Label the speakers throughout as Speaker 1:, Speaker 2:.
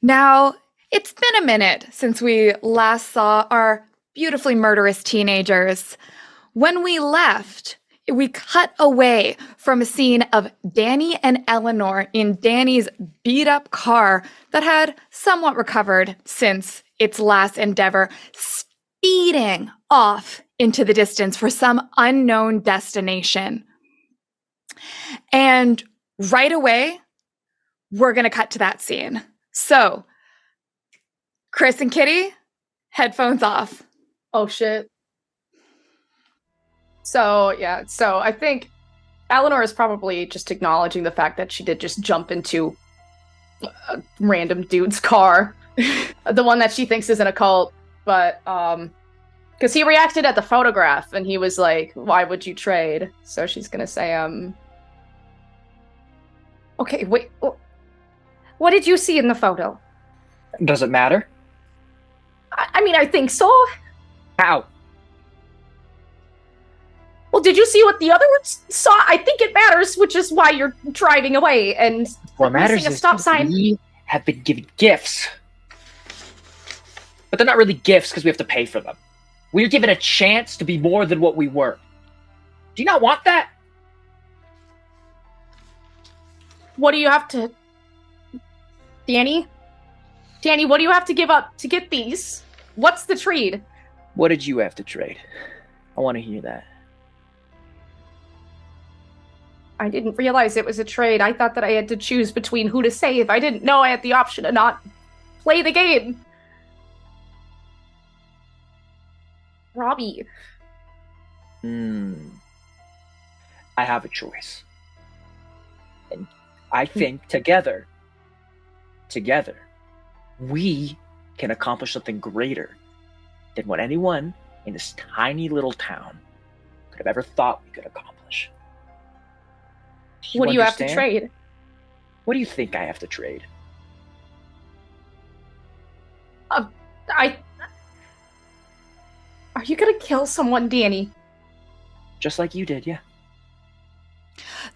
Speaker 1: Now, it's been a minute since we last saw our beautifully murderous teenagers. When we left, we cut away from a scene of Danny and Eleanor in Danny's beat-up car that had somewhat recovered since its last endeavor, speeding off into the distance for some unknown destination. And right away, we're going to cut to that scene. So, Chris and Kitty, headphones off.
Speaker 2: Oh, shit. So I think Eleanor is probably just acknowledging the fact that she did just jump into a random dude's car. The one that she thinks is in a cult, but, because he reacted at the photograph, and he was like, why would you trade? So she's gonna say, okay, wait, what did you see in the photo?
Speaker 3: Does it matter?
Speaker 2: I mean, I think so.
Speaker 3: How?
Speaker 2: Well, did you see what the other ones saw? I think it matters, which is why you're driving away and
Speaker 3: what matters
Speaker 2: a stop sign.
Speaker 3: We have been given gifts. But they're not really gifts because we have to pay for them. We're given a chance to be more than what we were. Do you not want that?
Speaker 2: What do you have to... Danny, what do you have to give up to get these? What's the trade?
Speaker 3: What did you have to trade? I want to hear that.
Speaker 2: I didn't realize it was a trade. I thought that I had to choose between who to save. I didn't know I had the option to not play the game. Robbie.
Speaker 3: I have a choice. And I think together, we can accomplish something greater than what anyone in this tiny little town could have ever thought we could accomplish.
Speaker 2: What do you have to trade?
Speaker 3: What do you think I have to trade?
Speaker 2: Are you gonna kill someone, Danny?
Speaker 3: Just like you did, yeah.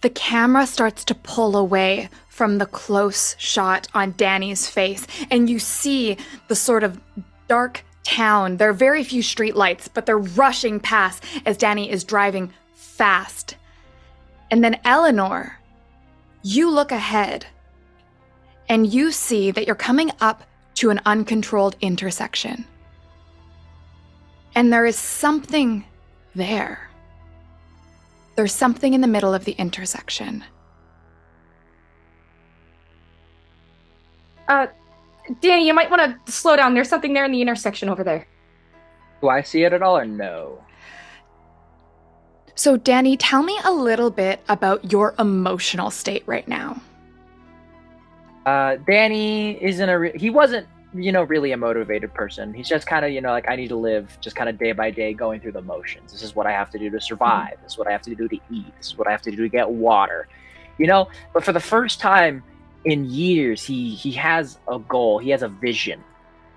Speaker 1: The camera starts to pull away from the close shot on Danny's face, and you see the sort of dark town. There are very few streetlights, but they're rushing past as Danny is driving fast. And then Eleanor, you look ahead, and you see that you're coming up to an uncontrolled intersection. And there is something there. There's something in the middle of the intersection.
Speaker 2: Danny, you might want to slow down. There's something there in the intersection over there.
Speaker 3: Do I see it at all or no?
Speaker 1: So, Danny, tell me a little bit about your emotional state right now.
Speaker 3: Danny he wasn't, really a motivated person. He's just kind of, like, I need to live just kind of day by day going through the motions. This is what I have to do to survive. This is what I have to do to eat. This is what I have to do to get water, But for the first time in years, he has a goal. He has a vision.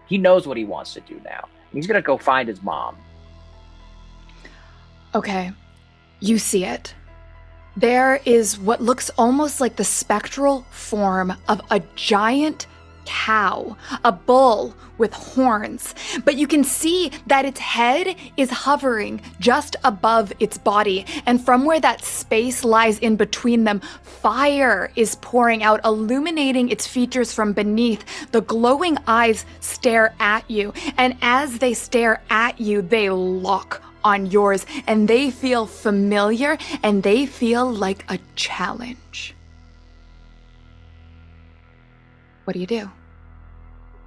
Speaker 3: He knows what he wants to do now. He's going to go find his mom.
Speaker 1: Okay, you see it. There is what looks almost like the spectral form of a giant cow, a bull with horns. But you can see that its head is hovering just above its body. And from where that space lies in between them, fire is pouring out, illuminating its features from beneath. The glowing eyes stare at you. And as they stare at you, they lock on yours, and they feel familiar, and they feel like a challenge. What do you do?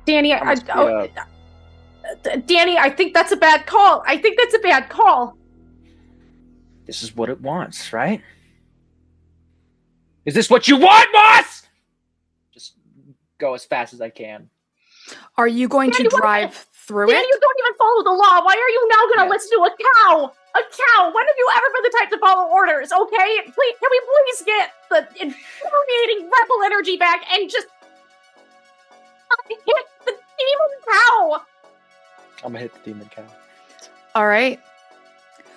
Speaker 2: Danny, Danny, I think that's a bad call.
Speaker 3: This is what it wants, right? Is this what you want, Moss? Just go as fast as I can.
Speaker 1: Are you going to drive through
Speaker 2: Danny,
Speaker 1: it?
Speaker 2: you don't even follow the law. Why are you now going to listen to a cow? A cow! When have you ever been the type to follow orders, okay? Please, can we please get the infuriating rebel energy back and just hit the demon cow?
Speaker 3: I'm gonna hit the demon cow.
Speaker 1: All right.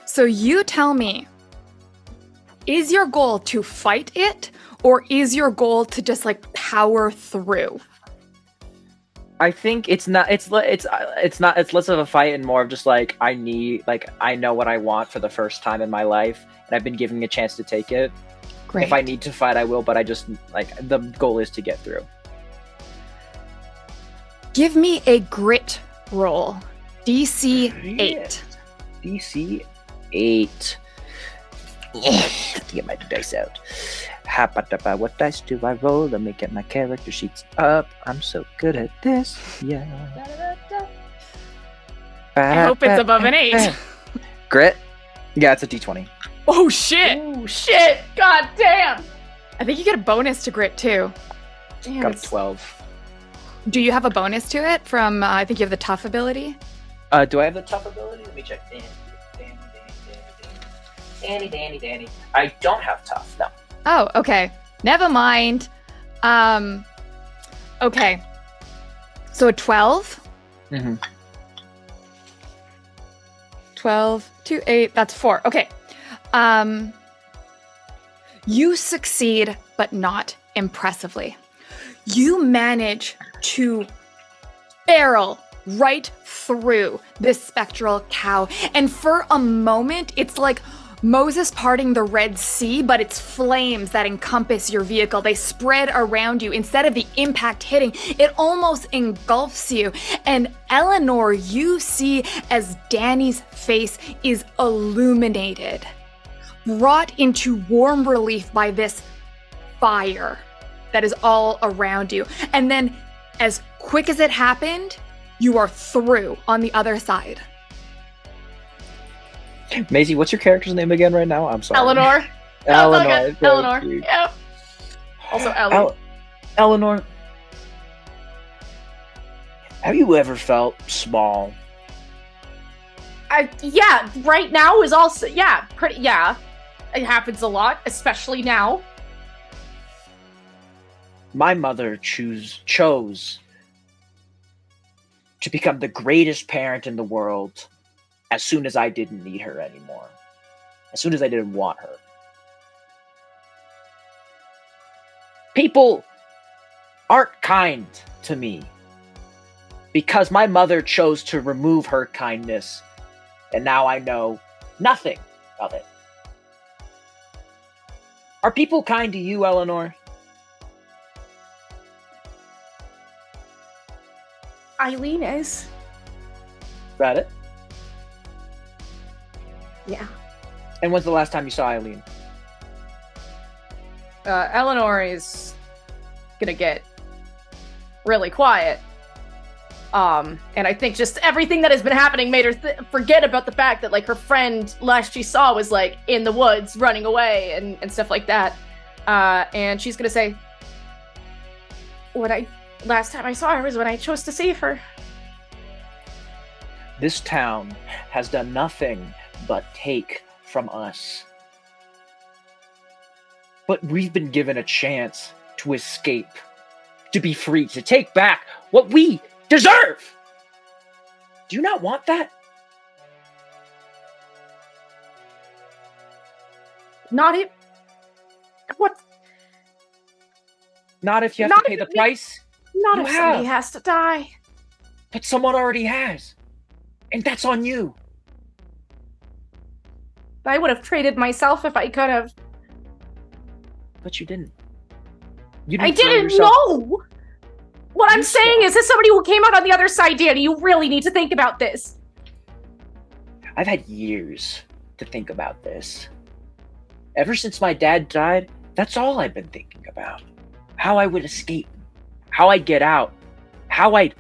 Speaker 1: So you tell me, is your goal to fight it, or is your goal to just like power through?
Speaker 3: I think it's less of a fight and more of just like I know what I want for the first time in my life, and I've been given a chance to take it.
Speaker 1: Great.
Speaker 3: If I need to fight, I will, but I just the goal is to get through.
Speaker 1: Give me a grit roll. DC 8.
Speaker 3: DC 8. Get my dice out. What dice do I roll? Let me get my character sheets up. I'm so good at this. Yeah.
Speaker 1: I hope it's above an 8.
Speaker 3: Grit? Yeah, it's a D20.
Speaker 1: Oh, shit.
Speaker 2: Oh, shit. God damn.
Speaker 1: I think you get a bonus to grit, too.
Speaker 2: Damn,
Speaker 3: Got a 12.
Speaker 1: Do you have a bonus to it from, I think you have the tough ability?
Speaker 3: Do I have the tough ability? Let me check. Danny. I don't have tough, no.
Speaker 1: Oh, okay. Never mind. Okay. So a 12?
Speaker 3: Mm-hmm.
Speaker 1: 12 to 8, that's 4. Okay. You succeed, but not impressively. You manage to barrel right through this spectral cow. And for a moment, it's like Moses parting the Red Sea, but it's flames that encompass your vehicle. They spread around you. Instead of the impact hitting, it almost engulfs you. And Eleanor, you see as Danny's face is illuminated, brought into warm relief by this fire that is all around you. And then, as quick as it happened, you are through on the other side.
Speaker 3: Maisie, what's your character's name again right now? I'm sorry.
Speaker 2: Eleanor.
Speaker 3: Eleanor.
Speaker 2: Eleanor. Yep. Also Ellie.
Speaker 3: Eleanor, have you ever felt small?
Speaker 2: Yeah, right now is also, pretty, it happens a lot, especially now.
Speaker 3: My mother chose to become the greatest parent in the world as soon as I didn't need her anymore. As soon as I didn't want her. People aren't kind to me because my mother chose to remove her kindness, and now I know nothing of it. Are people kind to you, Eleanor?
Speaker 2: Eileen is.
Speaker 3: Is that it?
Speaker 2: Yeah.
Speaker 3: And when's the last time you saw Eileen?
Speaker 2: Eleanor is gonna get really quiet. And I think just everything that has been happening made her forget about the fact that, like, her friend last she saw was, like, in the woods running away and stuff like that. And she's gonna say, last time I saw her was when I chose to save her.
Speaker 3: This town has done nothing but take from us. But we've been given a chance to escape, to be free, to take back what we deserve. Do you not want that?
Speaker 2: Not if... What?
Speaker 3: Not if you have to pay the price?
Speaker 2: Not if somebody has to die.
Speaker 3: But someone already has. And that's on you.
Speaker 2: I would have traded myself if I could have.
Speaker 3: But you didn't.
Speaker 2: I didn't know! What I'm saying is, as somebody who came out on the other side, Danny, you really need to think about this.
Speaker 3: I've had years to think about this. Ever since my dad died, that's all I've been thinking about. How I would escape. How I'd get out. How I'd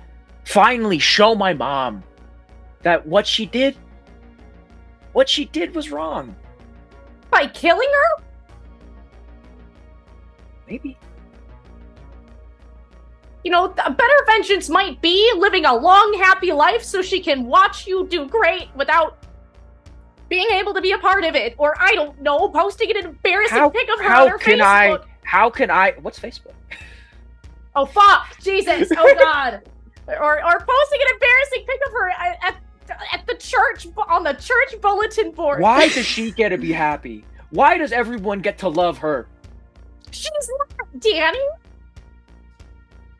Speaker 3: finally show my mom that what she did was wrong.
Speaker 2: By killing her?
Speaker 3: Maybe.
Speaker 2: You know, a better vengeance might be living a long, happy life so she can watch you do great without being able to be a part of it. Or, I don't know, posting an embarrassing pic of her on her Facebook.
Speaker 3: How can I... What's Facebook?
Speaker 2: Oh, fuck! Jesus! Oh, God! Or posting an embarrassing pic of her at the church, on the church bulletin board.
Speaker 3: Why does she get to be happy? Why does everyone get to love her?
Speaker 2: She's not, Danny!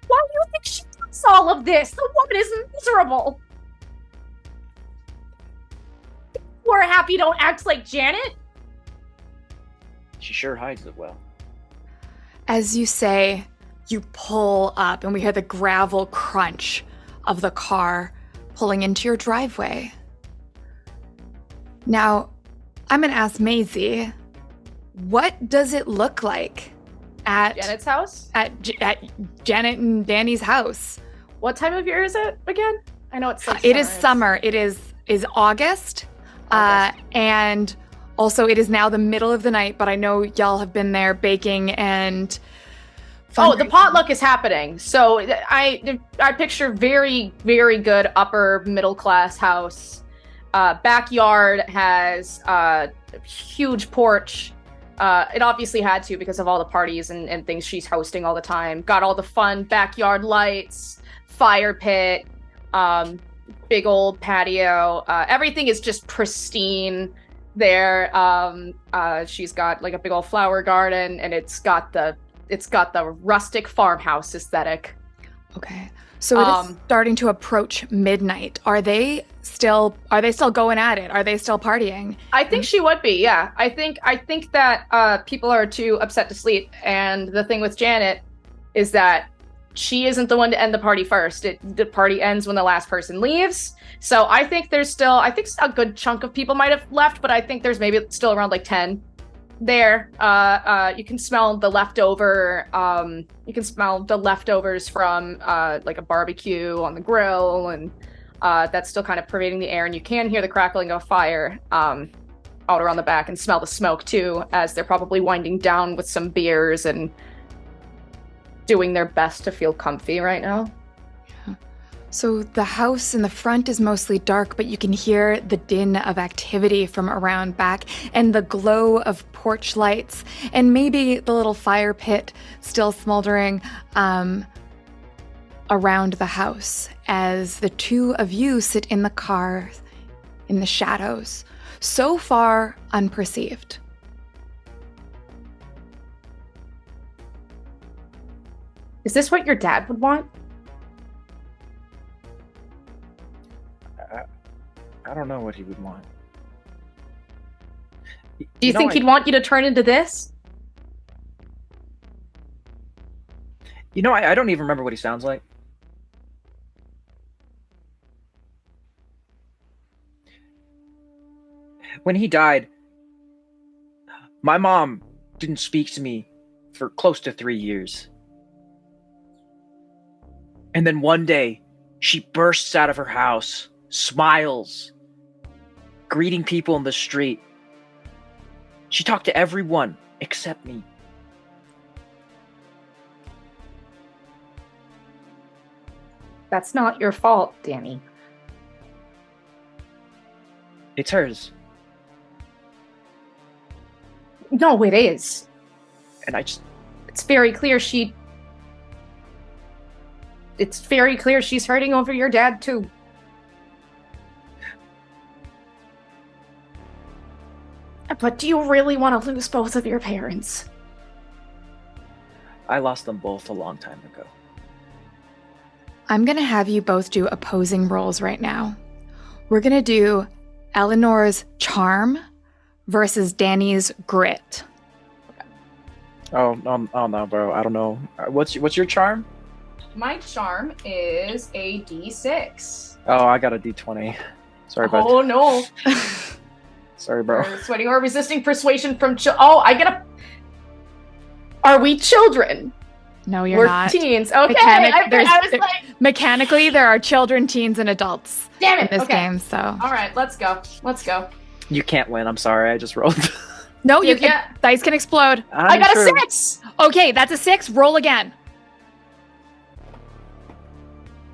Speaker 2: Why do you think she does all of this? The woman is miserable! People who are happy don't act like Janet.
Speaker 3: She sure hides it well.
Speaker 1: As you say, you pull up and we hear the gravel crunch of the car pulling into your driveway. Now, I'm gonna ask Maisie, what does it look like at
Speaker 2: Janet's house?
Speaker 1: At Janet and Danny's house?
Speaker 2: What time of year is it again? I know it's like
Speaker 1: it is summer. It is August. And also it is now the middle of the night, but I know y'all have been there baking and
Speaker 2: the potluck is happening. So I picture very, very good upper middle class house. Backyard has a huge porch. It obviously had to because of all the parties and things she's hosting all the time. Got all the fun backyard lights, fire pit, big old patio. Everything is just pristine there. She's got like a big old flower garden, and it's got the rustic farmhouse aesthetic.
Speaker 1: Okay. So it is starting to approach midnight. Are they still going at it? Are they still partying?
Speaker 2: I think she would be, yeah. I think that people are too upset to sleep, and the thing with Janet is that she isn't the one to end the party first. The party ends when the last person leaves. So I think a good chunk of people might have left, but I think there's maybe still around like 10 there. You can smell the leftover. You can smell the leftovers from like a barbecue on the grill, and that's still kind of pervading the air. And you can hear the crackling of fire out around the back, and smell the smoke too, as they're probably winding down with some beers and doing their best to feel comfy right now.
Speaker 1: So the house in the front is mostly dark, but you can hear the din of activity from around back and the glow of porch lights and maybe the little fire pit still smoldering around the house as the two of you sit in the car in the shadows, so far unperceived.
Speaker 2: Is this what your dad would want?
Speaker 3: I don't know what he would want.
Speaker 2: Do you think he'd want you to turn into this?
Speaker 3: You know, I don't even remember what he sounds like. When he died, my mom didn't speak to me for close to 3 years. And then one day, She bursts out of her house, smiles, greeting people in the street. She talked to everyone except me.
Speaker 2: That's not your fault, Danny.
Speaker 3: It's hers.
Speaker 2: No, it is.
Speaker 3: And I just...
Speaker 2: It's very clear she's hurting over your dad, too. But do you really want to lose both of your parents?
Speaker 3: I lost them both a long time ago.
Speaker 1: I'm going to have you both do opposing roles right now. We're going to do Eleanor's charm versus Danny's grit.
Speaker 3: Oh no, bro. I don't know. What's your charm?
Speaker 2: My charm is a D6.
Speaker 3: Oh, I got a D20. Sorry, bud.
Speaker 2: Oh, no.
Speaker 3: Sorry, bro.
Speaker 2: Sweating or resisting persuasion from I get a... Are we children?
Speaker 1: No, you're
Speaker 2: We're
Speaker 1: not.
Speaker 2: teens. Okay. I was like...
Speaker 1: Mechanically, there are children, teens, and adults
Speaker 2: Damn it.
Speaker 1: in this
Speaker 2: Okay.
Speaker 1: game, so...
Speaker 2: All right, let's go.
Speaker 3: You can't win. I'm sorry. I just rolled.
Speaker 1: No, you
Speaker 2: Yeah.
Speaker 1: can. Dice can explode.
Speaker 2: I got a 6!
Speaker 1: Okay, that's a 6. Roll again.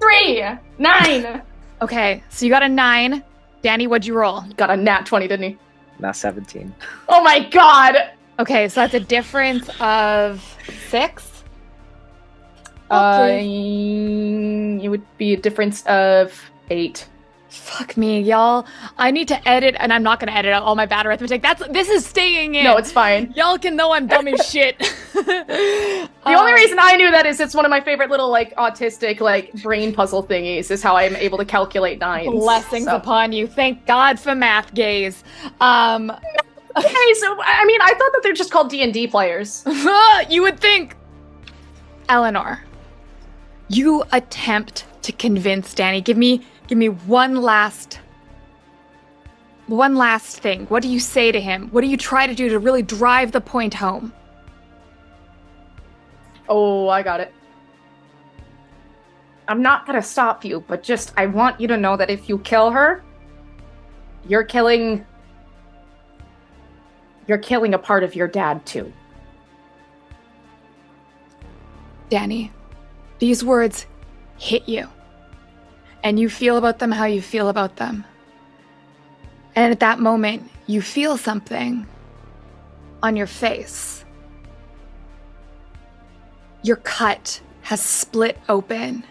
Speaker 2: 3! 9!
Speaker 1: Okay, so you got a 9. Danny, what'd you roll?
Speaker 2: Got a nat 20, didn't he?
Speaker 3: Not 17.
Speaker 2: Oh my god!
Speaker 1: Okay, so that's a difference of 6.
Speaker 2: It would be a difference of 8.
Speaker 1: Fuck me, y'all. I need to edit, and I'm not gonna edit out all my bad arithmetic. This is staying in.
Speaker 2: No, it's fine.
Speaker 1: Y'all can know I'm dumb as shit.
Speaker 2: The only reason I knew that is it's one of my favorite little, like, autistic, like, brain puzzle thingies, is how I'm able to calculate nines.
Speaker 1: Blessings upon you. Thank God for math gays.
Speaker 2: Okay, so, I mean, I thought that they're just called D&D players.
Speaker 1: You would think. Eleanor, you attempt to convince Danny. Give me one last thing. What do you say to him? What do you try to do to really drive the point home?
Speaker 2: Oh, I got it. I'm not gonna stop you, but just, I want you to know that if you kill her, you're killing a part of your dad, too.
Speaker 1: Danny, these words hit you. And you feel about them how you feel about them. And at that moment, you feel something on your face. Your cut has split open,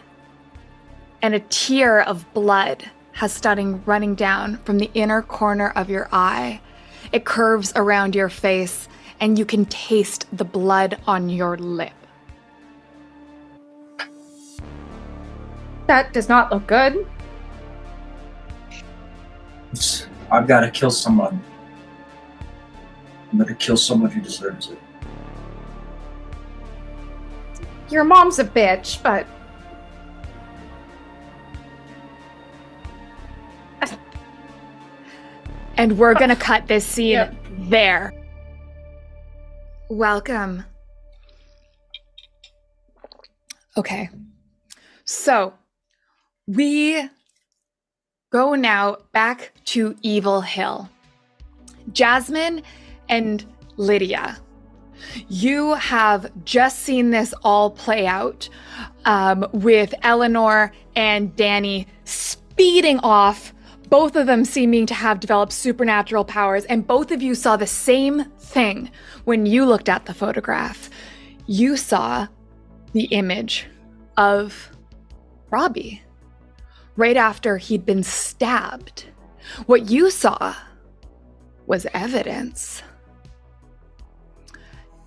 Speaker 1: and a tear of blood has started running down from the inner corner of your eye. It curves around your face, and you can taste the blood on your lip.
Speaker 2: That does not look good.
Speaker 4: I've got to kill someone. I'm going to kill someone who deserves it.
Speaker 2: Your mom's a bitch, but...
Speaker 1: And we're gonna cut this scene
Speaker 2: Yep.
Speaker 1: there. Welcome. Okay. So, we go now back to Evil Hill. Jasmine and Lydia, you have just seen this all play out with Eleanor and Danny speeding off, both of them seeming to have developed supernatural powers, and both of you saw the same thing when you looked at the photograph. You saw the image of Robbie right after he'd been stabbed. What you saw was evidence.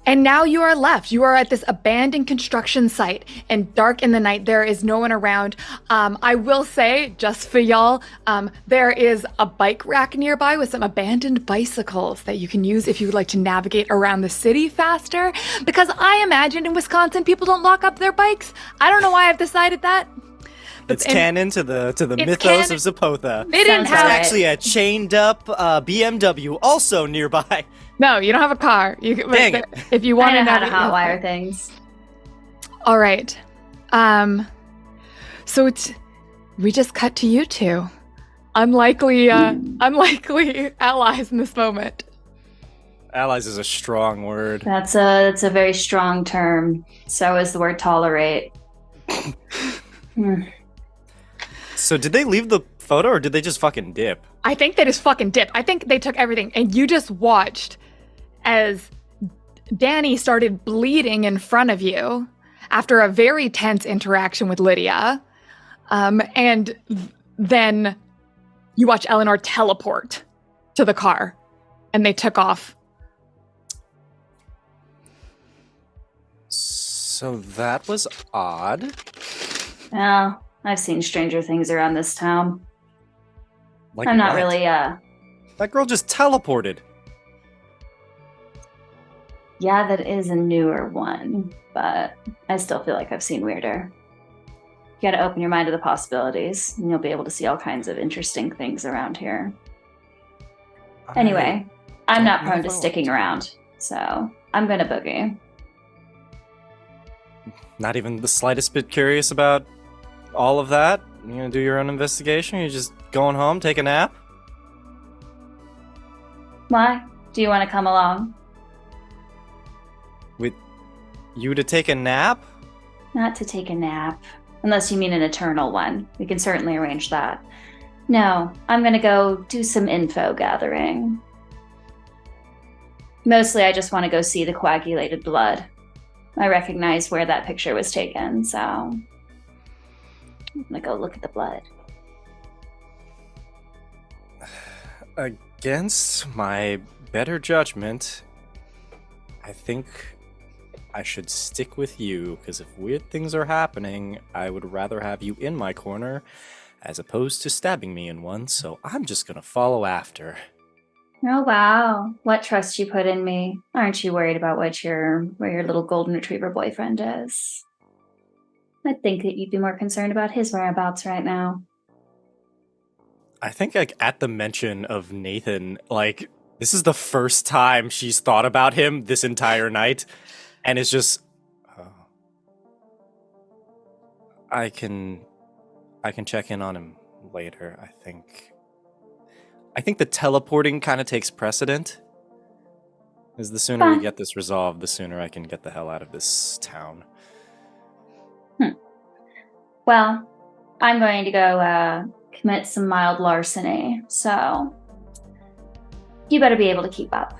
Speaker 1: And now you are left. You are at this abandoned construction site, and dark in the night, there is no one around. I will say, just for y'all, there is a bike rack nearby with some abandoned bicycles that you can use if you would like to navigate around the city faster. Because I imagine in Wisconsin, people don't lock up their bikes. I don't know why I've decided that.
Speaker 5: It's canon to the
Speaker 1: It's
Speaker 5: mythos
Speaker 1: canon.
Speaker 5: of Zepotha.
Speaker 1: They didn't
Speaker 5: There's
Speaker 1: have
Speaker 5: actually a chained up BMW also nearby.
Speaker 1: No, you don't have a car.
Speaker 5: Dang it.
Speaker 1: If you want
Speaker 6: I
Speaker 1: to
Speaker 6: know how to
Speaker 1: navigate.
Speaker 6: hotwire things.
Speaker 1: All right. So we just cut to you two. Unlikely allies in this moment.
Speaker 5: Allies is a strong word.
Speaker 6: That's a very strong term. So is the word tolerate.
Speaker 5: So did they leave the photo or did they just fucking dip?
Speaker 1: I think they just fucking dipped. I think they took everything, and you just watched as Danny started bleeding in front of you after a very tense interaction with Lydia. And then you watch Eleanor teleport to the car, and they took off.
Speaker 5: So that was odd.
Speaker 6: Well, I've seen stranger things around this town.
Speaker 5: Like
Speaker 6: I'm not
Speaker 5: what?
Speaker 6: really,
Speaker 5: That girl just teleported.
Speaker 6: Yeah, that is a newer one, but I still feel like I've seen weirder. You gotta open your mind to the possibilities, and you'll be able to see all kinds of interesting things around here. Anyway, I'm not prone to sticking around, so I'm gonna boogie.
Speaker 5: Not even the slightest bit curious about all of that? You gonna do your own investigation? You're just going home, take a nap?
Speaker 6: Why? Do you want to come along?
Speaker 5: With you to take a nap?
Speaker 6: Not to take a nap. Unless you mean an eternal one. We can certainly arrange that. No, I'm gonna go do some info gathering. Mostly I just want to go see the coagulated blood. I recognize where that picture was taken, so I'm gonna go look at the blood.
Speaker 5: Against my better judgment, I think I should stick with you, because if weird things are happening, I would rather have you in my corner as opposed to stabbing me in one, so I'm just gonna follow after.
Speaker 6: Oh wow, what trust you put in me. Aren't you worried about where your little golden retriever boyfriend is? I'd think that you'd be more concerned about his whereabouts right now.
Speaker 5: I think, like, at the mention of Nathan, like, this is the first time she's thought about him this entire night, and it's just, I can check in on him later, I think. I think the teleporting kind of takes precedent. Because the sooner we get this resolved, the sooner I can get the hell out of this town.
Speaker 6: Well, I'm going to go commit some mild larceny, so you better be able to keep up.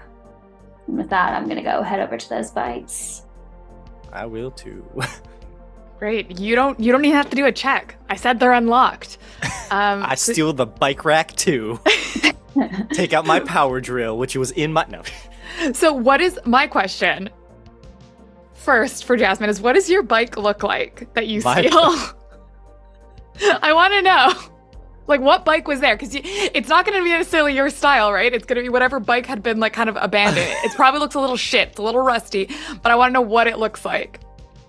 Speaker 6: And with that, I'm going to go head over to those bites.
Speaker 5: I will too.
Speaker 1: Great. You don't even have to do a check. I said they're unlocked.
Speaker 5: I steal the bike rack too. Take out my power drill, which was in my... No.
Speaker 1: So what is my question? First for Jasmine is, what does your bike look like that you steal? I want to know. Like, what bike was there? Because it's not going to be necessarily your style, right? It's going to be whatever bike had been, like, kind of abandoned. It probably looks a little shit. It's a little rusty. But I want to know what it looks like.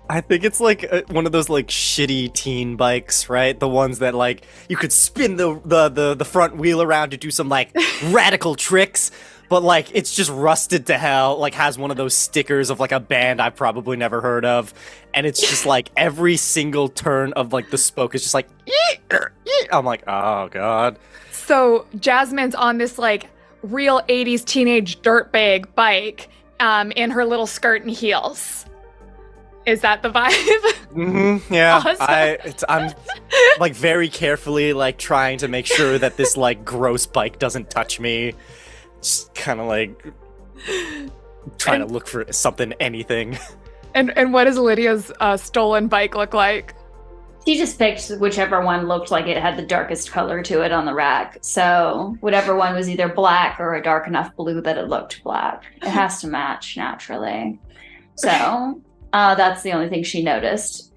Speaker 5: I think it's like one of those like shitty teen bikes, right? The ones that like you could spin the front wheel around to do some like radical tricks, but like it's just rusted to hell, like has one of those stickers of like a band I've probably never heard of, and it's just like every single turn of like the spoke is just like I'm like, oh god.
Speaker 1: So Jasmine's on this like real 80s teenage dirtbag bike in her little skirt and heels. Is that the vibe?
Speaker 5: Mm-hmm, yeah.
Speaker 1: Awesome.
Speaker 5: I'm like very carefully like trying to make sure that this like gross bike doesn't touch me. Just kind of like trying to look for something, anything.
Speaker 1: And what does Lydia's stolen bike look like?
Speaker 6: She just picked whichever one looked like it had the darkest color to it on the rack. So whatever one was either black or a dark enough blue that it looked black. It has to match naturally. So... that's the only thing she noticed.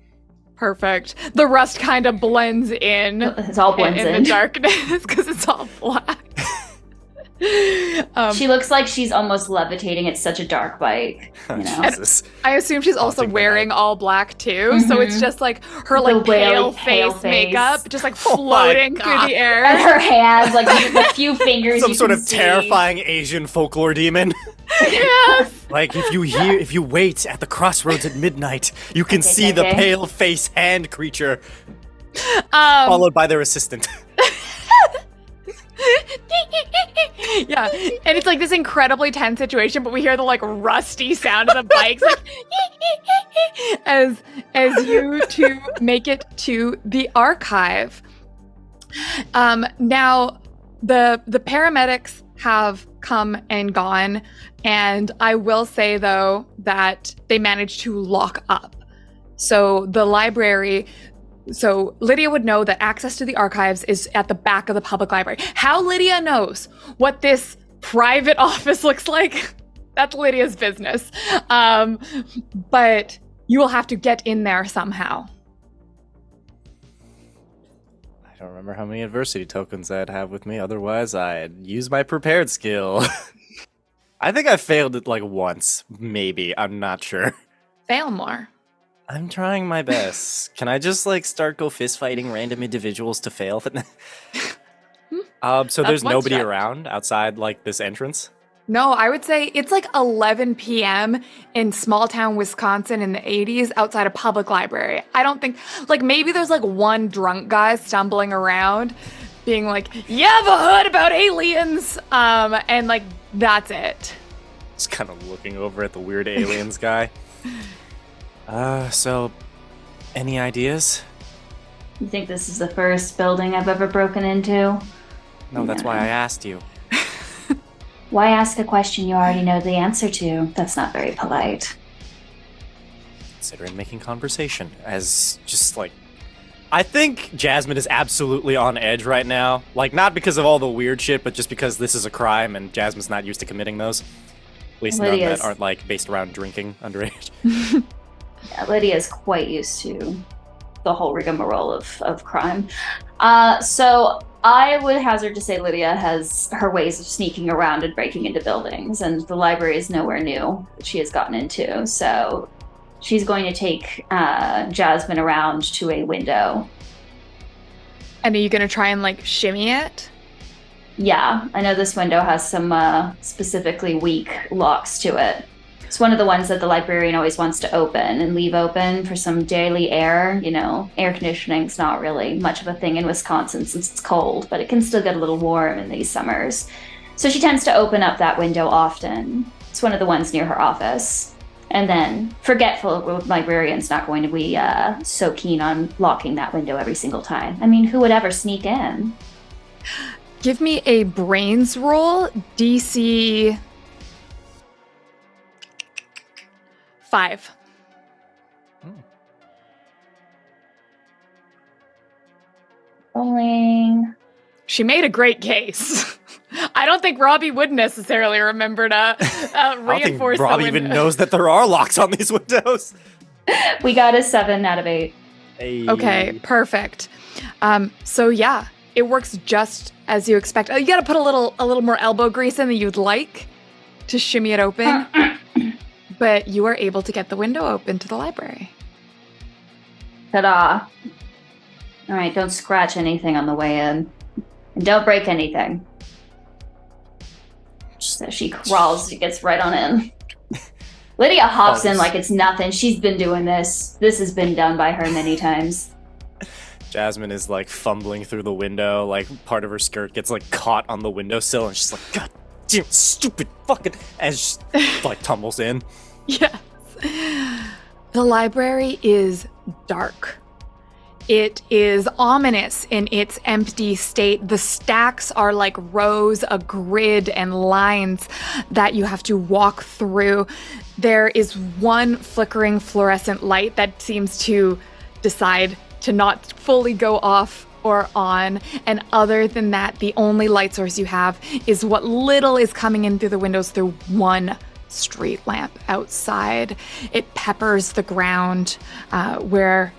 Speaker 1: Perfect. The rust kind of blends in.
Speaker 6: It all blends in.
Speaker 1: The darkness because it's all black.
Speaker 6: She looks like she's almost levitating. It's such a dark bike. You know?
Speaker 5: Jesus.
Speaker 1: I assume she's also wearing all black too,
Speaker 6: Mm-hmm.
Speaker 1: so it's just like her like pale face makeup, just like floating through the air.
Speaker 6: And her hands, like a few fingers.
Speaker 5: Some sort of terrifying Asian folklore demon.
Speaker 1: Yes.
Speaker 5: Like if you wait at the crossroads at midnight, you can see the pale face hand creature. Followed by their assistant.
Speaker 1: Yeah, and it's like this incredibly tense situation, but we hear the like rusty sound of the bikes like as you two make it to the archive. Now the paramedics have come and gone, and I will say though that they managed to lock up. So the library. So Lydia would know that access to the archives is at the back of the public library. How Lydia knows what this private office looks like, that's Lydia's business. But you will have to get in there somehow.
Speaker 5: I don't remember how many adversity tokens I'd have with me. Otherwise, I'd use my prepared skill. I think I failed it like once, maybe. I'm not sure.
Speaker 1: Fail more.
Speaker 5: I'm trying my best. Can I just like start go fist fighting random individuals to fail? So there's
Speaker 1: one
Speaker 5: nobody
Speaker 1: strat.
Speaker 5: around outside like this entrance?
Speaker 1: No, I would say it's like 11 p.m. in small town Wisconsin in the 80s outside a public library. I don't think, like maybe there's like one drunk guy stumbling around being like, you have a hood about aliens, and like that's it.
Speaker 5: Just kind of looking over at the weird aliens guy. So, any ideas?
Speaker 6: You think this is the first building I've ever broken into?
Speaker 5: No, that's why I asked you.
Speaker 6: Why ask a question you already know the answer to? That's not very polite.
Speaker 5: Considering making conversation as just like... I think Jasmine is absolutely on edge right now. Like, not because of all the weird shit, but just because this is a crime and Jasmine's not used to committing those. At least none that aren't, like, based around drinking underage.
Speaker 6: Yeah, Lydia's quite used to the whole rigmarole of crime. So I would hazard to say Lydia has her ways of sneaking around and breaking into buildings, and the library is nowhere new that she has gotten into. So she's going to take Jasmine around to a window.
Speaker 1: And are you going to try and like shimmy it?
Speaker 6: Yeah, I know this window has some specifically weak locks to it. It's one of the ones that the librarian always wants to open and leave open for some daily air. You know, air conditioning's not really much of a thing in Wisconsin since it's cold, but it can still get a little warm in these summers. So she tends to open up that window often. It's one of the ones near her office. And then, forgetful librarian's not going to be so keen on locking that window every single time. I mean, who would ever sneak in?
Speaker 1: Give me a brains roll, DC 5.
Speaker 6: Rolling.
Speaker 1: She made a great case. I don't think Robbie would necessarily remember to
Speaker 5: I don't think
Speaker 1: reinforce
Speaker 5: Robbie
Speaker 1: the
Speaker 5: even
Speaker 1: window.
Speaker 5: knows that there are locks on these windows.
Speaker 6: We got a 7 out of 8.
Speaker 5: Hey.
Speaker 1: Okay, perfect. So yeah, it works just as you expect. You got to put a little more elbow grease in than you'd like to shimmy it open. But you are able to get the window open to the library.
Speaker 6: Ta-da. All right, don't scratch anything on the way in. And don't break anything. So she crawls, she gets right on in. Lydia hops in like it's nothing. She's been doing this. This has been done by her many times.
Speaker 5: Jasmine is like fumbling through the window, like part of her skirt gets like caught on the windowsill, and she's like, God damn, stupid fucking, as she like tumbles in.
Speaker 1: Yes. The library is dark. It is ominous in its empty state. The stacks are like rows, a grid, and lines that you have to walk through. There is one flickering fluorescent light that seems to decide to not fully go off or on. And other than that, the only light source you have is what little is coming in through the windows through one street lamp outside. It peppers the ground where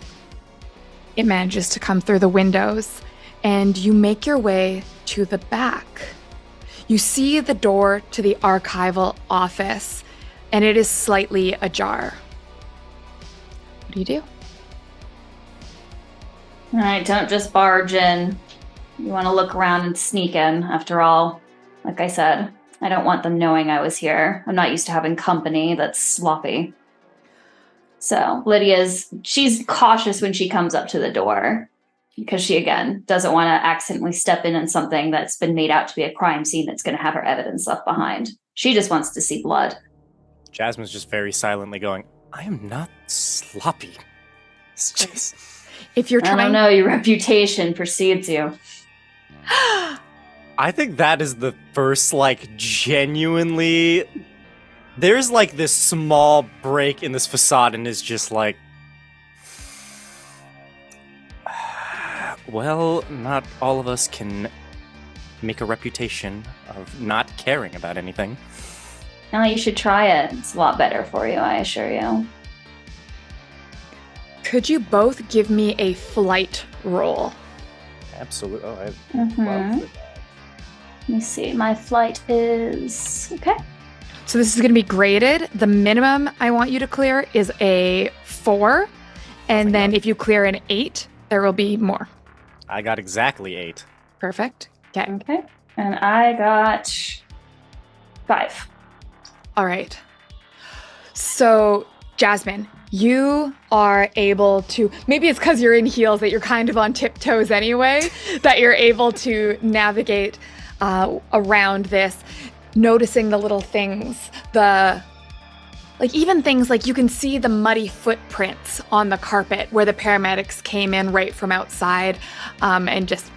Speaker 1: it manages to come through the windows, and you make your way to the back. You see the door to the archival office, and it is slightly ajar. What do you do?
Speaker 6: All right, don't just barge in. You want to look around and sneak in, after all. Like I said, I don't want them knowing I was here. I'm not used to having company that's sloppy. So she's cautious when she comes up to the door. because she, again, doesn't want to accidentally step in on something that's been made out to be a crime scene that's going to have her evidence left behind. She just wants to see blood.
Speaker 5: Jasmine's just very silently going, I am not sloppy. It's just...
Speaker 1: If you're
Speaker 6: I
Speaker 1: trying...
Speaker 6: don't know, your reputation precedes you.
Speaker 5: I think that is the first, like, genuinely... There's, like, this small break in this facade and is just like... Well, not all of us can make a reputation of not caring about anything.
Speaker 6: No, you should try it. It's a lot better for you, I assure you.
Speaker 1: Could you both give me a flight roll?
Speaker 5: Absolutely. Oh, I
Speaker 6: Mm-hmm.
Speaker 5: love that.
Speaker 6: Let me see. My flight is... Okay.
Speaker 1: So this is going to be graded. The minimum I want you to clear is a 4. And then if you clear an 8, there will be more.
Speaker 5: I got exactly 8.
Speaker 1: Perfect. Okay.
Speaker 6: Okay. And I got 5.
Speaker 1: All right. So, Jasmine, you are able to, maybe it's because you're in heels that you're kind of on tiptoes anyway, that you're able to navigate around this, noticing the little things, even things like you can see the muddy footprints on the carpet where the paramedics came in right from outside and just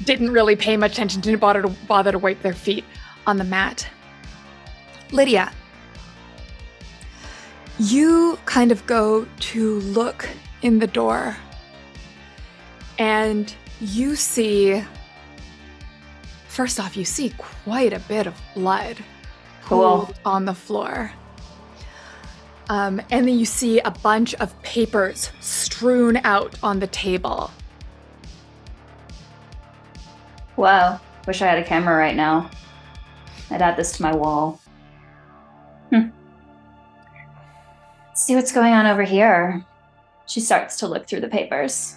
Speaker 1: didn't really pay much attention, didn't bother to wipe their feet on the mat. Lydia, you kind of go to look in the door and you see, first off, you see quite a bit of blood pooled on the floor. And then you see a bunch of papers strewn out on the table.
Speaker 6: Wow. Wish I had a camera right now. I'd add this to my wall. Let's see what's going on over here. She starts to look through the papers.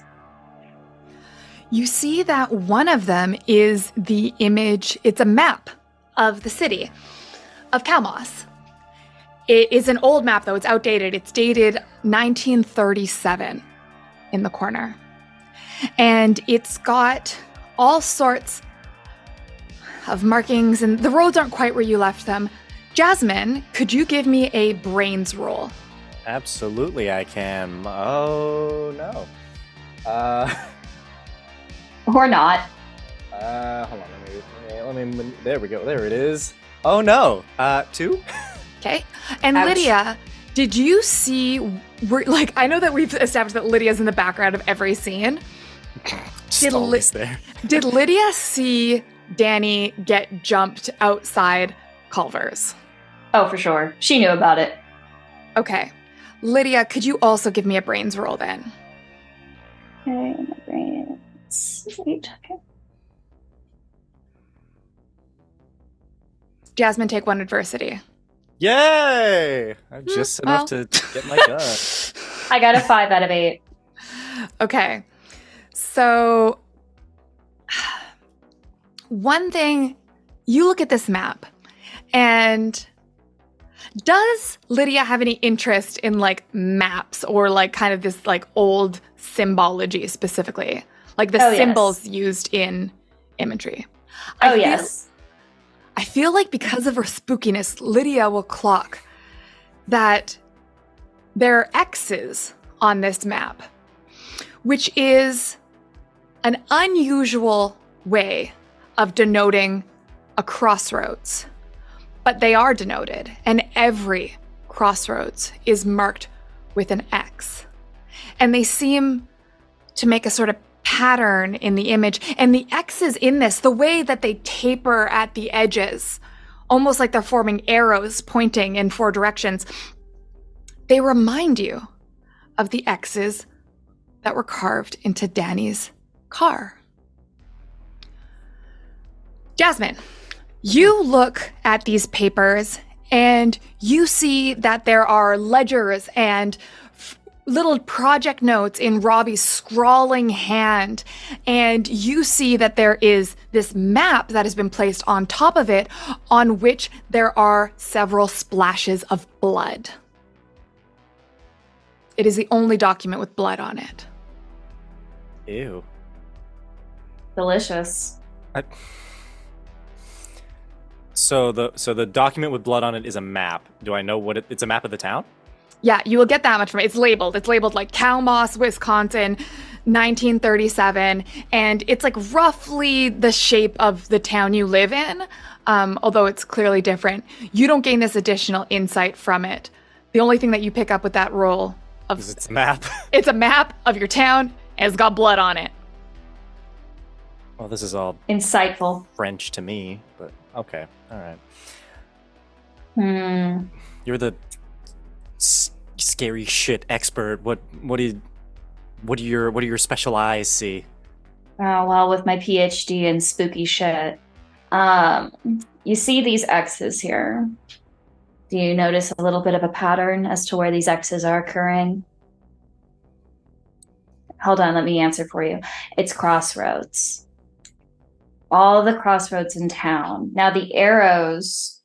Speaker 1: You see that one of them is the image, it's a map of the city of Kowmoss. It is an old map, though. It's outdated. It's dated 1937 in the corner. And it's got all sorts of markings, and the roads aren't quite where you left them. Jasmine, could you give me a brains roll?
Speaker 5: Absolutely, I can. Oh, no.
Speaker 6: Or not.
Speaker 5: Hold on. Let me. There we go. There it is. Oh, no. 2?
Speaker 1: Okay. And
Speaker 6: Ouch.
Speaker 1: Lydia, did you see, I know that we've established that Lydia's in the background of every scene.
Speaker 5: Just always there.
Speaker 1: Did Lydia see Danny get jumped outside Culver's?
Speaker 6: Oh, for sure. She knew about it.
Speaker 1: Okay. Lydia, could you also give me a brains roll then?
Speaker 6: Okay, my brains. 8. Okay.
Speaker 1: Jasmine, take 1 adversity.
Speaker 5: Yay! Just enough to get my gun.
Speaker 6: I got a 5 out of 8.
Speaker 1: Okay. So, one thing, you look at this map, and does Lydia have any interest in, maps or, kind of this, old symbology specifically? Like the symbols used in imagery?
Speaker 6: Yes.
Speaker 1: I feel like because of her spookiness, Lydia will clock that there are X's on this map, which is an unusual way of denoting a crossroads. But they are denoted, and every crossroads is marked with an X. And they seem to make a sort of pattern in the image. And the X's in this, the way that they taper at the edges, almost like they're forming arrows pointing in 4 directions, they remind you of the X's that were carved into Danny's car. Jasmine, you look at these papers and you see that there are ledgers and little project notes in Robbie's scrawling hand, and you see that there is this map that has been placed on top of it on which there are several splashes of blood. It is the only document with blood on it.
Speaker 5: Ew.
Speaker 6: Delicious.
Speaker 5: So the document with blood on it is a map. Do I know what it's a map of the town?
Speaker 1: Yeah, you will get that much from it. It's labeled. It's labeled like Kowmoss, Wisconsin, 1937, and it's like roughly the shape of the town you live in, although it's clearly different. You don't gain this additional insight from it. The only thing that you pick up with that roll of
Speaker 5: It's a map.
Speaker 1: it's a map of your town, and it's got blood on it.
Speaker 5: Well, this is all
Speaker 6: Insightful.
Speaker 5: French to me, but okay, all right.
Speaker 6: Hmm.
Speaker 5: You're the scary shit expert. What do your special eyes see?
Speaker 6: Oh, well, with my PhD in spooky shit. You see these X's here. Do you notice a little bit of a pattern as to where these X's are occurring? Hold on, let me answer for you. It's crossroads. All the crossroads in town. Now the arrows.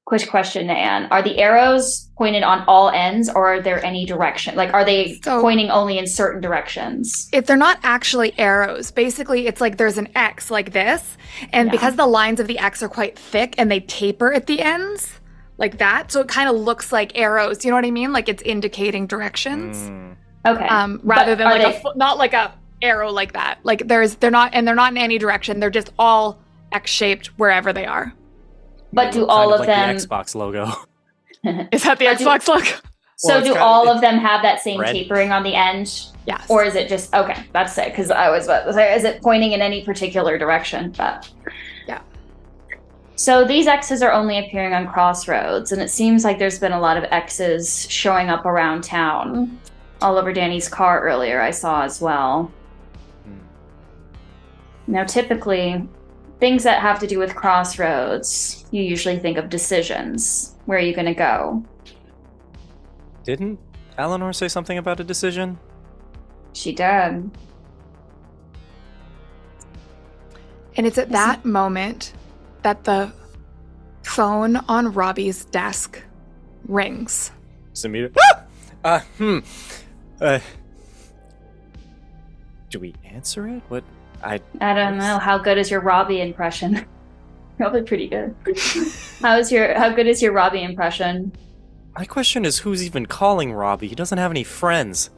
Speaker 6: Quick question, Anne. Are the arrows pointed on all ends, or are there any direction? Like, are they pointing only in certain directions?
Speaker 1: If they're not actually arrows, basically it's like there's an X like this, and because the lines of the X are quite thick and they taper at the ends, like that, so it kind of looks like arrows. You know what I mean? Like it's indicating directions.
Speaker 6: Okay.
Speaker 1: Rather than like
Speaker 6: they...
Speaker 1: not like a arrow like that. Like they're not in any direction. They're just all X-shaped wherever they are.
Speaker 6: But do all of
Speaker 5: like
Speaker 6: them
Speaker 5: the Xbox logo?
Speaker 1: Is that the Xbox logo?
Speaker 6: So
Speaker 5: Well,
Speaker 6: do all of them have that same
Speaker 5: red.
Speaker 6: tapering on the end?
Speaker 1: Yes.
Speaker 6: Or is it just okay? That's it. Because I was about to say, is it pointing in any particular direction? But
Speaker 1: yeah.
Speaker 6: So these X's are only appearing on crossroads, and it seems like there's been a lot of X's showing up around town. All over Danny's car earlier, I saw as well. Now, typically, things that have to do with crossroads, you usually think of decisions. Where are you going to go?
Speaker 5: Didn't Eleanor say something about a decision?
Speaker 6: She did.
Speaker 1: And it's at that moment that the phone on Robbie's desk rings.
Speaker 5: Samira. Do we answer it? What?
Speaker 6: I don't know. How good is your Robbie impression? Probably pretty good. How good is your Robbie impression?
Speaker 5: My question is, who's even calling Robbie? He doesn't have any friends.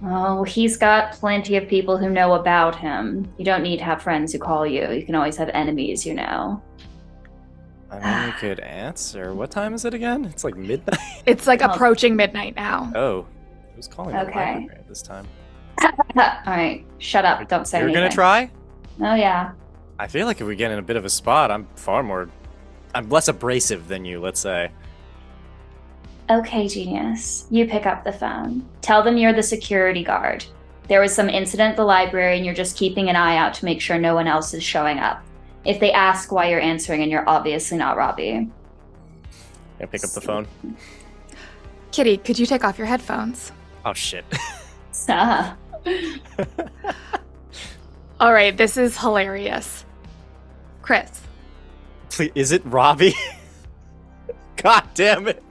Speaker 6: Oh, he's got plenty of people who know about him. You don't need to have friends who call you. You can always have enemies, you know.
Speaker 5: I mean, we could answer. What time is it again? It's like midnight.
Speaker 1: It's like approaching midnight now.
Speaker 5: Oh, who's calling the
Speaker 6: Okay.
Speaker 5: library at this time?
Speaker 6: Alright, shut up. Don't say anything.
Speaker 5: You're gonna try?
Speaker 6: Oh, yeah.
Speaker 5: I feel like if we get in a bit of a spot, I'm less abrasive than you, let's say.
Speaker 6: Okay, genius. You pick up the phone. Tell them you're the security guard. There was some incident at the library and you're just keeping an eye out to make sure no one else is showing up. If they ask why you're answering and you're obviously not Robbie.
Speaker 5: I pick up the phone.
Speaker 1: Kitty, could you take off your headphones?
Speaker 5: Oh, shit.
Speaker 6: Ah.
Speaker 1: All right, this is hilarious. Chris.
Speaker 5: Please, is it Robbie? God damn it.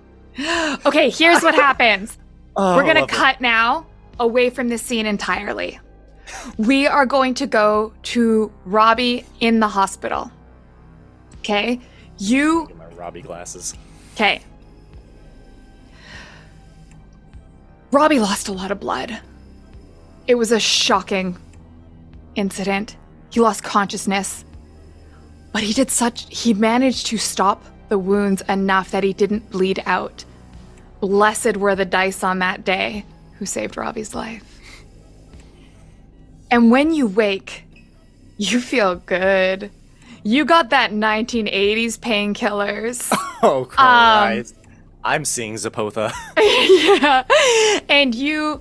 Speaker 1: Okay, here's what happens.
Speaker 5: Oh,
Speaker 1: We're going to
Speaker 5: love it.
Speaker 1: cut now away from this scene entirely. We are going to go to Robbie in the hospital. Okay?
Speaker 5: Get my Robbie glasses.
Speaker 1: Okay. Robbie lost a lot of blood. It was a shocking incident. He lost consciousness. But he managed to stop the wounds enough that he didn't bleed out. Blessed were the dice on that day who saved Robbie's life. And when you wake, you feel good. You got that 1980s painkillers.
Speaker 5: Oh, Christ. I'm seeing Zepotha.
Speaker 1: Yeah. And your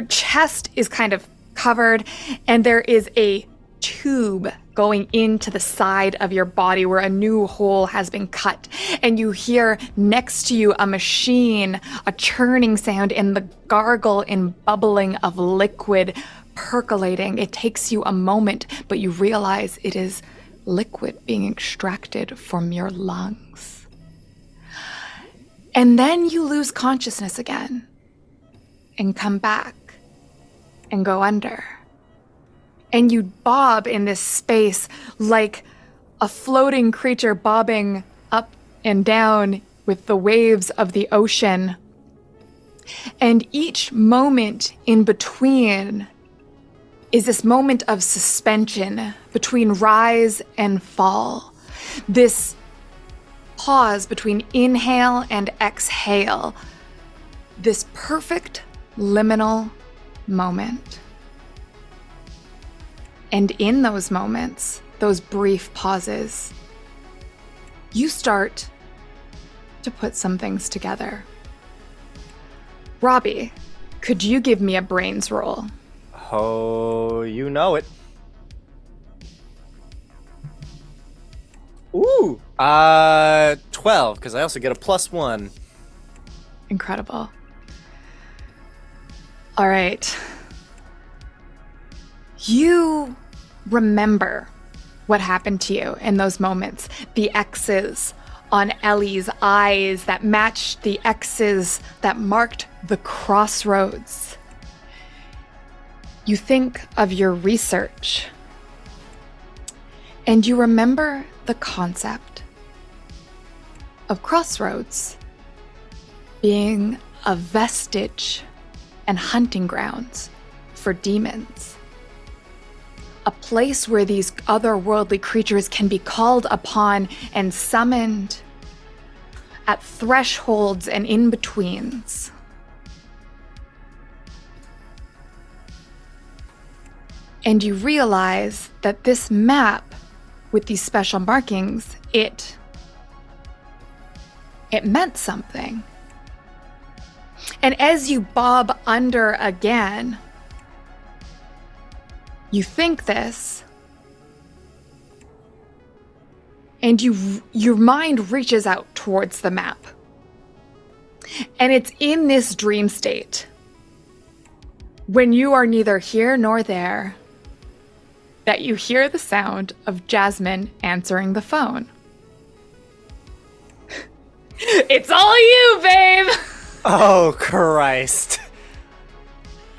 Speaker 1: chest is kind of covered, and there is a tube going into the side of your body where a new hole has been cut. And you hear next to you a machine, a churning sound, and the gargle and bubbling of liquid percolating. It takes you a moment, but you realize it is liquid being extracted from your lungs. And then you lose consciousness again and come back and go under. And you bob in this space like a floating creature bobbing up and down with the waves of the ocean. And each moment in between is this moment of suspension between rise and fall. This pause between inhale and exhale. This perfect liminal moment. And in those moments, those brief pauses, you start to put some things together. Robbie, could you give me a brains roll?
Speaker 5: Oh, you know it. Ooh, 12, because I also get a +1.
Speaker 1: Incredible. All right. You remember what happened to you in those moments. The X's on Ellie's eyes that matched the X's that marked the crossroads. You think of your research, and you remember the concept of crossroads being a vestige and hunting grounds for demons. A place where these otherworldly creatures can be called upon and summoned at thresholds and in-betweens. And you realize that this map with these special markings, it meant something. And as you bob under again, you think this, and your mind reaches out towards the map. And it's in this dream state, when you are neither here nor there, that you hear the sound of Jasmine answering the phone. It's all you, babe!
Speaker 5: Oh, Christ.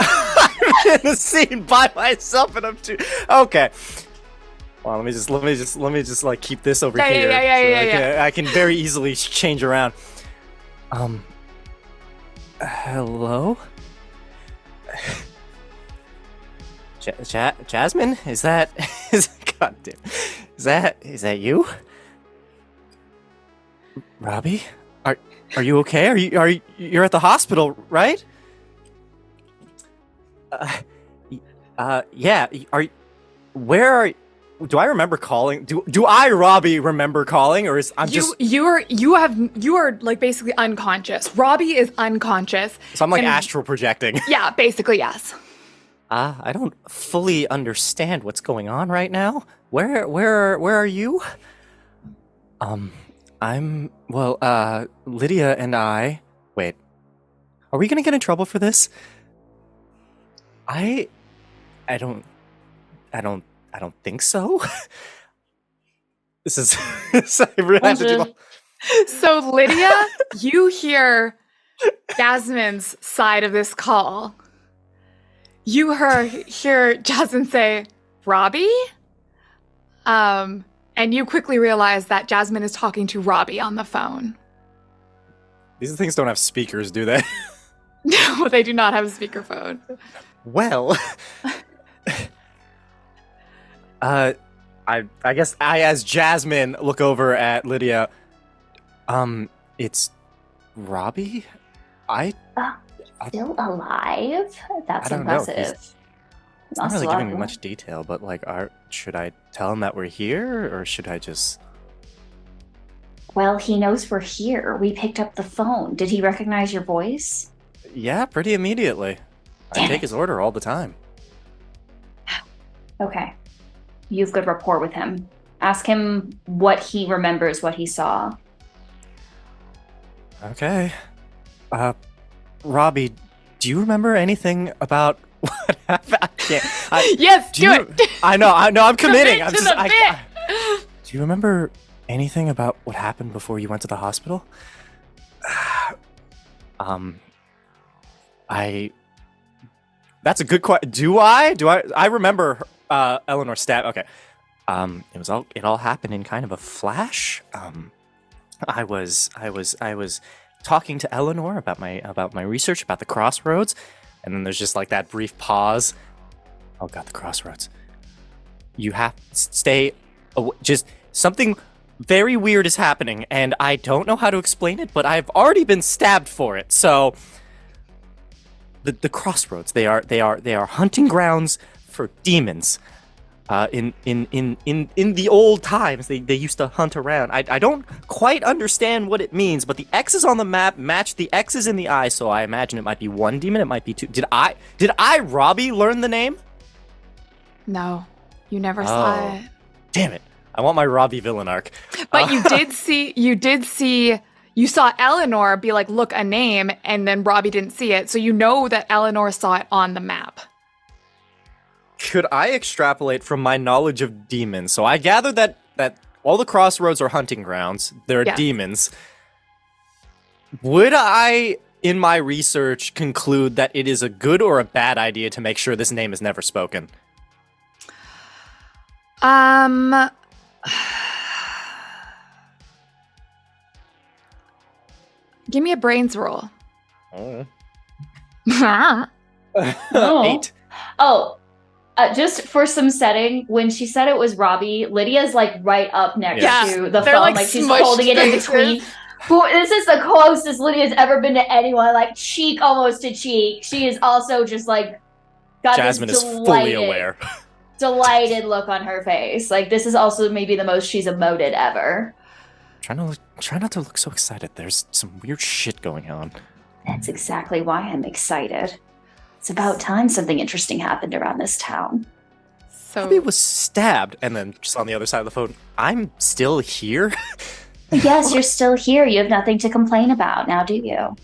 Speaker 5: I'm in the scene by myself and I'm too... Okay. Well, let me just like keep this over here.
Speaker 1: Yeah.
Speaker 5: I can very easily change around. Hello? Jasmine? Is that goddamn? Is that you? Robbie? Are you okay? You're at the hospital, right? Yeah. Do I remember calling? Do I, Robbie, remember calling, or
Speaker 1: you are like basically unconscious. Robbie is unconscious.
Speaker 5: So I'm like astral projecting.
Speaker 1: Yeah, basically yes.
Speaker 5: I don't fully understand what's going on right now. Where are you? Lydia and I... Wait. Are we gonna get in trouble for this? I don't think so. This is... I really have to do...
Speaker 1: So Lydia, you hear Jasmine's side of this call. You hear Jasmine say, Robbie? And you quickly realize that Jasmine is talking to Robbie on the phone.
Speaker 5: These things don't have speakers, do they?
Speaker 1: No, they do not have a speakerphone.
Speaker 5: Well... I guess I, as Jasmine, look over at Lydia. It's Robbie?
Speaker 6: Still alive? That's
Speaker 5: I don't know.
Speaker 6: impressive.
Speaker 5: He's not really giving me much detail, but like, should I tell him that we're here, or should I just...
Speaker 6: Well, he knows we're here. We picked up the phone. Did he recognize your voice?
Speaker 5: Yeah, pretty immediately. I take his order all the time.
Speaker 6: Okay. You have good rapport with him. Ask him what he remembers, what he saw.
Speaker 5: Okay. Robbie, do you remember anything about what happened? I can't.
Speaker 1: Yes, do it.
Speaker 5: I know, I'm committing.
Speaker 1: Commit to the bit.
Speaker 5: Do you remember anything about what happened before you went to the hospital? That's a good question. Do I? I remember Eleanor stab. Okay. It all happened in kind of a flash. I was talking to Eleanor about my research about the crossroads, and then there's just like that brief pause. Oh God, the crossroads. You have to stay. Just something very weird is happening, and I don't know how to explain it, but I've already been stabbed for it. So the crossroads, they are hunting grounds for demons. In the old times, they used to hunt around. I don't quite understand what it means, but the X's on the map match the X's in the eye, so I imagine it might be one demon, it might be two. Did I, Robbie, learn the name?
Speaker 1: No, you never saw it.
Speaker 5: Damn it. I want my Robbie villain arc.
Speaker 1: But you saw Eleanor be like, look, a name, and then Robbie didn't see it, so you know that Eleanor saw it on the map.
Speaker 5: Could I extrapolate from my knowledge of demons? So I gather that all the crossroads are hunting grounds. There are demons. Would I, in my research, conclude that it is a good or a bad idea to make sure this name is never spoken?
Speaker 1: Give me a brains roll.
Speaker 5: Oh.
Speaker 6: Oh.
Speaker 5: 8.
Speaker 6: Oh. Just for some setting, when she said it was Robbie, Lydia's like right up next to the phone, like she's holding it in between. This is the closest Lydia's ever been to anyone, like cheek almost to cheek. She is also just like got
Speaker 5: Jasmine
Speaker 6: this
Speaker 5: is fully aware.
Speaker 6: delighted look on her face. Like this is also maybe the most she's emoted ever.
Speaker 5: Try not to look so excited. There's some weird shit going on.
Speaker 6: That's exactly why I'm excited. It's about time something interesting happened around this town.
Speaker 1: So
Speaker 5: Robbie was stabbed, and then just on the other side of the phone, I'm still here?
Speaker 6: Yes, you're still here. You have nothing to complain about, now do you?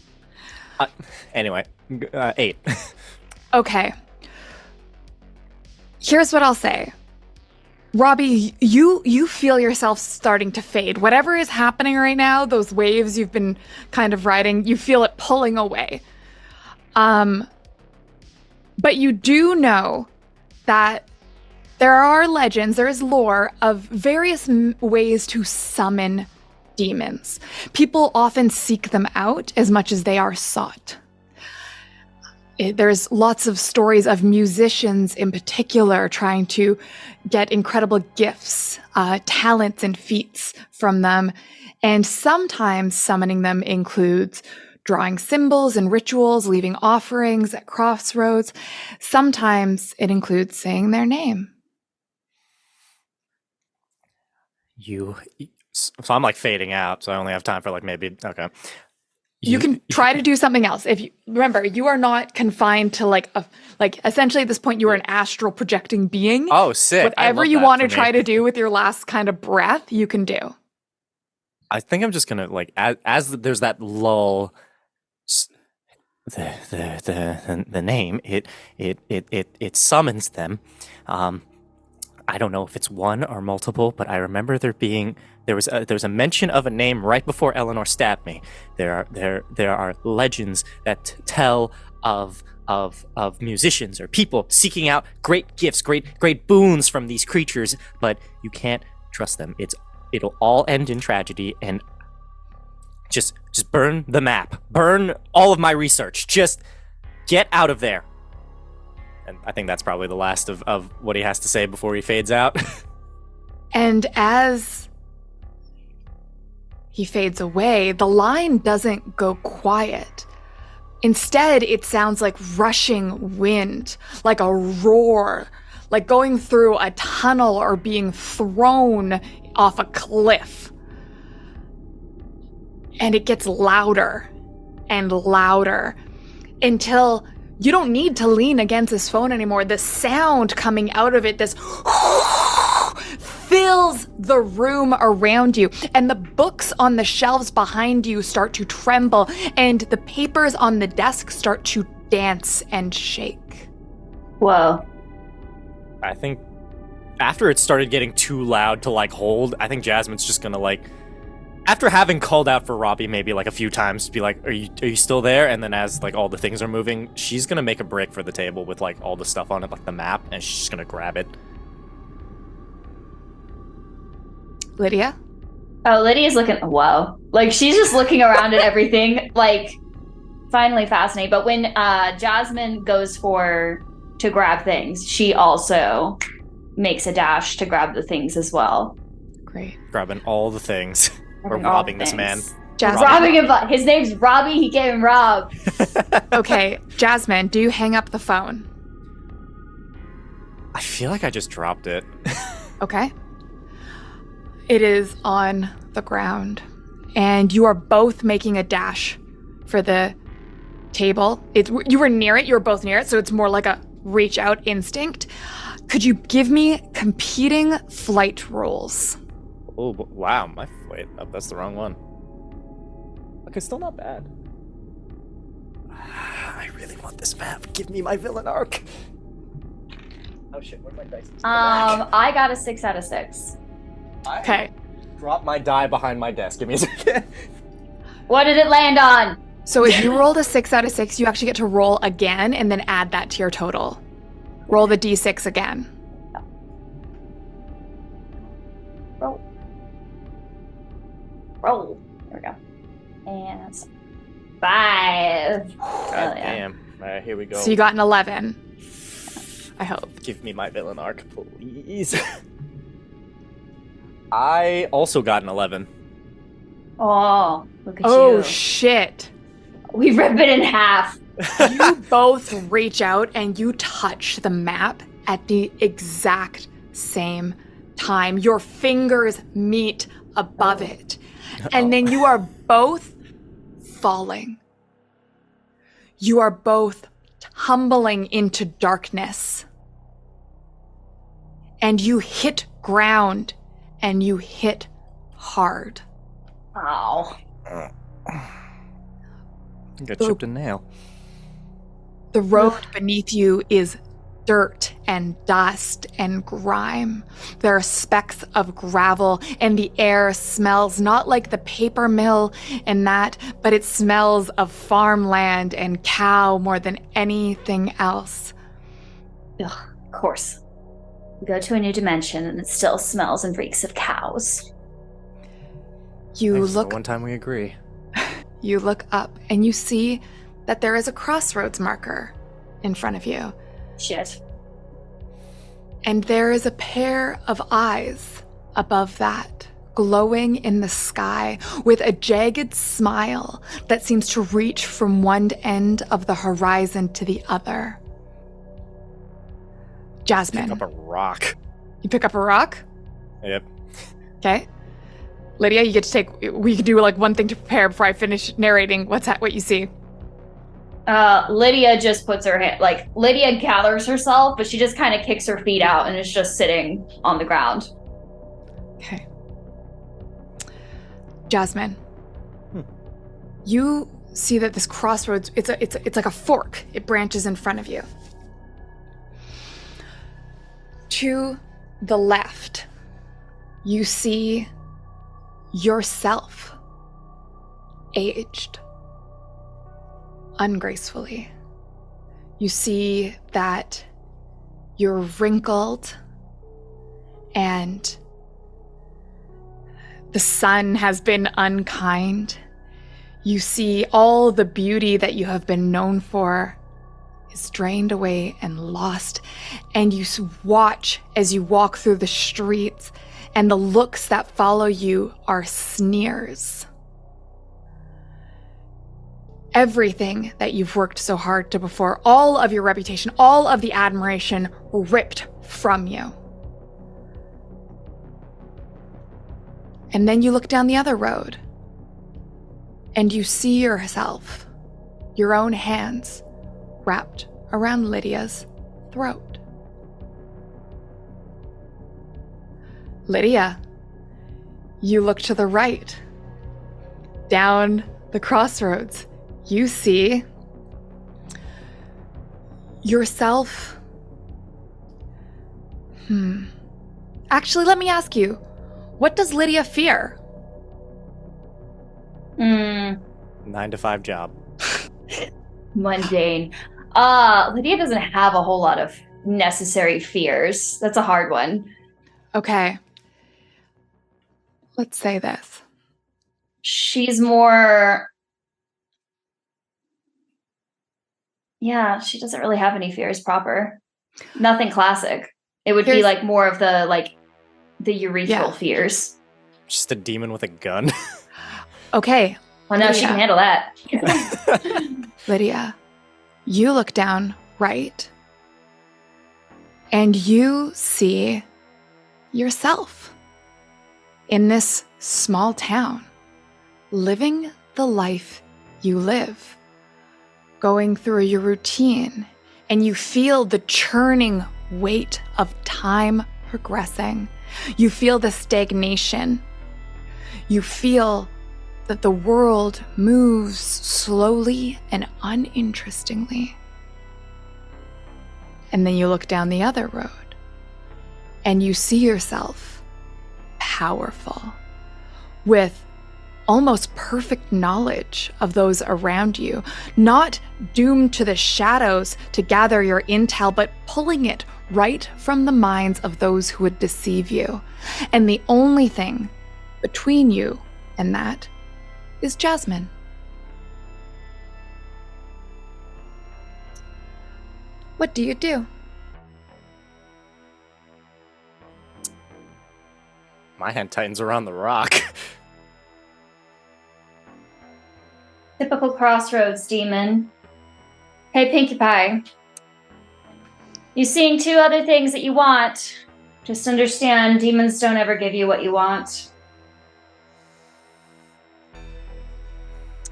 Speaker 5: Anyway, 8.
Speaker 1: okay. Here's what I'll say. Robbie, you feel yourself starting to fade. Whatever is happening right now, those waves you've been kind of riding, you feel it pulling away. But you do know that there are legends, there is lore of various ways to summon demons. People often seek them out as much as they are sought. There's lots of stories of musicians in particular trying to get incredible gifts, talents, and feats from them. And sometimes summoning them includes drawing symbols and rituals, leaving offerings at crossroads. Sometimes it saying their name.
Speaker 5: So I'm like fading out, so I only have time for like maybe, okay.
Speaker 1: You can try to do something else. If you remember, you are not confined to like essentially at this point you are an astral projecting being.
Speaker 5: Oh, sick.
Speaker 1: Whatever you want to try to do with your last kind of breath, you can do.
Speaker 5: I think I'm just gonna like as there's that lull. The name it summons them. I don't know if it's one or multiple, but I remember there was a mention of a name right before Eleanor stabbed me. There are legends that tell of musicians or people seeking out great gifts, great boons from these creatures, but you can't trust them. It'll all end in tragedy, and just burn the map. Burn all of my research. Just get out of there. And I think that's probably the last of what he has to say before he fades out.
Speaker 1: And as he fades away, the line doesn't go quiet. Instead, it sounds like rushing wind, like a roar, like going through a tunnel or being thrown off a cliff. And it gets louder and louder until you don't need to lean against this phone anymore. The sound coming out of it, this fills the room around you, and the books on the shelves behind you start to tremble, and the papers on the desk start to dance and shake.
Speaker 6: Whoa.
Speaker 5: I think after it started getting too loud to like hold, I think Jasmine's just gonna like After having called out for Robbie maybe like a few times to be like, are you still there? And then as like all the things are moving, she's gonna make a brick for the table with like all the stuff on it, like the map, and she's just gonna grab it.
Speaker 1: Lydia?
Speaker 6: Oh, Lydia's looking, whoa. Like, she's just looking around at everything, like, finally fascinated. But when Jasmine goes to grab things, she also makes a dash to grab the things as well.
Speaker 1: Great.
Speaker 5: Grabbing all the things. We're
Speaker 6: Grabbing all
Speaker 5: robbing
Speaker 6: the
Speaker 5: this man.
Speaker 6: things.
Speaker 1: Jasmine.
Speaker 6: Robbing him. His name's Robbie. He gave him Rob.
Speaker 1: Okay, Jasmine, do you hang up the phone?
Speaker 5: I feel like I just dropped it.
Speaker 1: Okay. It is on the ground, and you are both making a dash for the table. You were near it. You were both near it, so it's more like a reach out instinct. Could you give me competing flight rules?
Speaker 5: Oh, wow. Wait, that's the wrong one. Okay, still not bad. I really want this map. Give me my villain arc. Oh shit, where'd my dice?
Speaker 6: I got a 6 out of 6.
Speaker 1: Okay.
Speaker 5: Drop my die behind my desk. Give me a second.
Speaker 6: What did it land on?
Speaker 1: So if you rolled a 6 out of 6, you actually get to roll again and then add that to your total. Roll the d6 again.
Speaker 6: Roll. There we go. And that's 5.
Speaker 5: God damn. All right, here we go.
Speaker 1: So you got an 11. I hope.
Speaker 5: Give me my villain arc, please. I also got an 11.
Speaker 6: Oh, look at you.
Speaker 1: Oh, shit.
Speaker 6: We rip it in half.
Speaker 1: You both reach out and you touch the map at the exact same time. Your fingers meet above it. And then you are both falling. You are both tumbling into darkness. And you hit ground, and you hit hard.
Speaker 6: Ow.
Speaker 5: I got chipped a nail.
Speaker 1: The road beneath you is dirt and dust and grime. There are specks of gravel, and the air smells not like the paper mill and that, but it smells of farmland and cow more than anything else.
Speaker 6: Ugh, of course. We go to a new dimension, and it still smells and reeks of cows.
Speaker 1: You
Speaker 5: Thanks,
Speaker 1: look
Speaker 5: the one time we agree.
Speaker 1: You look up and you see that there is a crossroads marker in front of you.
Speaker 6: Shit.
Speaker 1: And there is a pair of eyes above that, glowing in the sky with a jagged smile that seems to reach from one end of the horizon to the other. Jasmine.
Speaker 5: Pick up a rock.
Speaker 1: You pick up a rock?
Speaker 5: Yep.
Speaker 1: Okay. Lydia, you get to we can do like one thing to prepare before I finish narrating what you see.
Speaker 6: Lydia just puts her hand, like, Lydia gathers herself, but she just kind of kicks her feet out and is just sitting on the ground.
Speaker 1: Okay. Jasmine. You see that this crossroads, it's like a fork. It branches in front of you. To the left, you see yourself aged ungracefully. You see that you're wrinkled and the sun has been unkind. You see all the beauty that you have been known for is drained away and lost. And you watch as you walk through the streets, and the looks that follow you are sneers. Everything that you've worked so hard to before, all of your reputation, all of the admiration ripped from you. And then you look down the other road, and you see yourself, your own hands, wrapped around Lydia's throat. Lydia, you look to the right. Down the crossroads, you see yourself. Actually, let me ask you, what does Lydia fear?
Speaker 6: Hmm.
Speaker 5: 9-to-5 job.
Speaker 6: Mundane. Lydia doesn't have a whole lot of necessary fears. That's a hard one.
Speaker 1: Okay. Let's say this.
Speaker 6: She's more... Yeah, she doesn't really have any fears proper. Nothing classic. It would be like more of the urethral fears.
Speaker 5: Just a demon with a gun.
Speaker 1: Okay.
Speaker 6: Well, no, she can handle that.
Speaker 1: Lydia, you look down right, and you see yourself in this small town, living the life you live, going through your routine, and you feel the churning weight of time progressing. You feel the stagnation. You feel that the world moves slowly and uninterestingly. And then you look down the other road, and you see yourself powerful, with almost perfect knowledge of those around you, not doomed to the shadows to gather your intel, but pulling it right from the minds of those who would deceive you. And the only thing between you and that is Jasmine. What do you do?
Speaker 5: My hand tightens around the rock.
Speaker 6: Typical crossroads demon. Hey, Pinkie Pie. You seeing two other things that you want. Just understand, demons don't ever give you what you want.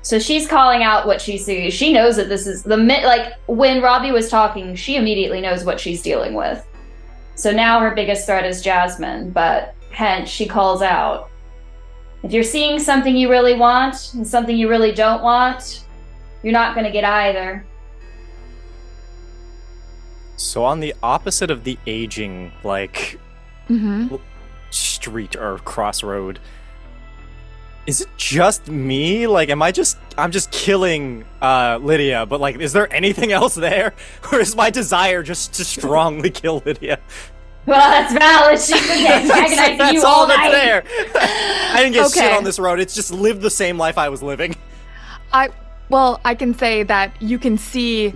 Speaker 6: So she's calling out what she sees. She knows that this is when Robbie was talking, she immediately knows what she's dealing with. So now her biggest threat is Jasmine, but hence she calls out. If you're seeing something you really want and something you really don't want, you're not going to get either.
Speaker 5: So on the opposite of the aging, street or crossroad, is it just me? I'm just killing Lydia, but is there anything else there? Or is my desire just to strongly kill Lydia?
Speaker 6: Well, that's valid. She's been antagonizing
Speaker 5: that's
Speaker 6: you
Speaker 5: all
Speaker 6: all
Speaker 5: that's
Speaker 6: night.
Speaker 5: there. I didn't get shit on this road. It's just lived the same life I was living.
Speaker 1: I can say that you can see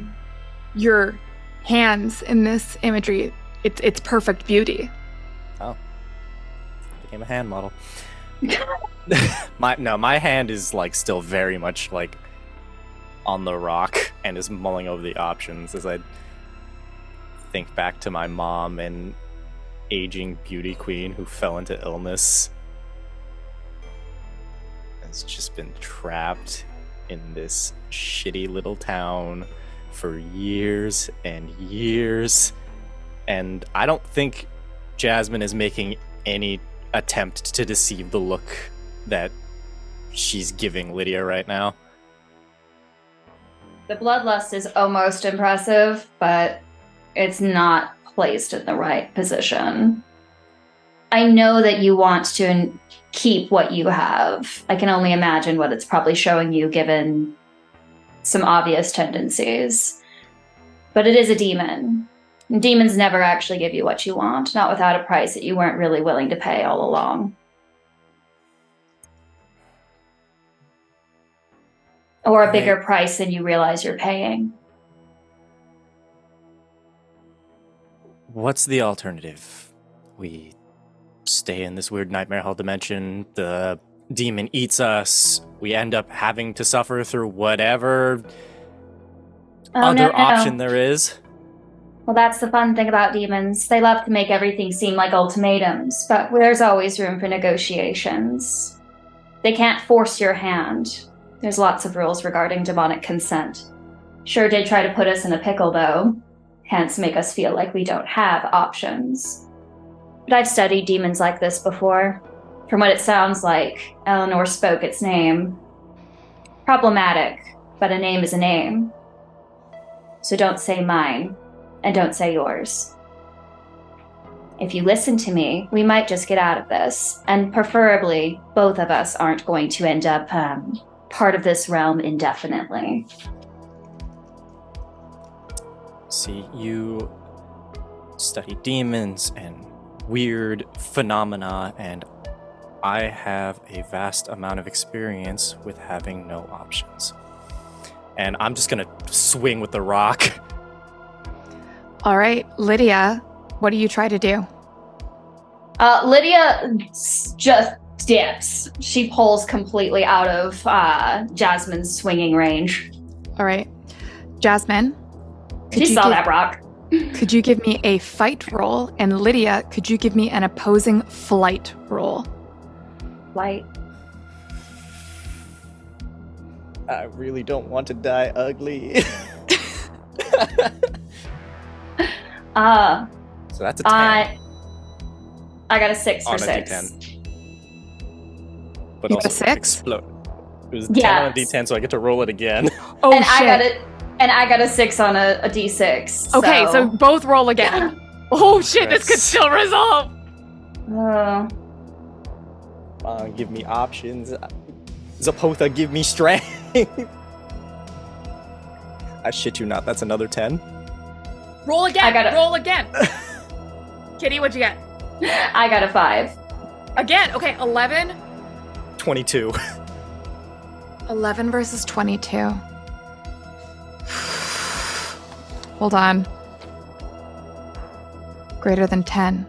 Speaker 1: your hands in this imagery. It's perfect beauty.
Speaker 5: Oh. Became a hand model. My hand is still very much on the rock and is mulling over the options as I think back to my mom and aging beauty queen who fell into illness. Has just been trapped in this shitty little town for years and years. And I don't think Jasmine is making any attempt to deceive the look that she's giving Lydia right now.
Speaker 6: The bloodlust is almost impressive, but it's not placed in the right position. I know that you want to keep what you have. I can only imagine what it's probably showing you given some obvious tendencies. But it is a demon. And demons never actually give you what you want, not without a price that you weren't really willing to pay all along. Or a bigger price than you realize you're paying.
Speaker 5: What's the alternative? We stay in this weird nightmare hell dimension, the demon eats us, we end up having to suffer through whatever option there is.
Speaker 6: Well, that's the fun thing about demons. They love to make everything seem like ultimatums, but there's always room for negotiations. They can't force your hand. There's lots of rules regarding demonic consent. Sure did try to put us in a pickle, though. Hence make us feel like we don't have options. But I've studied demons like this before. From what it sounds like, Eleanor spoke its name. Problematic, but a name is a name. So don't say mine, and don't say yours. If you listen to me, we might just get out of this, and preferably, both of us aren't going to end up, part of this realm indefinitely.
Speaker 5: See, you study demons and weird phenomena, and I have a vast amount of experience with having no options. And I'm just gonna swing with the rock.
Speaker 1: All right, Lydia, what do you try to do?
Speaker 6: Lydia just dips. She pulls completely out of Jasmine's swinging range.
Speaker 1: All right, Jasmine.
Speaker 6: She saw that rock.
Speaker 1: Could you give me a fight roll? And Lydia, could you give me an opposing flight roll?
Speaker 6: Flight.
Speaker 5: I really don't want to die ugly. So that's a 10.
Speaker 6: I got a 6
Speaker 5: on
Speaker 6: for
Speaker 5: a
Speaker 6: 6.
Speaker 5: D10. But
Speaker 1: You got
Speaker 5: also
Speaker 1: a 6?
Speaker 5: explode. It was a 10 on a D10, so I get to roll it again.
Speaker 1: Oh,
Speaker 6: and
Speaker 1: shit.
Speaker 6: I got a 6 on a D6.
Speaker 1: Okay, so both roll again. Oh, shit, this could
Speaker 5: Chris.
Speaker 1: still resolve.
Speaker 5: Give me options. Zepotha, give me strength. I shit you not, that's another 10.
Speaker 1: Roll again.
Speaker 6: I got it.
Speaker 1: Roll again. Kitty, what'd you get?
Speaker 6: I got a 5.
Speaker 1: Again. Okay, 11.
Speaker 5: 22.
Speaker 1: 11 versus 22. Hold on. Greater than 10.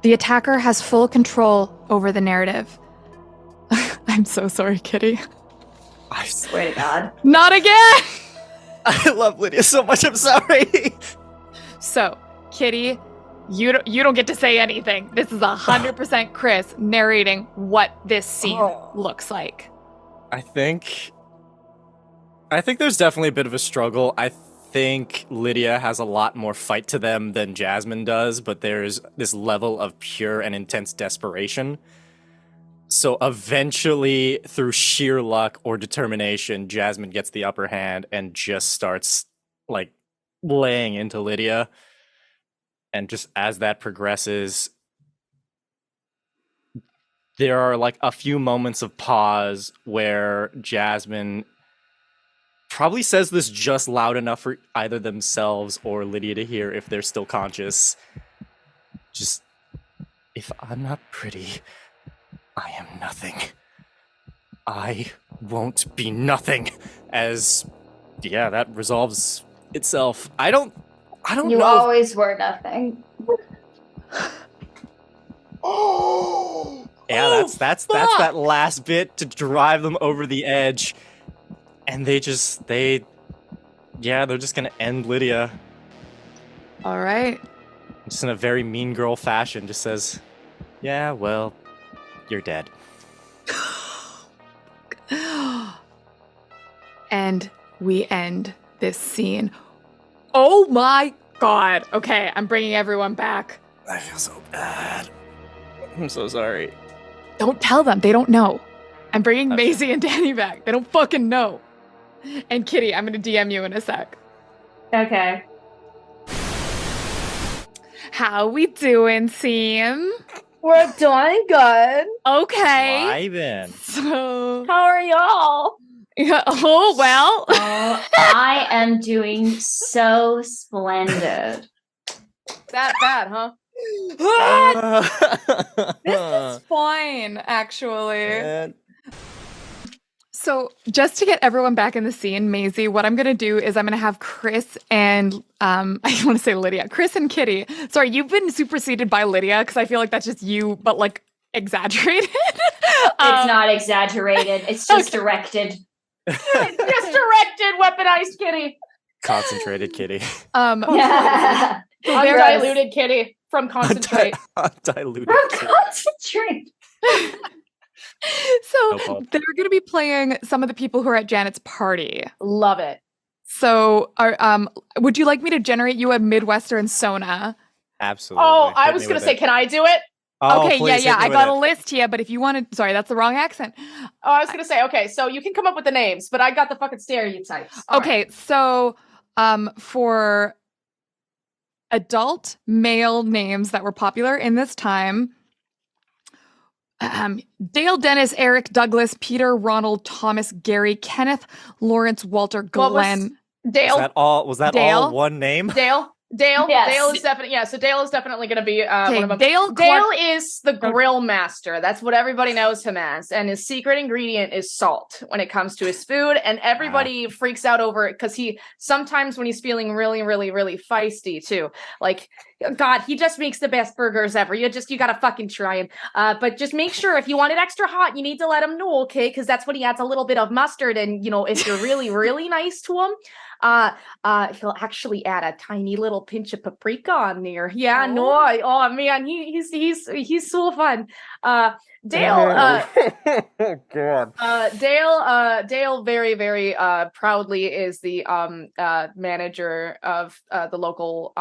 Speaker 1: The attacker has full control over the narrative. I'm so sorry, Kitty.
Speaker 5: I
Speaker 6: Swear to God.
Speaker 1: Not again!
Speaker 5: I love Lydia so much, I'm sorry.
Speaker 1: So, Kitty, you don't get to say anything. This is 100% Chris narrating what this scene looks like.
Speaker 5: I think there's definitely a bit of a struggle. I think Lydia has a lot more fight to them than Jasmine does, but there's this level of pure and intense desperation. So eventually, through sheer luck or determination, Jasmine gets the upper hand and just starts, like, laying into Lydia. And just as that progresses, there are, like, a few moments of pause where Jasmine probably says this just loud enough for either themselves or Lydia to hear if they're still conscious. Just, if I'm not pretty, I am nothing. I won't be nothing. As, yeah, that resolves itself. I don't
Speaker 6: You
Speaker 5: know.
Speaker 6: always were nothing.
Speaker 5: Yeah, that's that last bit to drive them over the edge. And they're just gonna end Lydia.
Speaker 1: All right.
Speaker 5: Just in a very mean girl fashion, just says, yeah, well, you're dead.
Speaker 1: And we end this scene. Oh my God. Okay, I'm bringing everyone back.
Speaker 5: I feel so bad. I'm so sorry.
Speaker 1: Don't tell them. They don't know. I'm bringing Maisie and Danny back. They don't fucking know. And Kitty, I'm going to DM you in a sec.
Speaker 6: Okay.
Speaker 1: How we doing, team?
Speaker 2: We're doing good.
Speaker 1: Okay.
Speaker 5: Vibin'.
Speaker 1: So,
Speaker 2: How are y'all?
Speaker 1: yeah, oh, well.
Speaker 6: Oh, I am doing so splendid.
Speaker 2: That bad, huh?
Speaker 1: This is fine, actually.
Speaker 5: Man.
Speaker 1: So, just to get everyone back in the scene, Maisie, what I'm going to do is I'm going to have Chris and, I want to say Lydia, Chris and Kitty. Sorry, you've been superseded by Lydia because I feel like that's just you, but like exaggerated.
Speaker 6: It's not exaggerated. It's just directed.
Speaker 2: Just directed, weaponized kitty.
Speaker 5: Concentrated kitty.
Speaker 6: Yeah.
Speaker 2: Undiluted kitty from concentrate.
Speaker 5: Undiluted kitty.
Speaker 6: Concentrate.
Speaker 1: So,
Speaker 5: No problem.
Speaker 1: they're going to be playing some of the people who are at Janet's party.
Speaker 2: Love it.
Speaker 1: So, would you like me to generate you a Midwestern Sona?
Speaker 5: Absolutely.
Speaker 2: Oh, I
Speaker 5: Hit
Speaker 2: was
Speaker 5: me
Speaker 2: going
Speaker 5: with
Speaker 2: to say,
Speaker 5: it.
Speaker 2: can I do it?
Speaker 5: Oh,
Speaker 1: Okay,
Speaker 5: please,
Speaker 1: yeah.
Speaker 5: hit me
Speaker 1: I
Speaker 5: with
Speaker 1: got
Speaker 5: it.
Speaker 1: a list here, but if you wanted, sorry, that's the wrong accent.
Speaker 2: Oh, I was going to say, okay, so you can come up with the names, but I got the fucking stereotypes. All right.
Speaker 1: Okay, so for adult male names that were popular in this time, Dale, Dennis, Eric, Douglas, Peter, Ronald, Thomas, Gary, Kenneth, Lawrence, Walter, Glenn.
Speaker 2: Dale.
Speaker 5: Was that
Speaker 1: Dale?
Speaker 5: all one name?
Speaker 2: Dale.
Speaker 6: Yes.
Speaker 2: Dale is definitely So Dale is definitely going to be one of them.
Speaker 1: Dale
Speaker 2: Is the grill master. That's what everybody knows him as, and his secret ingredient is salt when it comes to his food. And everybody freaks out over it because he sometimes when he's feeling really, really, really feisty too. Like, God, he just makes the best burgers ever. You gotta fucking try him. But just make sure if you want it extra hot, you need to let him know, okay? Because that's when he adds a little bit of mustard, and if you're really, really nice to him. He'll actually add a tiny little pinch of paprika on there. Yeah, oh man, he's so fun. Dale, God. Dale very, very proudly is the manager of the local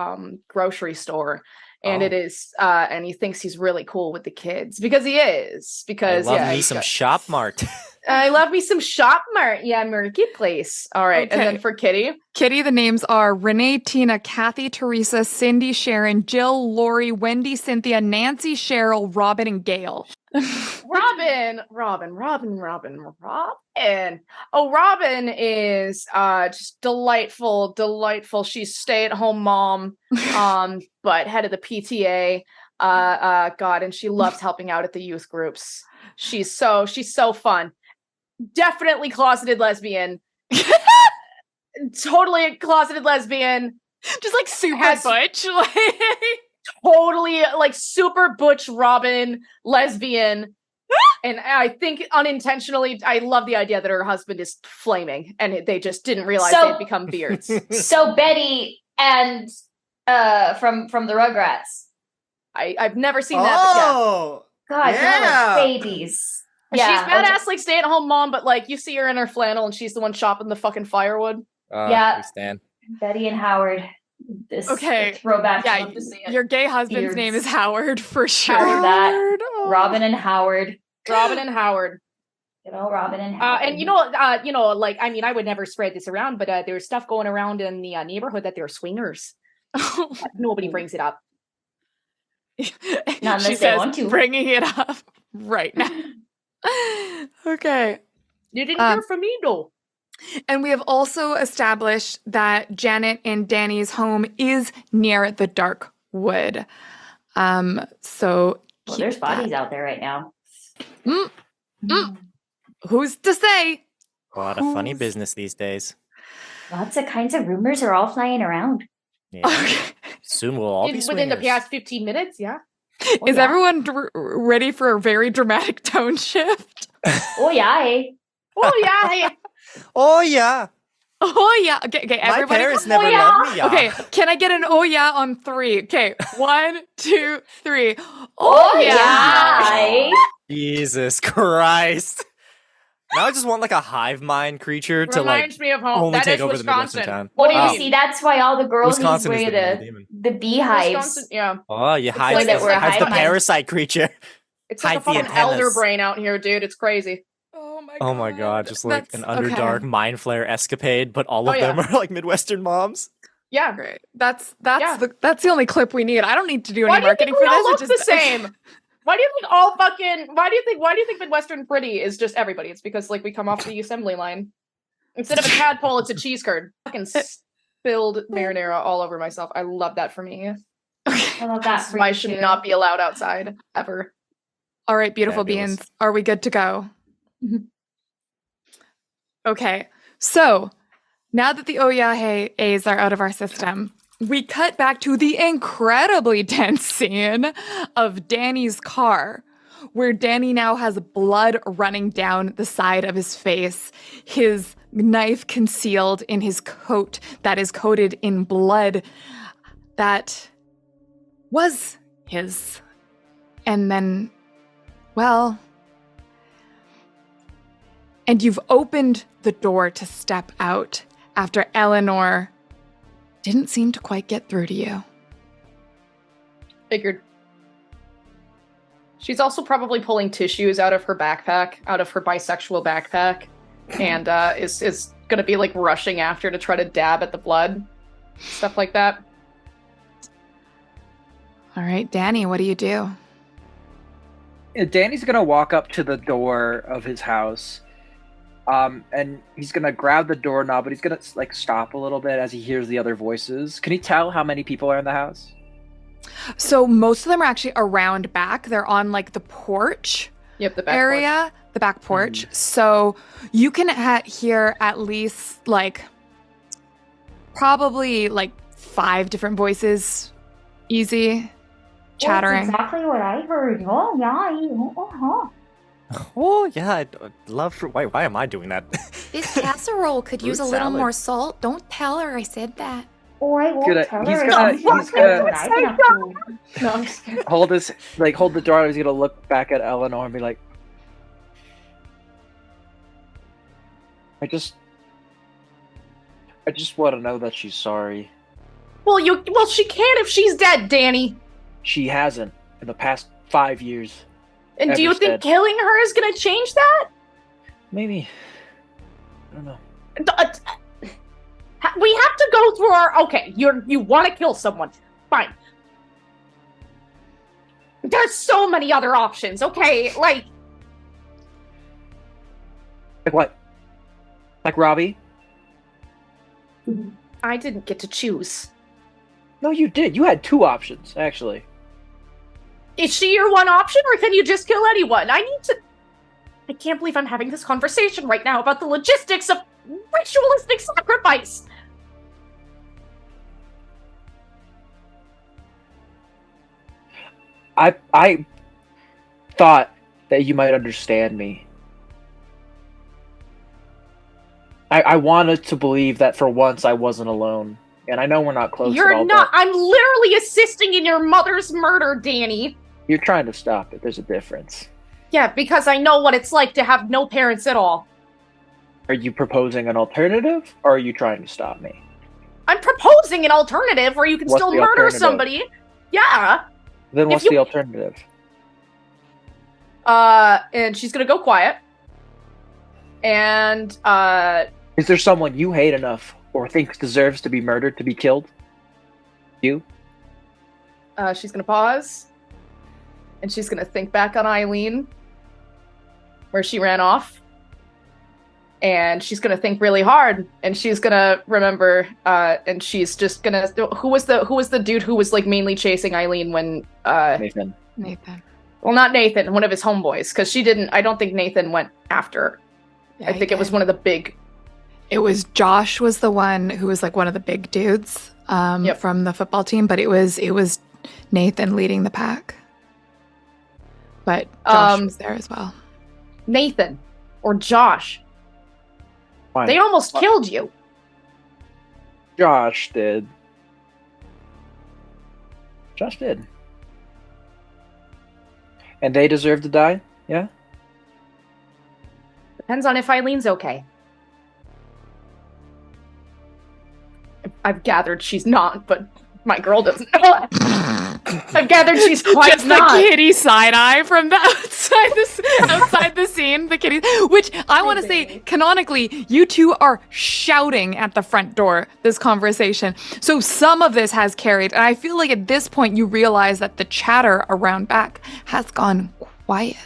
Speaker 2: grocery store. And it is, and he thinks he's really cool with the kids because he is. Because
Speaker 5: I love me some Shop Mart.
Speaker 2: I love me some Shop Mart. Yeah, marketplace. All right,
Speaker 1: Okay.
Speaker 2: and then for Kitty.
Speaker 1: Kitty, the names are Renee, Tina, Kathy, Teresa, Cindy, Sharon, Jill, Lori, Wendy, Cynthia, Nancy, Cheryl, Robin, and Gail.
Speaker 2: Robin. Oh, Robin is just delightful. She's stay-at-home mom, but head of the PTA. God, and she loves helping out at the youth groups. She's so fun. Definitely closeted lesbian. Totally closeted lesbian.
Speaker 1: Just like super butch.
Speaker 2: Totally like super butch Robin lesbian. And I think unintentionally, I love the idea that her husband is flaming and they just didn't realize they'd become beards.
Speaker 6: So Betty and from the Rugrats.
Speaker 2: I've never seen that.
Speaker 5: Oh,
Speaker 6: God,
Speaker 5: yeah.
Speaker 6: y'all are babies.
Speaker 2: She's badass, like stay-at-home mom, but like you see her in her flannel and she's the one chopping the fucking firewood.
Speaker 6: Yeah.
Speaker 5: we stand.
Speaker 6: Betty and Howard. This throwback.
Speaker 1: Yeah,
Speaker 6: love to see it.
Speaker 1: your gay husband's
Speaker 6: Beards.
Speaker 1: name is Howard for sure.
Speaker 6: Howard that.
Speaker 1: Oh.
Speaker 6: Robin and Howard.
Speaker 2: Robin and Howard.
Speaker 6: Good old Robin and Howard.
Speaker 2: And like I mean, I would never spread this around, but there's stuff going around in the neighborhood that they're swingers. Nobody brings it up.
Speaker 6: Not unless
Speaker 1: she
Speaker 6: they
Speaker 1: says,
Speaker 6: want to.
Speaker 1: bringing it up right now. Okay.
Speaker 2: You didn't hear from me, though.
Speaker 1: And we have also established that Janet and Danny's home is near the dark wood. So
Speaker 6: Well, there's bodies out there right now.
Speaker 1: Who's to say?
Speaker 5: A lot of funny business these days.
Speaker 6: Lots of kinds of rumors are all flying around.
Speaker 5: Yeah. Soon we'll all be
Speaker 2: Within the
Speaker 5: swingers.
Speaker 2: past 15 minutes, yeah.
Speaker 1: Is everyone ready for a very dramatic tone shift?
Speaker 6: Oh yeah.
Speaker 2: Oh yeah. Hey.
Speaker 5: Oh yeah.
Speaker 1: Oh yeah. Okay,
Speaker 5: My
Speaker 1: everybody.
Speaker 5: parents never
Speaker 6: yeah.
Speaker 5: loved me. Yeah.
Speaker 1: Okay, can I get an oh yeah on 3? Okay, 1, 2, 3.
Speaker 6: Oh
Speaker 1: yeah.
Speaker 6: yeah.
Speaker 5: Jesus Christ. Now I just want like a hive mind creature to like
Speaker 2: Reminds me of home.
Speaker 5: only
Speaker 2: That
Speaker 5: take
Speaker 2: is
Speaker 5: over the Midwestern
Speaker 2: Wisconsin.
Speaker 5: town.
Speaker 6: What do you
Speaker 5: Wow.
Speaker 6: see? That's why all the girls
Speaker 5: Wisconsin is
Speaker 6: wear
Speaker 5: the demon.
Speaker 6: the beehives.
Speaker 2: Wisconsin, yeah.
Speaker 5: Oh, you hide
Speaker 2: like that we're
Speaker 5: as the
Speaker 6: hive mind.
Speaker 5: parasite creature.
Speaker 2: It's like a
Speaker 5: Hide the
Speaker 2: fucking elder
Speaker 5: antennas.
Speaker 2: brain out here, dude. It's crazy.
Speaker 5: Oh my god, just like an
Speaker 1: That's-
Speaker 5: Underdark
Speaker 1: okay.
Speaker 5: mind flare escapade, but all of
Speaker 2: Oh, yeah.
Speaker 5: them are like Midwestern moms.
Speaker 2: Yeah.
Speaker 1: Great. That's
Speaker 2: Yeah.
Speaker 1: the only clip we need. I don't need to do
Speaker 2: Why
Speaker 1: any
Speaker 2: do you think
Speaker 1: marketing
Speaker 2: we
Speaker 1: for
Speaker 2: all
Speaker 1: this.
Speaker 2: look the same? Why do you think why do you think Midwestern pretty is just everybody? It's because like we come off the assembly line. Instead of a tadpole, it's a cheese curd. Fucking spilled marinara all over myself. I love that for me.
Speaker 6: I love that.
Speaker 2: Why I should not be allowed outside ever.
Speaker 1: All right, beautiful
Speaker 5: Fabulous.
Speaker 1: beings. Are we good to go? Okay. So now that the Oyahe's are out of our system, we cut back to the incredibly tense scene of Danny's car, where Danny now has blood running down the side of his face, his knife concealed in his coat that is coated in blood that was his. And then, well, and you've opened the door to step out after Eleanor didn't seem to quite get through to you.
Speaker 2: Figured. She's also probably pulling tissues out of her backpack, out of her bisexual backpack, and is gonna be like rushing after to try to dab at the blood, stuff like that.
Speaker 1: All right, Danny, what do you do?
Speaker 3: Danny's gonna walk up to the door of his house, and he's gonna grab the doorknob, but he's gonna like stop a little bit as he hears the other voices. Can he tell how many people are in the house?
Speaker 1: So most of them are actually around back. They're on like the porch
Speaker 2: Yep, the back
Speaker 1: area, the back porch. So you can hear at least like probably like 5 different voices, easy, chattering.
Speaker 6: That's exactly what I heard. Oh, yeah.
Speaker 5: Oh yeah, I'd love for. Why am I doing that?
Speaker 1: This casserole could use a
Speaker 5: Fruit
Speaker 1: little
Speaker 5: salad.
Speaker 1: more salt. Don't tell her I said that.
Speaker 6: Oh, I won't
Speaker 3: Gonna-
Speaker 6: tell
Speaker 3: he's
Speaker 6: her.
Speaker 3: gonna-
Speaker 6: It's
Speaker 3: he's
Speaker 6: exactly
Speaker 3: gonna-
Speaker 6: what I've been up to.
Speaker 2: No, I'm just kidding.
Speaker 3: Hold the door. He's gonna look back at Eleanor and be like, I just want to know that she's sorry.
Speaker 2: Well, she can if she's dead, Danny.
Speaker 3: She hasn't in the past 5 years.
Speaker 2: And do you
Speaker 3: Ever
Speaker 2: think
Speaker 3: said.
Speaker 2: killing her is gonna change that?
Speaker 3: Maybe. I don't know.
Speaker 2: We have to go through our. Okay, you want to kill someone? Fine. There's so many other options. Okay, like
Speaker 3: Like what? Like Robbie?
Speaker 2: I didn't get to choose.
Speaker 3: No, you did. You had 2 options, actually.
Speaker 2: Is she your one option, or can you just kill anyone? I can't believe I'm having this conversation right now about the logistics of ritualistic sacrifice.
Speaker 3: I thought that you might understand me. I wanted to believe that for once I wasn't alone. And I know we're not close at
Speaker 2: You're
Speaker 3: all,
Speaker 2: not.
Speaker 3: but
Speaker 2: I'm literally assisting in your mother's murder, Danny.
Speaker 3: you're trying to stop it. There's a difference.
Speaker 2: Yeah, because I know what it's like to have no parents at all.
Speaker 3: Are you proposing an alternative, or are you trying to stop me?
Speaker 2: I'm proposing an alternative where you can
Speaker 3: What's
Speaker 2: still
Speaker 3: the
Speaker 2: murder
Speaker 3: alternative?
Speaker 2: somebody. Yeah.
Speaker 3: Then what's
Speaker 2: you-
Speaker 3: the alternative?
Speaker 2: And she's gonna go quiet. And,
Speaker 3: Is there someone you hate enough or thinks deserves to be murdered to be killed? You?
Speaker 2: she's gonna pause. And she's gonna think back on Eileen, where she ran off. And she's gonna think really hard, and she's gonna remember, and she's just gonna. Who was the dude who was like mainly chasing Eileen when?
Speaker 3: Nathan.
Speaker 1: Nathan.
Speaker 2: Well, not Nathan, one of his homeboys, because she didn't. I don't think Nathan went after her.
Speaker 1: Yeah,
Speaker 2: I
Speaker 1: he
Speaker 2: think it was
Speaker 1: did.
Speaker 2: one of the big.
Speaker 1: It was Josh was the one who was like one of the big dudes
Speaker 2: Yep.
Speaker 1: from the football team, but it was Nathan leading the pack. But Josh was there as well.
Speaker 2: Nathan or Josh.
Speaker 3: Fine.
Speaker 2: They almost killed you.
Speaker 3: Josh did. Josh did. And they deserve to die? Yeah?
Speaker 2: Depends on if Eileen's okay. I've gathered she's not, but my girl doesn't know. I've gathered she's quite
Speaker 1: Just
Speaker 2: not.
Speaker 1: the kitty side eye from the outside the scene. The kitty, which I want to say, canonically, you two are shouting at the front door this conversation. So some of this has carried, and I feel like at this point you realize that the chatter around back has gone quiet.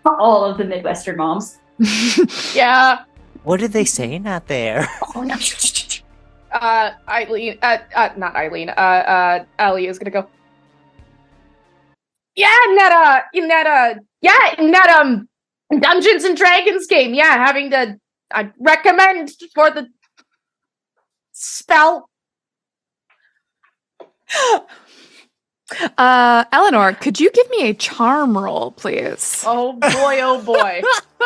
Speaker 6: All of the Midwestern moms.
Speaker 2: Yeah.
Speaker 5: What are they saying out there?
Speaker 2: Oh no. Eileen, not Eileen, Allie is gonna go. Yeah, in that Dungeons and Dragons game, yeah, I recommend for the spell.
Speaker 1: Eleanor, could you give me a charm roll, please?
Speaker 2: Oh boy, oh boy.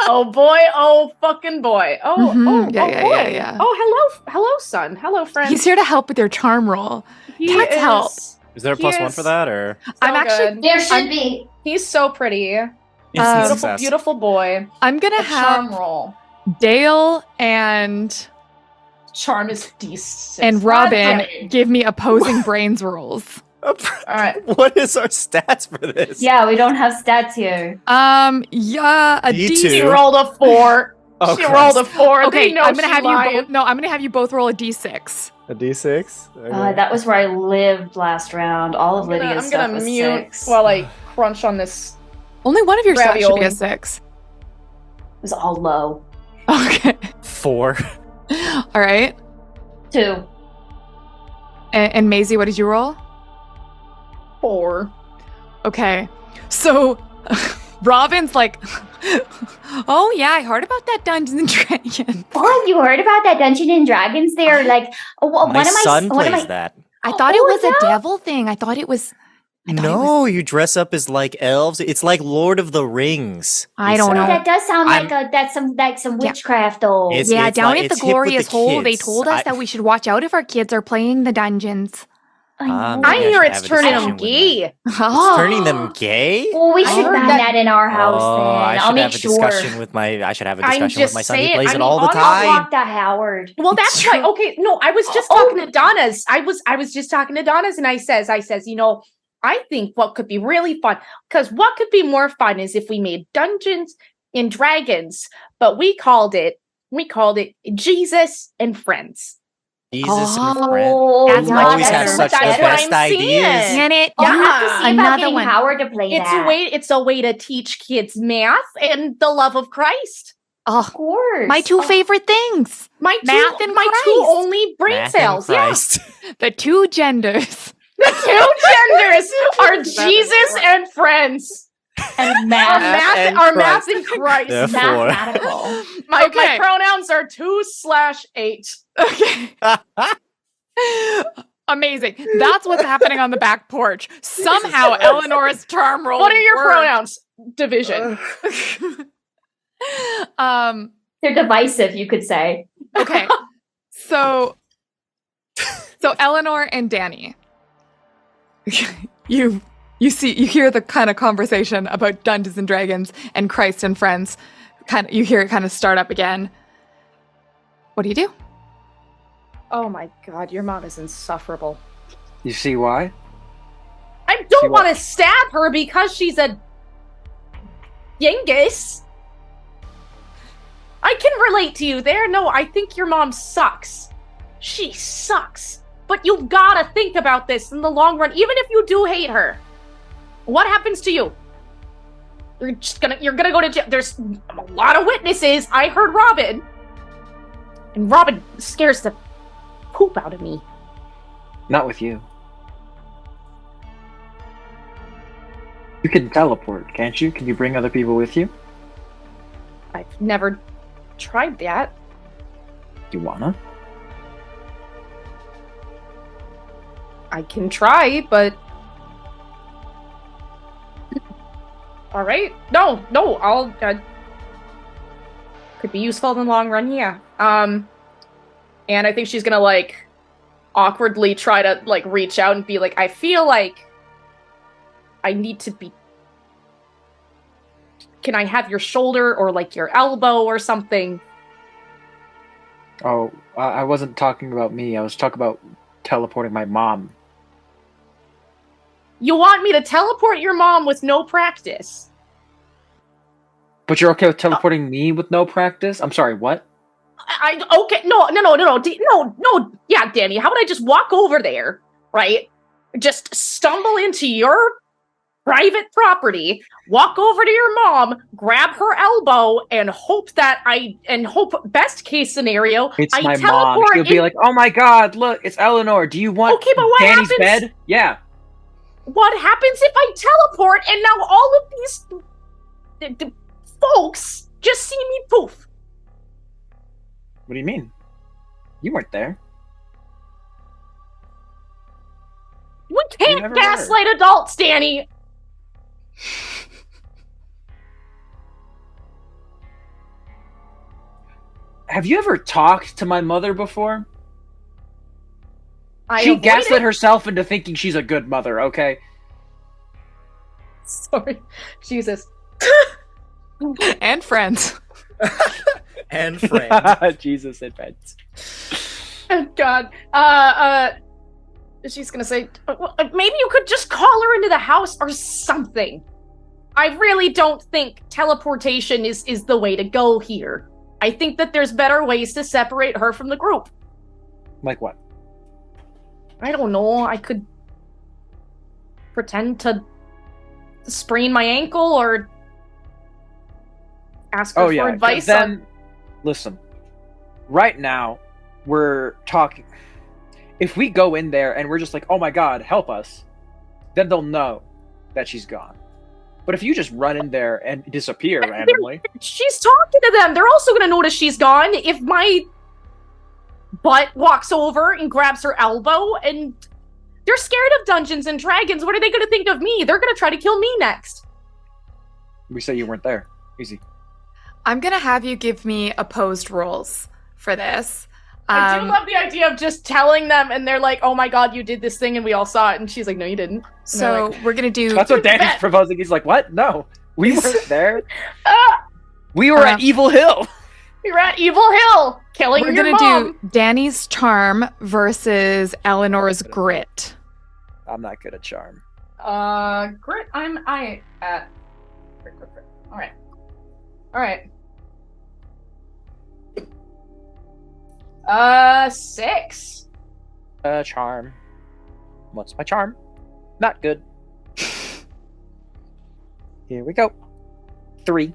Speaker 2: Oh boy, oh fucking boy. Oh,
Speaker 1: Mhm. Yeah,
Speaker 2: oh
Speaker 1: yeah,
Speaker 2: boy.
Speaker 1: yeah, yeah.
Speaker 2: Oh, hello, son. Hello, friend.
Speaker 1: He's here to help with your charm roll.
Speaker 2: He
Speaker 1: That's help.
Speaker 5: Is there a plus one for that, or
Speaker 1: I'm actually-
Speaker 6: There should be.
Speaker 2: He's so pretty.
Speaker 5: instant
Speaker 2: Beautiful,
Speaker 5: success?
Speaker 2: beautiful boy.
Speaker 1: I'm gonna
Speaker 2: A charm
Speaker 1: have
Speaker 2: roll.
Speaker 1: Dale and
Speaker 2: Charm is decent.
Speaker 1: and Robin
Speaker 6: Okay.
Speaker 1: give me opposing brains rolls.
Speaker 2: All right.
Speaker 5: What is our stats for this?
Speaker 6: Yeah, we don't have stats here.
Speaker 1: Yeah, a
Speaker 5: D2.
Speaker 2: He
Speaker 1: D.
Speaker 2: rolled a 4.
Speaker 5: Oh,
Speaker 2: She rolled a 4.
Speaker 1: Okay,
Speaker 2: They know
Speaker 1: I'm gonna
Speaker 2: she
Speaker 1: have
Speaker 2: lying.
Speaker 1: you. I'm gonna have you both roll a d6.
Speaker 5: A d6.
Speaker 6: That was where I lived last round. All of Lydia's
Speaker 2: I'm
Speaker 6: stuff
Speaker 2: gonna
Speaker 6: was
Speaker 2: mute
Speaker 6: 6.
Speaker 2: while I crunch on this.
Speaker 1: Only one of your stats should be
Speaker 2: Ravioli.
Speaker 1: a 6.
Speaker 6: It was all low.
Speaker 1: Okay.
Speaker 5: 4.
Speaker 1: All right.
Speaker 6: 2.
Speaker 1: And Maisie, what did you roll?
Speaker 2: 4.
Speaker 1: Okay. So Robin's like, oh yeah, I heard about that Dungeons and Dragons.
Speaker 7: Oh, you heard about that Dungeons and Dragons? They're like,
Speaker 5: My son plays that.
Speaker 1: I thought it
Speaker 7: Oh,
Speaker 1: was
Speaker 7: yeah?
Speaker 1: a devil thing. I thought it was.
Speaker 5: No, you dress up as like elves. It's like Lord of the Rings.
Speaker 1: I
Speaker 5: he
Speaker 1: don't
Speaker 5: said.
Speaker 1: know.
Speaker 7: That does sound
Speaker 5: I'm-
Speaker 7: like some
Speaker 1: Yeah.
Speaker 7: witchcraft though.
Speaker 5: It's-
Speaker 1: Yeah, down
Speaker 5: like-
Speaker 1: at the
Speaker 5: it's hip with
Speaker 1: Glorious
Speaker 5: the
Speaker 1: Hole, they
Speaker 5: kids.
Speaker 1: told us that we should watch out if our kids are playing the dungeons.
Speaker 7: I know.
Speaker 5: Maybe
Speaker 2: I hear
Speaker 5: should
Speaker 2: it's
Speaker 5: have a
Speaker 2: turning
Speaker 5: discussion
Speaker 2: them
Speaker 5: with my-
Speaker 2: gay.
Speaker 5: It's turning them gay?
Speaker 7: Well, we
Speaker 2: I
Speaker 7: should
Speaker 2: heard
Speaker 7: ban
Speaker 2: that-
Speaker 7: that in our house
Speaker 5: Oh,
Speaker 7: then.
Speaker 5: I
Speaker 7: I'll
Speaker 5: should
Speaker 7: make
Speaker 5: have a
Speaker 7: sure.
Speaker 5: discussion with my. I should have a
Speaker 2: I'm
Speaker 5: discussion with
Speaker 2: just
Speaker 5: my son. He
Speaker 2: saying,
Speaker 5: plays
Speaker 2: I
Speaker 5: it
Speaker 2: mean,
Speaker 5: all the
Speaker 2: honestly,
Speaker 7: I'll
Speaker 5: time.
Speaker 7: walk to Howard.
Speaker 2: Well, that's
Speaker 1: True.
Speaker 2: why. Okay, no, I was just talking to Donna's. I was just talking to Donna's, and I says, you know, I think what could be really fun, because what could be more fun is if we made Dungeons and Dragons, but we called it Jesus and Friends.
Speaker 5: Jesus
Speaker 1: Oh,
Speaker 5: and friend.
Speaker 1: That's
Speaker 5: You
Speaker 1: much
Speaker 5: always
Speaker 1: better.
Speaker 5: have such the
Speaker 2: That's what
Speaker 5: best
Speaker 2: I'm
Speaker 5: ideas.
Speaker 2: saying.
Speaker 1: Janet,
Speaker 7: I'll
Speaker 2: Yeah.
Speaker 7: have to see about
Speaker 1: Another
Speaker 7: getting
Speaker 1: one.
Speaker 7: Howard to play that.
Speaker 2: It's a way to teach kids math and the love of Christ.
Speaker 1: Oh,
Speaker 7: Of course.
Speaker 1: my two favorite things.
Speaker 2: My
Speaker 1: Math and
Speaker 2: my two
Speaker 1: Christ.
Speaker 2: only brain
Speaker 5: Math and
Speaker 2: cells. Yeah.
Speaker 5: Christ.
Speaker 1: The two genders.
Speaker 2: The two genders are Jesus and friends.
Speaker 7: And
Speaker 2: Our
Speaker 7: math.
Speaker 5: and
Speaker 2: math
Speaker 5: Christ.
Speaker 2: and Christ.
Speaker 5: Therefore.
Speaker 7: Mathematical.
Speaker 2: My
Speaker 1: Okay.
Speaker 2: pronouns are 2/8.
Speaker 1: Okay. Amazing. That's what's happening on the back porch. Somehow Eleanor's charm roll.
Speaker 2: What are your
Speaker 1: worked.
Speaker 2: pronouns? Division.
Speaker 6: They're divisive, you could say.
Speaker 1: Okay. So Eleanor and Danny. You hear the kind of conversation about Dungeons and Dragons and Christ and friends. You hear it kind of start up again. What do you do?
Speaker 2: Oh my god, your mom is insufferable.
Speaker 3: You see why?
Speaker 2: I
Speaker 3: See
Speaker 2: don't
Speaker 3: what?
Speaker 2: want to stab her because she's a Yengus. I can relate to you there. No, I think your mom sucks. She sucks. But you've gotta think about this in the long run, even if you do hate her. What happens to you? You're gonna go to jail. There's a lot of witnesses. I heard Robin. And Robin scares the poop out of me.
Speaker 3: Not with you. You can teleport, can't you? Can you bring other people with you?
Speaker 2: I've never tried that.
Speaker 3: You wanna?
Speaker 2: I can try, but all right. No, I'll could be useful in the long run. Yeah. And I think she's gonna like awkwardly try to like reach out and be like, I feel like I need to be. Can I have your shoulder or like your elbow or something?
Speaker 3: Oh, I wasn't talking about me. I was talking about teleporting my mom.
Speaker 2: You want me to teleport your mom with no practice?
Speaker 3: But you're okay with teleporting me with no practice? I'm sorry, what?
Speaker 2: Okay, no. Yeah, Danny, how about I just walk over there, right? Just stumble into your private property, walk over to your mom, grab her elbow, and hope best case scenario,
Speaker 3: It's
Speaker 2: I
Speaker 3: my mom.
Speaker 2: teleport
Speaker 3: She'll be
Speaker 2: in-
Speaker 3: like, "Oh my god, look, it's Eleanor. Do you want
Speaker 2: Okay, but what
Speaker 3: Danny's
Speaker 2: happens-
Speaker 3: bed?" Yeah.
Speaker 2: What happens if I teleport and now all of these folks just see me poof?
Speaker 3: What do you mean? You weren't there.
Speaker 2: We can't
Speaker 3: never
Speaker 2: gaslight adults, Danny.
Speaker 3: Have you ever talked to my mother before?
Speaker 2: I
Speaker 3: She
Speaker 2: avoided-
Speaker 3: gaslit herself into thinking she's a good mother, okay?
Speaker 2: Sorry, Jesus.
Speaker 1: And friends.
Speaker 5: And friend.
Speaker 3: Jesus and friends.
Speaker 2: Oh God. She's gonna say, maybe you could just call her into the house or something. I really don't think teleportation is the way to go here. I think that there's better ways to separate her from the group.
Speaker 3: Like what?
Speaker 2: I don't know. I could pretend to sprain my ankle or ask her for advice on...
Speaker 3: Listen, right now, we're talking... If we go in there and we're just like, oh my god, help us, then they'll know that she's gone. But if you just run in there and disappear randomly...
Speaker 2: She's talking to them! They're also gonna notice she's gone if my butt walks over and grabs her elbow, and they're scared of Dungeons and Dragons. What are they gonna think of me? They're gonna try to kill me next.
Speaker 3: We say you weren't there. Easy.
Speaker 1: I'm gonna have you give me opposed rolls for this.
Speaker 2: I do love the idea of just telling them, and they're like, oh my god, you did this thing, and we all saw it, and she's like, no, you didn't. And
Speaker 1: so
Speaker 2: like,
Speaker 1: we're gonna do...
Speaker 3: That's what Danny's proposing. He's like, what? No. We weren't there.
Speaker 2: Ah!
Speaker 3: We were at Evil Hill.
Speaker 2: We were at Evil Hill, killing your mom.
Speaker 1: We're gonna do Danny's charm versus Eleanor's grit.
Speaker 3: I'm not good at charm.
Speaker 2: Grit, Grit. Alright. 6.
Speaker 3: Charm. What's my charm? Not good. Here we go. 3.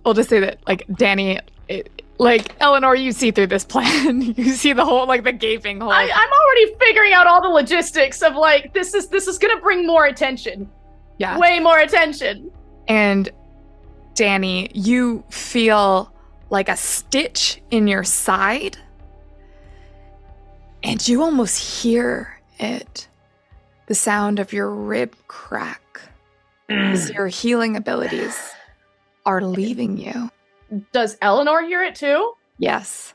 Speaker 1: We'll just say that, like, Danny, Eleanor, you see through this plan. You see the whole, like, the gaping hole.
Speaker 2: I'm already figuring out all the logistics of, like, this is gonna bring more attention.
Speaker 1: Yeah.
Speaker 2: Way more attention.
Speaker 1: And Danny, you feel like a stitch in your side, and you almost hear it. The sound of your rib crack as your healing abilities are leaving you.
Speaker 2: Does Eleanor hear it too?
Speaker 1: Yes.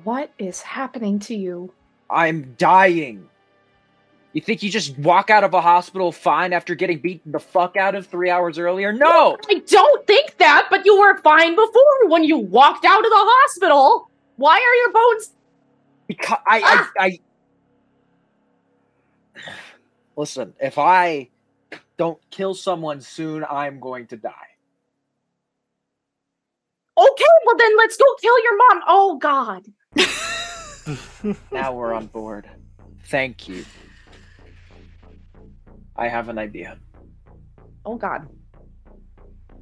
Speaker 2: What is happening to you?
Speaker 3: I'm dying. You think you just walk out of a hospital fine after getting beaten the fuck out of 3 hours earlier? No!
Speaker 2: I don't think that, but you were fine before when you walked out of the hospital. Why are your bones...
Speaker 3: Because I Listen, if I don't kill someone soon, I'm going to die.
Speaker 2: Okay, well then let's go kill your mom. Oh, God.
Speaker 3: Now we're on board. Thank you. I have an idea.
Speaker 2: Oh, God.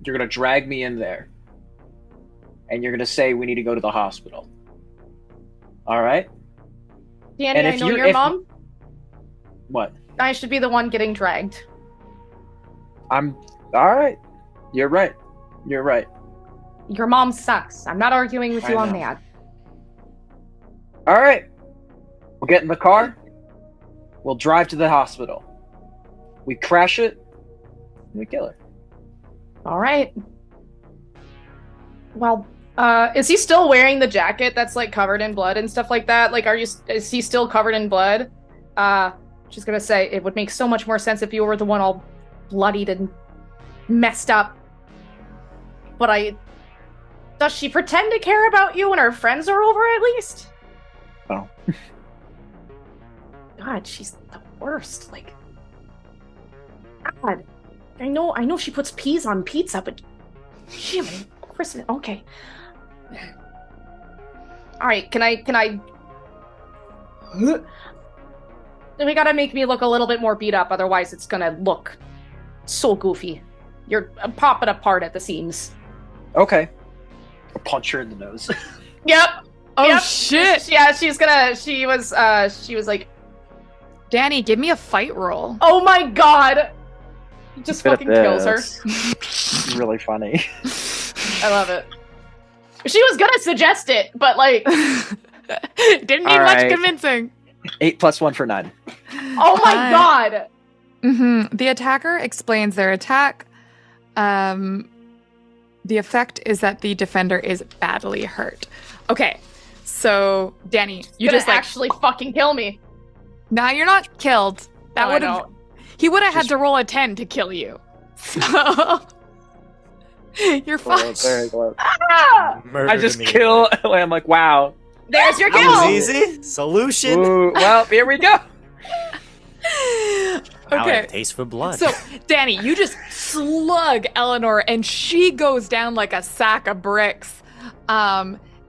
Speaker 3: You're going to drag me in there. And you're going to say we need to go to the hospital. All right?
Speaker 2: Danny,
Speaker 3: and
Speaker 2: I know your mom.
Speaker 3: What?
Speaker 2: I should be the one getting dragged.
Speaker 3: All right. You're right. You're right.
Speaker 2: Your mom sucks. I'm not arguing with you on that.
Speaker 3: All right. We'll get in the car. We'll drive to the hospital. We crash it. And we kill her.
Speaker 2: All right. Well, is he still wearing the jacket that's like covered in blood and stuff like that? Like, is he still covered in blood? She's gonna say it would make so much more sense if you were the one all bloodied and messed up. But does she pretend to care about you when her friends are over at least?
Speaker 3: Oh.
Speaker 2: God, she's the worst. Like, God, I know she puts peas on pizza, but Jimmy, Christmas. Okay. All right, can I? We gotta make me look a little bit more beat up, otherwise it's gonna look so goofy. You're popping apart at the seams.
Speaker 3: Okay. I'll punch her in the nose.
Speaker 2: Yep.
Speaker 1: Oh,
Speaker 2: yep.
Speaker 1: shit.
Speaker 2: Yeah, she was like,
Speaker 1: Danny, give me a fight roll.
Speaker 2: oh my God. Just fucking kills her.
Speaker 3: Really funny.
Speaker 2: I love it. She was gonna suggest it, but like...
Speaker 1: Didn't need much convincing.
Speaker 3: 8 + 1 for 9.
Speaker 2: Oh my God!
Speaker 1: Mm-hmm. The attacker explains their attack. The effect is that the defender is badly hurt. Okay, so Danny, you just like
Speaker 2: actually fucking kill me.
Speaker 1: Nah, you're not killed. That
Speaker 2: No,
Speaker 1: would have. He would have had to roll a 10 to kill you. So you're fine.
Speaker 3: Very close.
Speaker 2: Ah!
Speaker 3: I just kill. I'm like, wow.
Speaker 2: There's your
Speaker 5: That
Speaker 2: kill.
Speaker 5: was easy. Solution.
Speaker 3: Ooh, well, here we go.
Speaker 5: Now I have
Speaker 1: Okay.
Speaker 5: a taste for blood.
Speaker 1: So, Danny, you just slug Eleanor, and she goes down like a sack of bricks.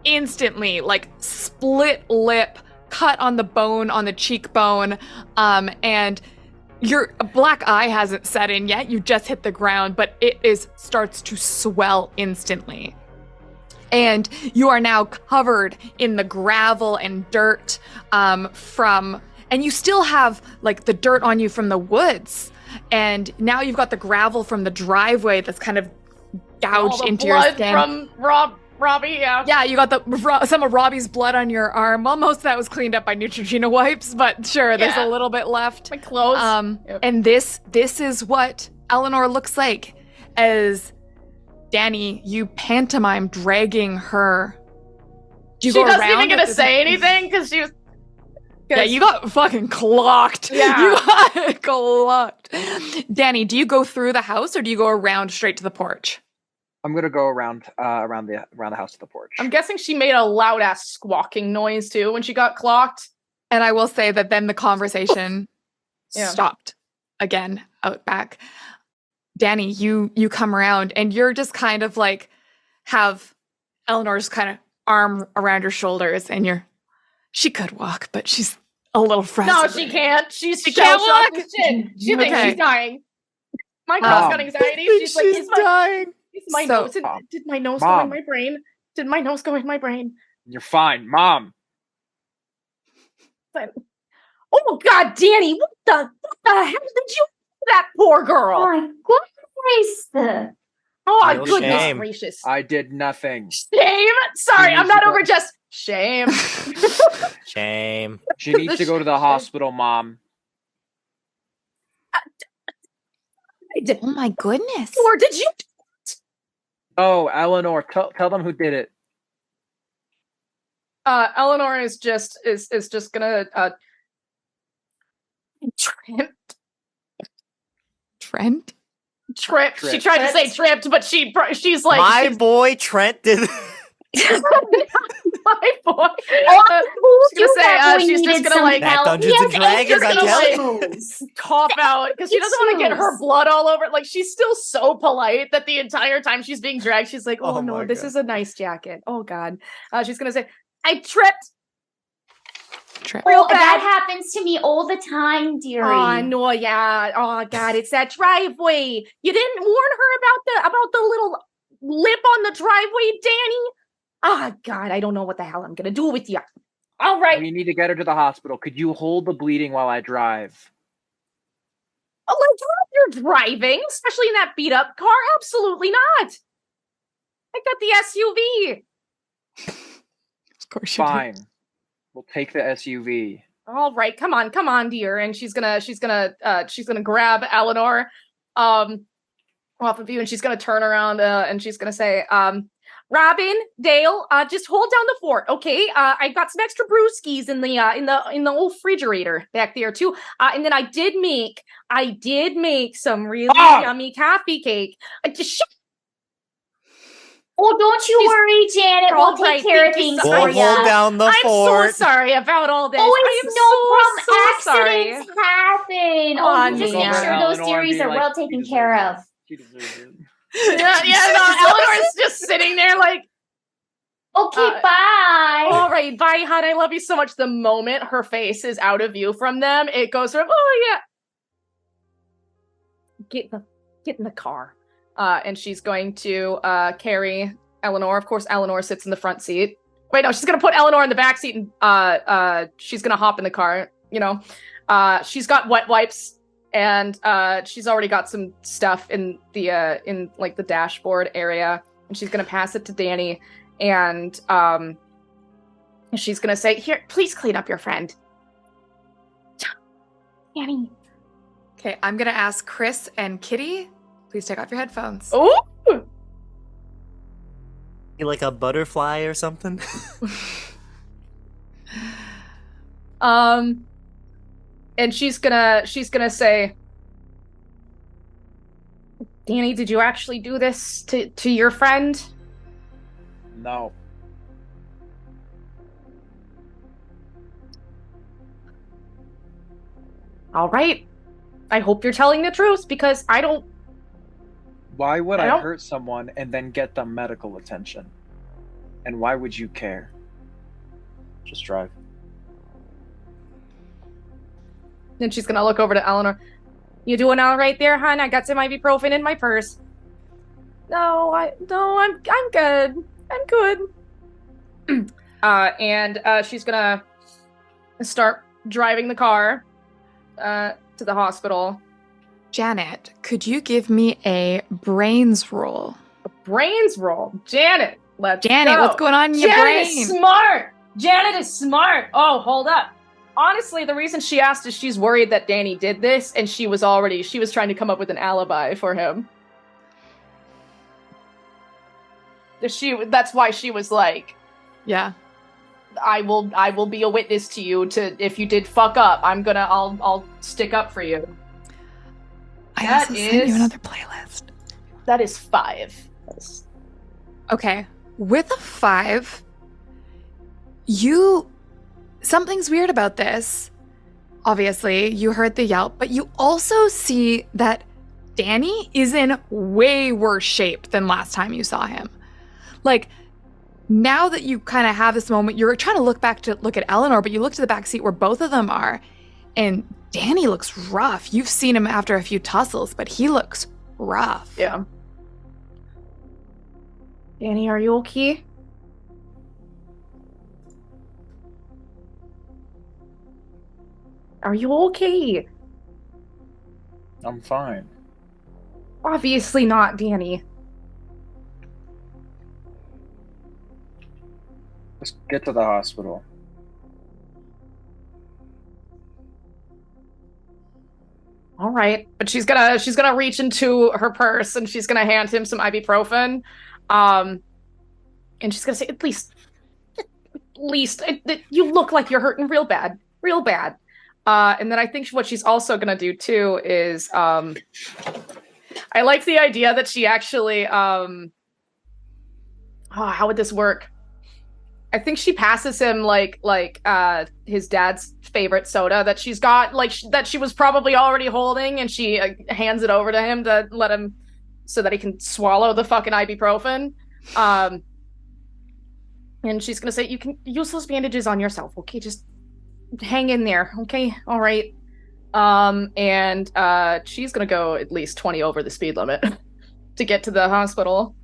Speaker 1: Instantly, like split lip, cut on the bone, on the cheekbone, and your black eye hasn't set in yet. You just hit the ground, but it starts to swell instantly. And you are now covered in the gravel and dirt and you still have like the dirt on you from the woods. And now you've got the gravel from the driveway that's kind of gouged
Speaker 2: All the
Speaker 1: into your
Speaker 2: blood
Speaker 1: skin.
Speaker 2: from Robbie, yeah.
Speaker 1: Yeah, you got some of Robbie's blood on your arm. Well, most of that was cleaned up by Neutrogena wipes, but sure, there's a little bit left.
Speaker 2: My clothes. Yep.
Speaker 1: And this is what Eleanor looks like as Danny, you pantomime dragging her.
Speaker 2: She doesn't even get to say anything because she was.
Speaker 1: Yeah, you got fucking clocked.
Speaker 2: Yeah.
Speaker 1: You got clocked. Danny, do you go through the house or do you go around straight to the porch?
Speaker 3: I'm gonna go around the house to the porch.
Speaker 2: I'm guessing she made a loud ass squawking noise too when she got clocked.
Speaker 1: And I will say that then the conversation
Speaker 2: Yeah.
Speaker 1: stopped again out back. Danny, you come around and you're just kind of like have Eleanor's kind of arm around your shoulders and she could walk, but she's a little
Speaker 2: No,
Speaker 1: frazzled.
Speaker 2: she can't. She
Speaker 1: can't
Speaker 2: can't
Speaker 1: walk?
Speaker 2: walk. Shit. She thinks
Speaker 1: Okay.
Speaker 2: she's dying. My girl's
Speaker 3: Mom.
Speaker 2: got anxiety. She's like, is
Speaker 5: dying.
Speaker 2: my
Speaker 1: So-
Speaker 2: nose? Did my nose go
Speaker 3: Mom.
Speaker 2: in my brain? Did my nose go in my brain?
Speaker 3: You're fine, Mom.
Speaker 2: Oh God, Danny, what the hell did you do to that poor girl?
Speaker 7: My goodness.
Speaker 2: Oh,
Speaker 5: Real
Speaker 2: goodness
Speaker 5: shame.
Speaker 2: gracious.
Speaker 3: I did nothing.
Speaker 2: Shame. Sorry,
Speaker 3: She
Speaker 2: I'm
Speaker 3: needs
Speaker 2: not
Speaker 3: to
Speaker 2: over
Speaker 3: go-
Speaker 2: just shame.
Speaker 5: Shame.
Speaker 3: She needs to go to the hospital, Mom.
Speaker 1: Oh my goodness.
Speaker 2: Or did you?
Speaker 3: Oh, Eleanor, tell them who did it.
Speaker 2: Eleanor is just gonna
Speaker 1: Trent?
Speaker 2: trip. She
Speaker 3: Trip.
Speaker 2: tried to say tripped, but she's like
Speaker 5: My
Speaker 2: she's
Speaker 5: boy Trent did.
Speaker 2: my boy.
Speaker 7: She's
Speaker 2: She's just gonna like
Speaker 5: That Dungeons and Dragons, I tell you.
Speaker 2: cough out because she doesn't want to get her
Speaker 7: Tissues.
Speaker 2: blood all over. Like she's still so polite that the entire time she's being dragged, she's like, "Oh,
Speaker 5: Oh
Speaker 2: no,
Speaker 5: my
Speaker 2: this
Speaker 5: God.
Speaker 2: is a nice jacket. Oh God." She's gonna say, "I tripped."
Speaker 1: Trent.
Speaker 2: Real
Speaker 7: Oh, that
Speaker 2: bad.
Speaker 7: happens to me all the time, dearie.
Speaker 2: Oh no, yeah. Oh God, it's that driveway. You didn't warn her about the little lip on the driveway, Danny. Ah, God, I don't know what the hell I'm gonna do with you. All right.
Speaker 3: We need to get her to the hospital. Could you hold the bleeding while I drive?
Speaker 2: Oh, like you're driving, especially in that beat up car. Absolutely not. I got the SUV.
Speaker 1: Of course you
Speaker 3: Fine. We'll take the SUV.
Speaker 2: All right, come on, dear. And she's gonna grab Eleanor off of you, and she's gonna turn around and she's gonna say, Robin, Dale, just hold down the fort, okay? I've got some extra brewskis in the old refrigerator back there too. And then I did make some really yummy coffee cake. Just
Speaker 7: Oh, don't you
Speaker 2: She's
Speaker 7: worry, Janet. We'll
Speaker 2: all
Speaker 7: take
Speaker 2: right,
Speaker 7: care of
Speaker 2: thank you
Speaker 7: things
Speaker 2: so
Speaker 5: We'll
Speaker 7: for
Speaker 2: much.
Speaker 7: you.
Speaker 5: hold down the
Speaker 2: I'm
Speaker 5: fort.
Speaker 2: so sorry about all this.
Speaker 7: Oh,
Speaker 2: I
Speaker 7: it's
Speaker 2: am so
Speaker 7: accidents happen.
Speaker 2: Aw,
Speaker 7: Oh, you just make
Speaker 2: yeah.
Speaker 7: sure those theories are well taken care of.
Speaker 3: She deserves it.
Speaker 2: no, Eleanor's just sitting there like,
Speaker 7: Okay, bye.
Speaker 2: all right, bye, hon. I love you so much. The moment her face is out of view from them, it goes from, oh yeah, get in the car. And she's going to carry Eleanor. Of course, Eleanor sits in the front seat. Wait, no, she's gonna put Eleanor in the back seat, and she's gonna hop in the car. You know, she's got wet wipes, and she's already got some stuff in the dashboard area, and she's gonna pass it to Danny, and she's gonna say, "Here, please clean up your friend." Danny.
Speaker 1: Okay, I'm gonna ask Chris and Kitty. Please take off your headphones.
Speaker 2: Oh.
Speaker 5: You like a butterfly or something?
Speaker 2: And she's gonna say, Danny, did you actually do this to your friend?
Speaker 3: No.
Speaker 2: All right. I hope you're telling the truth because I don't.
Speaker 3: Why would
Speaker 2: I
Speaker 3: I
Speaker 2: don't-
Speaker 3: hurt someone and then get them medical attention? And why would you care? Just drive.
Speaker 2: And she's gonna look over to Eleanor. You doing all right there, hon? I got some ibuprofen in my purse. No, I'm good. I'm good. And she's gonna start driving the car to the hospital.
Speaker 1: Janet, could you give me a brains roll?
Speaker 2: A brains roll. Janet, let's
Speaker 1: Janet,
Speaker 2: go.
Speaker 1: what's going on in your
Speaker 2: Janet
Speaker 1: brain?
Speaker 2: is smart. Janet is smart. Oh, hold up. Honestly, the reason she asked is she's worried that Danny did this, and she was trying to come up with an alibi for him. That's why she was like,
Speaker 1: Yeah.
Speaker 2: I will be a witness to you if you did fuck up. I'll stick up for you.
Speaker 1: I
Speaker 2: That
Speaker 1: also sent
Speaker 2: is-
Speaker 1: you another playlist.
Speaker 2: That is 5.
Speaker 1: Okay. With a 5, something's weird about this. Obviously, you heard the yelp, but you also see that Danny is in way worse shape than last time you saw him. Like, now that you kind of have this moment, you're trying to look at Eleanor, but you look to the back seat where both of them are, and Danny looks rough. You've seen him after a few tussles, but he looks rough.
Speaker 2: Yeah. Danny, are you okay? Are you okay?
Speaker 3: I'm fine.
Speaker 2: Obviously not, Danny.
Speaker 3: Let's get to the hospital.
Speaker 2: All right, but she's gonna reach into her purse and she's gonna hand him some ibuprofen, and she's gonna say, at least, you look like you're hurting real bad. And then I think what she's also gonna do too is, I like the idea that she actually, how would this work? I think she passes him like his dad's favorite soda that she's got, that she was probably already holding, and she hands it over to him to let him so that he can swallow the fucking ibuprofen. And she's gonna say, you can use those bandages on yourself, okay? Just hang in there, okay? All right. And she's gonna go at least 20 over the speed limit to get to the hospital.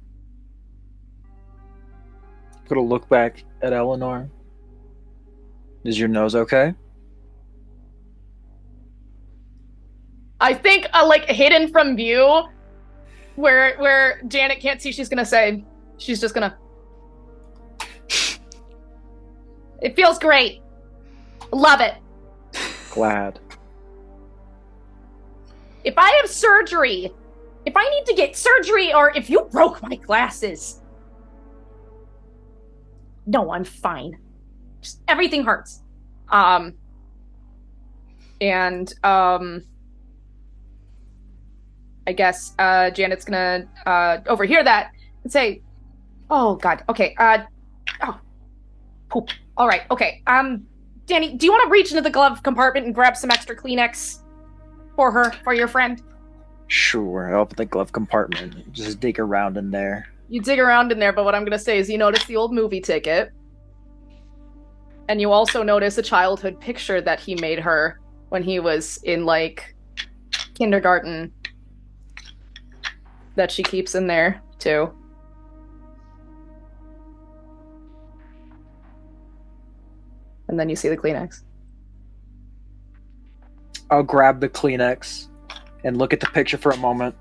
Speaker 3: Gonna look back at Eleanor. Is your nose okay?
Speaker 2: I think, hidden from view, where Janet can't see, she's just gonna. It feels great. Love it.
Speaker 3: Glad.
Speaker 2: If I have surgery, if I need to get surgery, or if you broke my glasses. No, I'm fine. Just everything hurts. I guess Janet's gonna overhear that and say, "Oh God, okay. Poop. All right, okay. Danny, do you want to reach into the glove compartment and grab some extra Kleenex for your friend?"
Speaker 3: Sure. I'll open the glove compartment. Just dig around in there.
Speaker 2: You dig around in there, but what I'm gonna say is you notice the old movie ticket. And you also notice a childhood picture that he made her when he was in, kindergarten. That she keeps in there, too. And then you see the Kleenex.
Speaker 3: I'll grab the Kleenex and look at the picture for a moment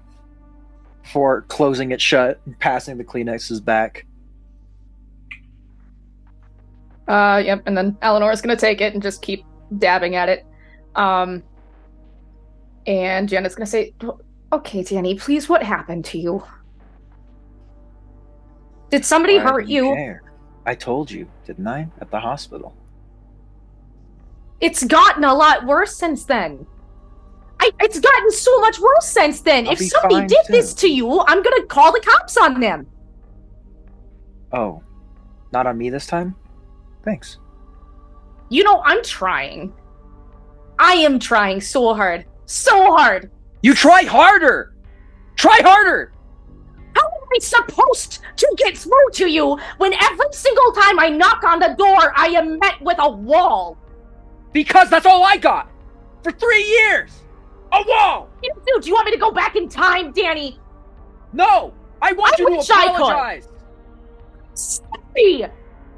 Speaker 3: before closing it shut and passing the Kleenexes back.
Speaker 2: Yep, and then Eleanor's gonna take it and just keep dabbing at it. And Janet's gonna say, "Okay, Danny, please, what happened to you? Did somebody
Speaker 3: Why
Speaker 2: hurt
Speaker 3: do you
Speaker 2: you?
Speaker 3: care? I told you, didn't I? At the hospital.
Speaker 2: It's gotten a lot worse since then. It's gotten so much worse since then.
Speaker 3: I'll
Speaker 2: If
Speaker 3: be
Speaker 2: somebody
Speaker 3: fine,
Speaker 2: did
Speaker 3: too.
Speaker 2: this to you, I'm gonna call the cops on them."
Speaker 3: Oh, not on me this time? Thanks.
Speaker 2: You know, I'm trying. I am trying so hard. so hard.
Speaker 3: You try harder! Try harder!
Speaker 2: How am I supposed to get through to you when every single time I knock on the door, I am met with a wall?
Speaker 3: Because that's all I got! For 3 years! A wall!
Speaker 2: Dude, do you want me to go back in time, Danny?
Speaker 3: No! I want you to
Speaker 2: wish I could.
Speaker 3: apologize!
Speaker 2: Sorry.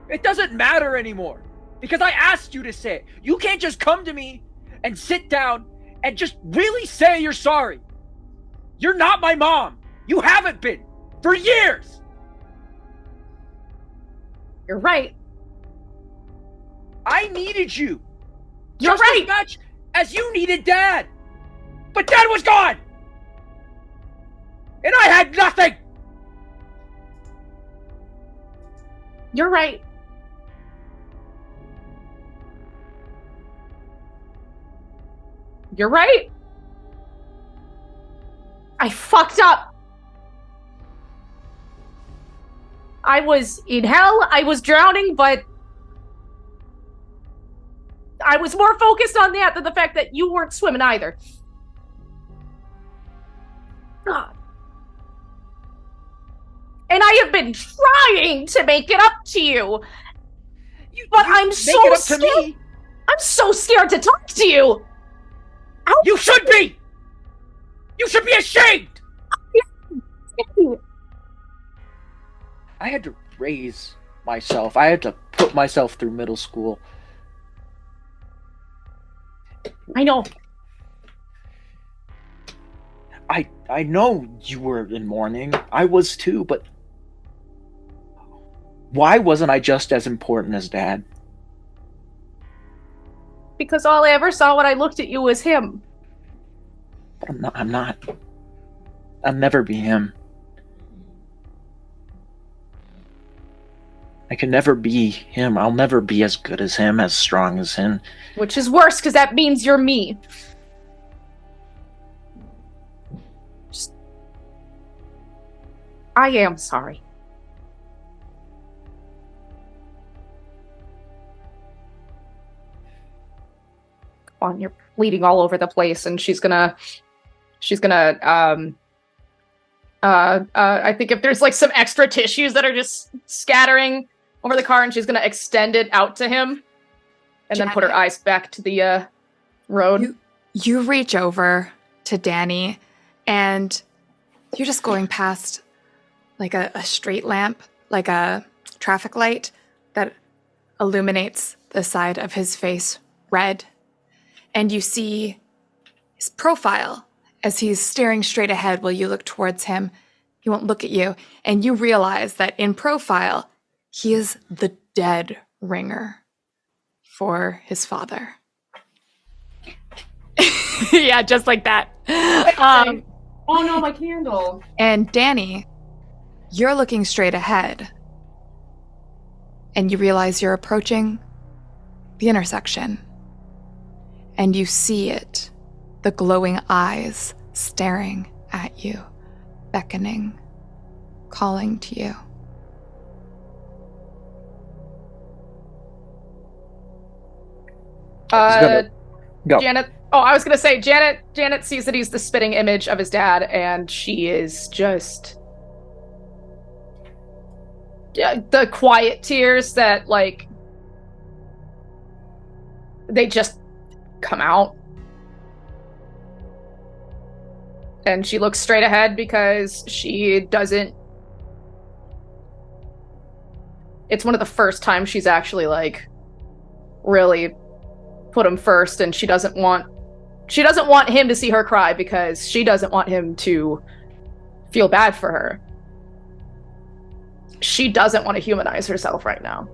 Speaker 3: It doesn't matter anymore! Because I asked you to say it. You can't just come to me and sit down and just really say you're sorry. You're not my mom. You haven't been for years.
Speaker 2: You're right.
Speaker 3: I needed you.
Speaker 2: You're
Speaker 3: just
Speaker 2: right.
Speaker 3: as much as you needed Dad. But Dad was gone. And I had nothing.
Speaker 2: You're right. You're right. I fucked up. I was in hell. I was drowning, but I was more focused on that than the fact that you weren't swimming either. God. And I have been trying to make it up to you. But I'm so scared. I'm so scared to talk to you.
Speaker 3: You should be! You should be ashamed! I had to raise myself. I had to put myself through middle school.
Speaker 2: I know.
Speaker 3: I know you were in mourning. I was too, but why wasn't I just as important as Dad?
Speaker 2: Because all I ever saw when I looked at you was him.
Speaker 3: But I'm not. I'll never be him. I can never be him. I'll never be as good as him, as strong as him.
Speaker 2: Which is worse, because that means you're me. I am sorry. Come on, you're bleeding all over the place, and she's gonna I think if there's like some extra tissues that are just scattering over the car, and she's gonna extend it out to him and then put her eyes back to the road.
Speaker 1: You reach over to Danny, and you're just going past like a street lamp, like a traffic light that illuminates the side of his face red. And you see his profile as he's staring straight ahead while you look towards him. He won't look at you. And you realize that in profile, he is the dead ringer for his father. Yeah, just like that.
Speaker 2: Oh no, my candle.
Speaker 1: And Danny, you're looking straight ahead. And you realize you're approaching the intersection. And you see it, the glowing eyes staring at you, beckoning, calling to you.
Speaker 3: Go.
Speaker 2: Janet. Oh, I was gonna say Janet sees that he's the spitting image of his dad, and she is just the quiet tears that like they just come out. And she looks straight ahead because she doesn't. It's one of the first times she's actually like really put him first, and she doesn't want him to see her cry because she doesn't want him to feel bad for her. She doesn't want to humanize herself right now.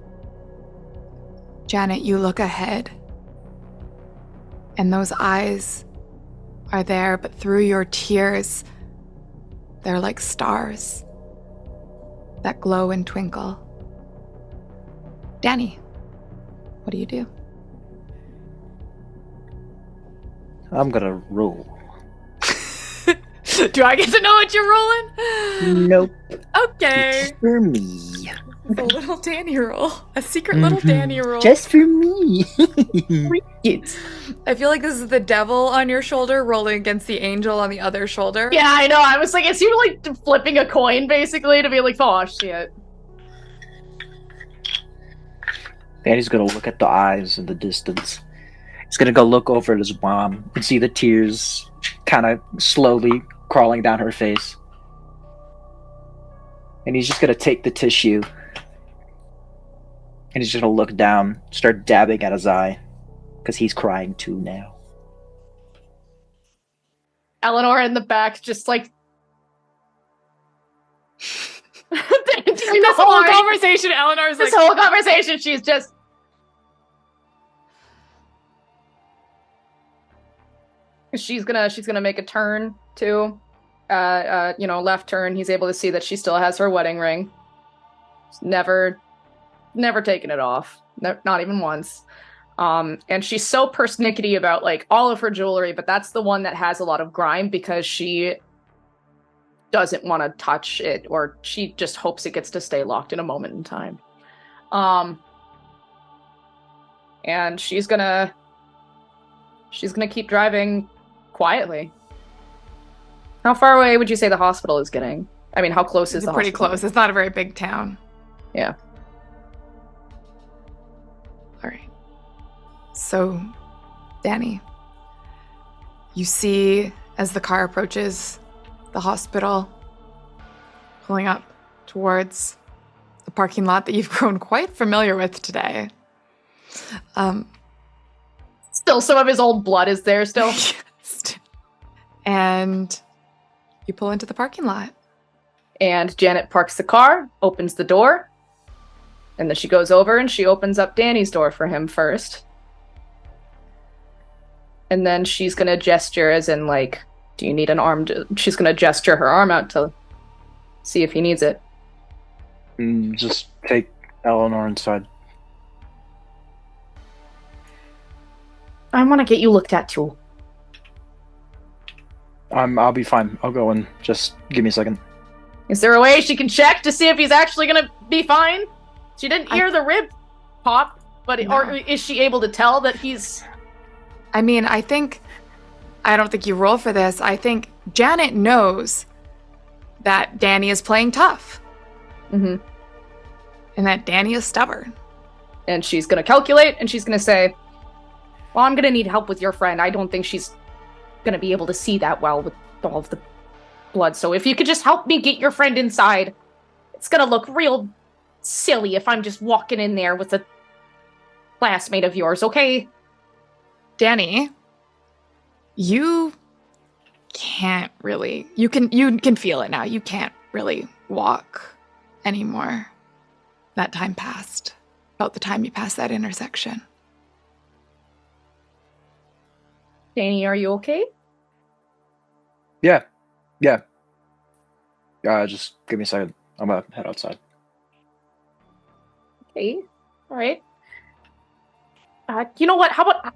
Speaker 1: Janet, you look ahead, and those eyes are there, but through your tears, they're like stars that glow and twinkle. Danny, what do you do?
Speaker 3: I'm gonna roll.
Speaker 1: Do I get to know what you're rolling?
Speaker 3: Nope.
Speaker 1: Okay.
Speaker 3: It's for me.
Speaker 1: It's a little Danny roll. A secret little Danny roll.
Speaker 3: Just for me.
Speaker 1: I feel like this is the devil on your shoulder rolling against the angel on the other shoulder.
Speaker 2: Yeah, I know. I was like, is he like flipping a coin basically to be like, oh shit.
Speaker 3: Danny's gonna look at the eyes in the distance. He's gonna go look over at his mom and see the tears kind of slowly crawling down her face. And he's just gonna take the tissue and he's just gonna look down, start dabbing at his eye, because he's crying too now.
Speaker 2: Eleanor in the back, just like this
Speaker 1: whole conversation, Eleanor's
Speaker 2: this
Speaker 1: like,
Speaker 2: whole conversation, she's just. She's gonna make a turn too, left turn. He's able to see that she still has her wedding ring. She's never taken it off, not even once. And she's so persnickety about like all of her jewelry, but that's the one that has a lot of grime because she doesn't want to touch it, or she just hopes it gets to stay locked in a moment in time. And she's gonna keep driving quietly. How far away would you say the hospital is getting? I mean, how close is the
Speaker 1: pretty
Speaker 2: hospital?
Speaker 1: close. It's not a very big town.
Speaker 2: Yeah.
Speaker 1: All right. So, Danny, you see as the car approaches the hospital, pulling up towards the parking lot that you've grown quite familiar with today.
Speaker 2: Still, some of his old blood is there still.
Speaker 1: And you pull into the parking lot.
Speaker 2: And Janet parks the car, opens the door, and then she goes over and she opens up Danny's door for him first. And then she's gonna gesture as in, like, do you need an arm? She's gonna gesture her arm out to see if he needs it.
Speaker 3: Just take Eleanor inside.
Speaker 2: I want to get you looked at too.
Speaker 3: I'll be fine. I'll go in. Just give me a second.
Speaker 2: Is there a way she can check to see if he's actually gonna be fine? She didn't hear the rib pop, but
Speaker 1: No.
Speaker 2: or is she able to tell that he's?
Speaker 1: I mean, I don't think you roll for this. I think Janet knows that Danny is playing tough.
Speaker 2: Mm-hmm.
Speaker 1: And that Danny is stubborn.
Speaker 2: And she's gonna calculate, and she's gonna say, well, I'm gonna need help with your friend. I don't think she's gonna be able to see that well with all of the blood. So if you could just help me get your friend inside, it's gonna look real silly if I'm just walking in there with a classmate of yours, okay?
Speaker 1: Danny, you can't really. You can feel it now. You can't really walk anymore. That time passed. About the time you passed that intersection.
Speaker 2: Danny, are you okay?
Speaker 3: Yeah. Just give me a second. I'm gonna head outside.
Speaker 2: Okay. All right. You know what? How about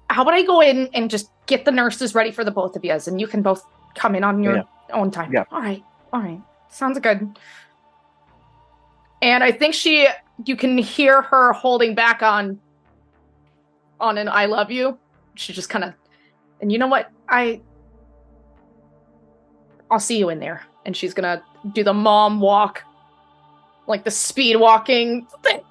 Speaker 2: I go in and just get the nurses ready for the both of you, and you can both come in on your own time.
Speaker 3: Yeah.
Speaker 2: All right. Sounds good. And I think you can hear her holding back on an I love you. She just kind of, and you know what? I'll see you in there. And she's gonna do the mom walk, like the speed walking thing.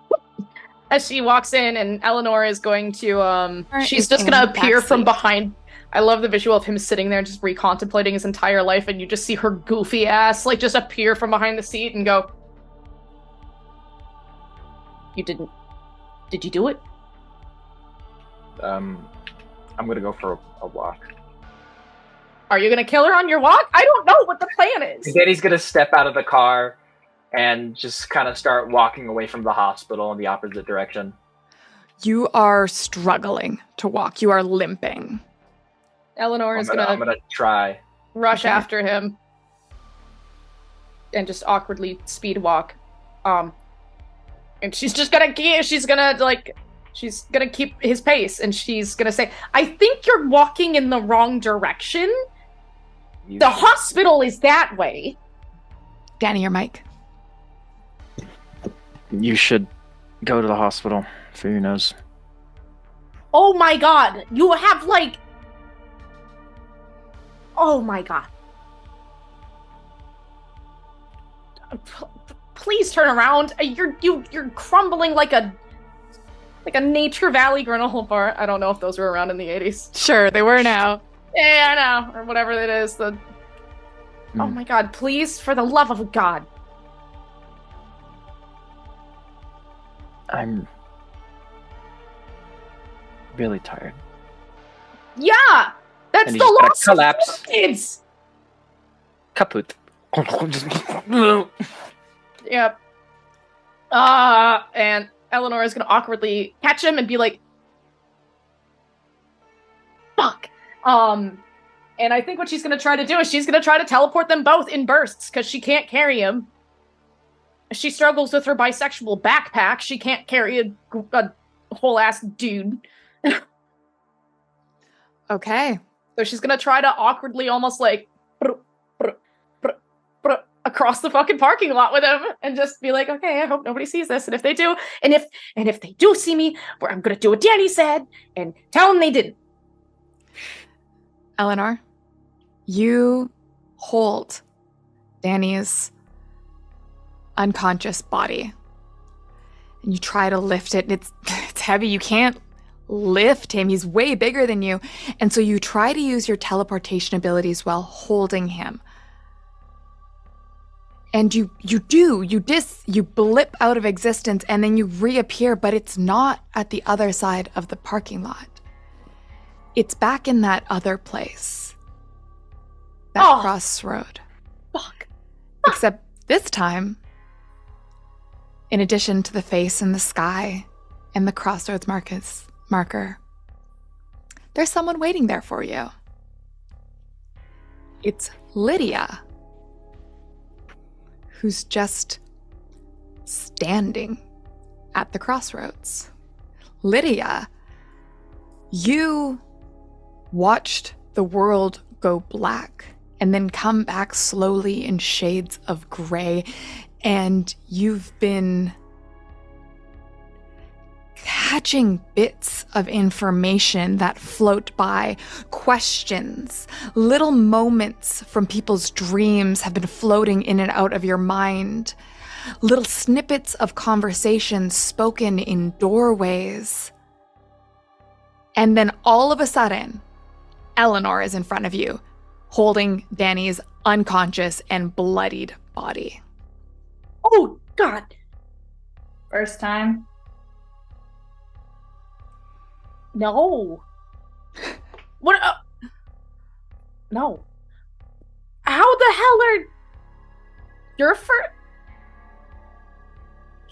Speaker 2: As she walks in, and Eleanor is going to, she's just gonna appear from behind. I love the visual of him sitting there just recontemplating his entire life, and you just see her goofy ass, like, just appear from behind the seat and go, did you do it?
Speaker 3: I'm gonna go for a walk.
Speaker 2: Are you gonna kill her on your walk? I don't know what the plan is.
Speaker 3: Then he's gonna step out of the car and just kind of start walking away from the hospital in the opposite direction.
Speaker 1: You are struggling to walk. You are limping.
Speaker 2: Eleanor is
Speaker 3: I'm gonna try.
Speaker 2: rush after him and just awkwardly speed walk. And she's gonna keep his pace, and she's gonna say, I think you're walking in the wrong direction. The hospital is that way.
Speaker 1: Danny or Mike?
Speaker 3: You should go to the hospital for your nose.
Speaker 2: Oh my god! You have like... Oh my god. Please turn around. You're crumbling like a Nature Valley granola bar. I don't know if those were around in the 80s.
Speaker 1: Sure, they were now.
Speaker 2: Yeah, I know. Or whatever it is. Oh my god, please, for the love of God.
Speaker 3: I'm really tired.
Speaker 2: Yeah! That's
Speaker 3: And
Speaker 2: the
Speaker 3: he's
Speaker 2: loss
Speaker 3: gonna
Speaker 2: of
Speaker 3: collapse.
Speaker 2: kids!
Speaker 3: Kaput.
Speaker 2: Yep. And Eleanor is gonna awkwardly catch him and be like, fuck. And I think what she's gonna try to do is she's gonna try to teleport them both in bursts, because she can't carry him. She struggles with her bisexual backpack. She can't carry a whole-ass dude.
Speaker 1: Okay.
Speaker 2: So she's gonna try to awkwardly almost like across the fucking parking lot with him and just be like, okay, I hope nobody sees this. And if they do, and if they do see me, I'm gonna do what Danny said and tell them they didn't.
Speaker 1: Eleanor, you hold Danny's unconscious body and you try to lift it. It's heavy. You can't lift him. He's way bigger than you. And so you try to use your teleportation abilities while holding him. And you blip out of existence and then you reappear, but it's not at the other side of the parking lot. It's back in that other place. That crossroad.
Speaker 2: Fuck.
Speaker 1: Except this time, in addition to the face and the sky and the crossroads marker, there's someone waiting there for you. It's Lydia, who's just standing at the crossroads. Lydia, you watched the world go black and then come back slowly in shades of gray, and you've been catching bits of information that float by, questions, little moments from people's dreams have been floating in and out of your mind, little snippets of conversations spoken in doorways. And then all of a sudden, Eleanor is in front of you, holding Danny's unconscious and bloodied body.
Speaker 2: Oh, God.
Speaker 6: First time?
Speaker 2: No. What? No. How the hell are... You're for...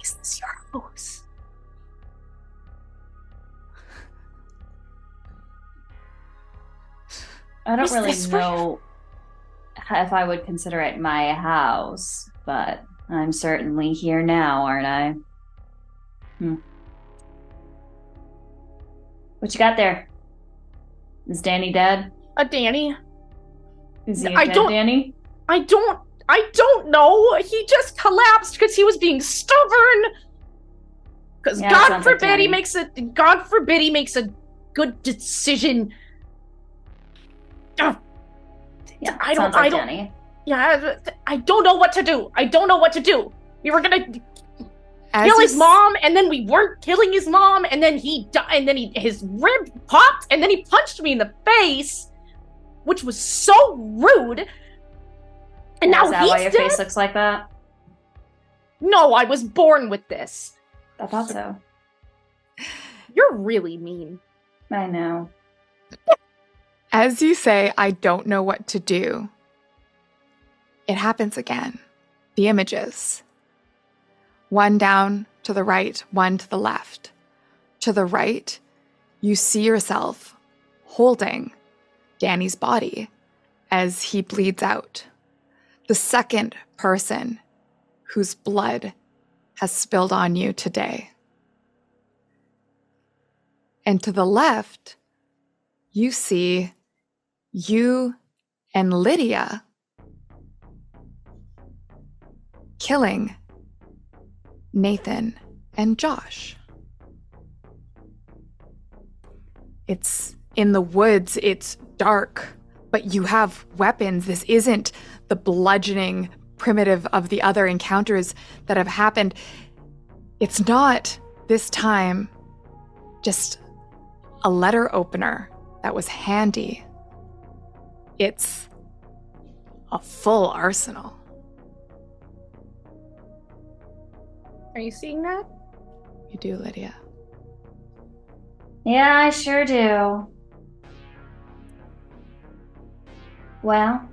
Speaker 2: Is this your house?
Speaker 6: I don't
Speaker 2: Is
Speaker 6: really
Speaker 2: this where
Speaker 6: know if I would consider it my house, but I'm certainly here now, aren't I? What you got there? Is Danny dead?
Speaker 2: Danny?
Speaker 6: Is he
Speaker 2: I
Speaker 6: dead,
Speaker 2: don't-
Speaker 6: Danny?
Speaker 2: I don't know. He just collapsed because he was being stubborn. Because
Speaker 6: Yeah,
Speaker 2: God
Speaker 6: sounds like
Speaker 2: forbid he
Speaker 6: Danny.
Speaker 2: makes a good decision.
Speaker 6: Yeah,
Speaker 2: I
Speaker 6: sounds
Speaker 2: don't-
Speaker 6: like
Speaker 2: I don't-
Speaker 6: Danny.
Speaker 2: Yeah, I don't know what to do. We were gonna
Speaker 1: As
Speaker 2: kill
Speaker 1: you
Speaker 2: his mom, and then we weren't killing his mom, and then he died, and then his rib popped, and then he punched me in the face, which was so rude. And now
Speaker 6: Is that
Speaker 2: he's
Speaker 6: why your
Speaker 2: dead?
Speaker 6: face looks like that?
Speaker 2: No, I was born with this.
Speaker 6: I thought so.
Speaker 2: You're really mean.
Speaker 6: I know.
Speaker 1: As you say, I don't know what to do. It happens again. The images. One down to the right, one to the left. To the right, you see yourself holding Danny's body as he bleeds out. The second person whose blood has spilled on you today. And to the left, you see you and Lydia killing Nathan and Josh. It's in the woods, it's dark, but you have weapons. This isn't the bludgeoning primitive of the other encounters that have happened. It's not, this time, just a letter opener that was handy. It's a full arsenal.
Speaker 2: Are you seeing that?
Speaker 1: You do, Lydia.
Speaker 6: Yeah, I sure do. Well,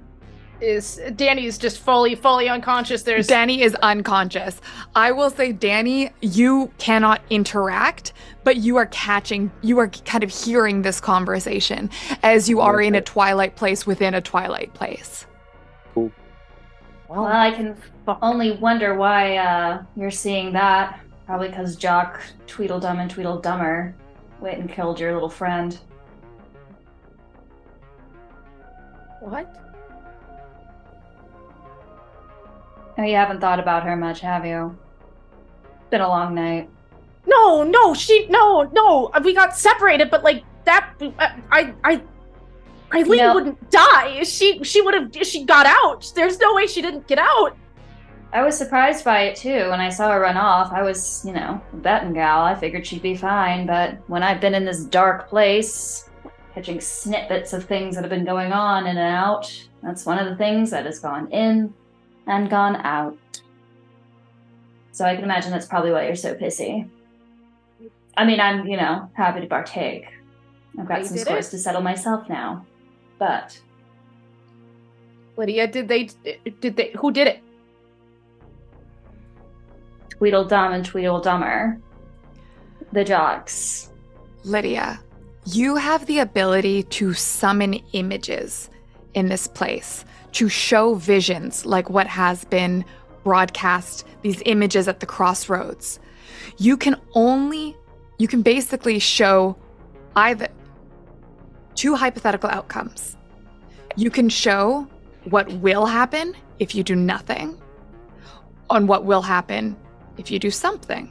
Speaker 2: Danny's just fully unconscious.
Speaker 1: Danny is unconscious. I will say, Danny, you cannot interact, but you are kind of hearing this conversation as you are in a twilight place within a twilight place.
Speaker 3: Cool.
Speaker 6: well, I can only wonder why you're seeing that. Probably because Jock Tweedledum and Tweedledummer went and killed your little friend.
Speaker 2: What?
Speaker 6: Oh, you haven't thought about her much, have you? It's been a long night.
Speaker 2: No, we got separated, but like that, Eileen wouldn't die. She got out. There's no way she didn't get out.
Speaker 6: I was surprised by it too. When I saw her run off, I was, a betting gal. I figured she'd be fine, but when I've been in this dark place, catching snippets of things that have been going on in and out, that's one of the things that has gone in and gone out. So I can imagine that's probably why you're so pissy. I mean, I'm, happy to partake. I've got some scores to settle myself now. But
Speaker 2: Lydia, who did it?
Speaker 6: Tweedledum and Tweedledummer. The Jocks.
Speaker 1: Lydia, you have the ability to summon images in this place, to show visions like what has been broadcast, these images at the crossroads. You can basically show either two hypothetical outcomes. You can show what will happen if you do nothing, and what will happen if you do something.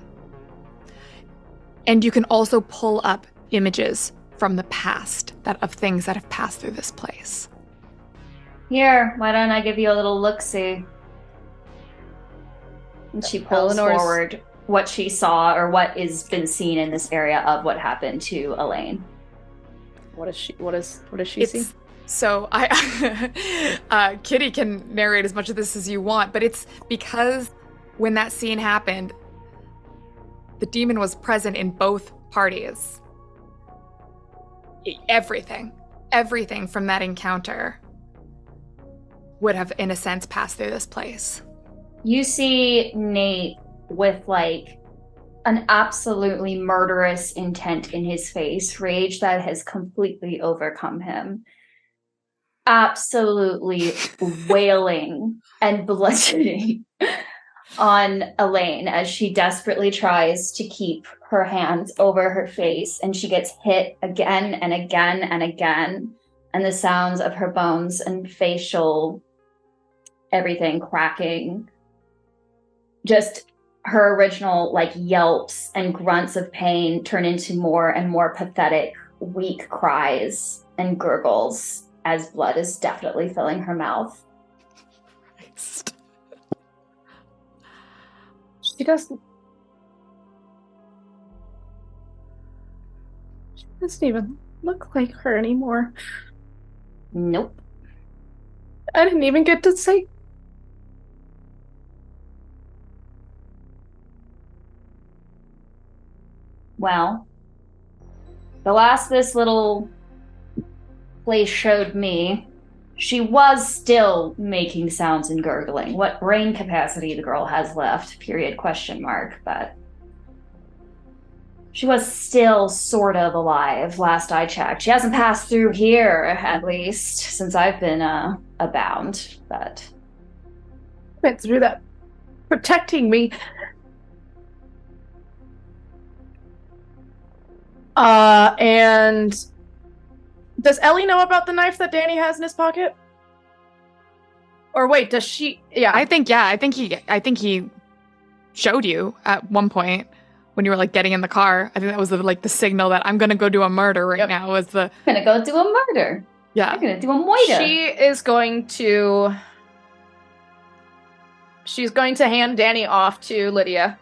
Speaker 1: And you can also pull up images from the past of things that have passed through this place.
Speaker 6: Here, why don't I give you a little look-see? And she pulls forward what she saw or what has been seen in this area of what happened to Alaine.
Speaker 2: What does she see?
Speaker 1: So Kitty can narrate as much of this as you want, but it's because when that scene happened, the demon was present in both parties. Everything from that encounter would have, in a sense, passed through this place.
Speaker 6: You see Nate with an absolutely murderous intent in his face, rage that has completely overcome him. Absolutely wailing and bludgeoning on Alaine as she desperately tries to keep her hands over her face, and she gets hit again and again and again, and the sounds of her bones and facial everything cracking, just her original yelps and grunts of pain turn into more and more pathetic, weak cries and gurgles as blood is definitely filling her mouth.
Speaker 2: She doesn't even look like her anymore.
Speaker 6: Nope.
Speaker 2: I didn't even get to say.
Speaker 6: Well, the last this little place showed me, she was still making sounds and gurgling. What brain capacity the girl has left, period, question mark, but she was still sort of alive last I checked. She hasn't passed through here, at least, since I've been abound, but
Speaker 2: Went through that protecting me. And does Ellie know about the knife that Danny has in his pocket? Or wait, does she? Yeah.
Speaker 1: I think he showed you at one point when you were like getting in the car. I think that was the signal that I'm gonna go do a murder right now. Was the
Speaker 6: I'm gonna go do a murder.
Speaker 1: yeah?
Speaker 6: I'm gonna do a moida.
Speaker 2: She's going to hand Danny off to Lydia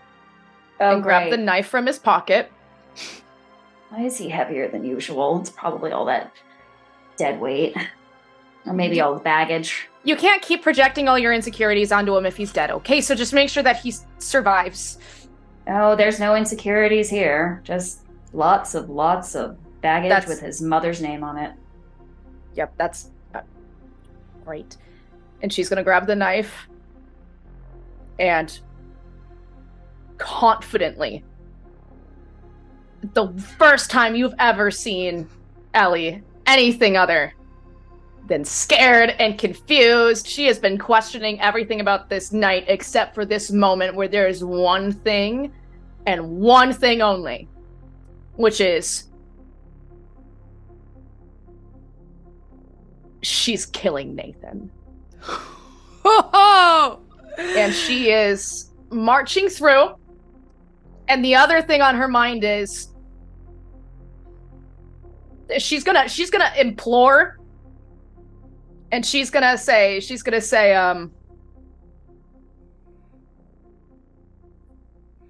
Speaker 2: and grab the knife from his pocket.
Speaker 6: Why is he heavier than usual? It's probably all that dead weight. Or maybe all the baggage.
Speaker 2: You can't keep projecting all your insecurities onto him if he's dead, okay? So just make sure that he survives.
Speaker 6: Oh, there's no insecurities here. Just lots of baggage with his mother's name on it.
Speaker 2: Yep, that's great. And she's gonna grab the knife and confidently, the first time you've ever seen Ellie anything other than scared and confused. She has been questioning everything about this night except for this moment where there is one thing and one thing only, which is she's killing Nathan. And she is marching through, and the other thing on her mind is she's gonna implore, and she's gonna say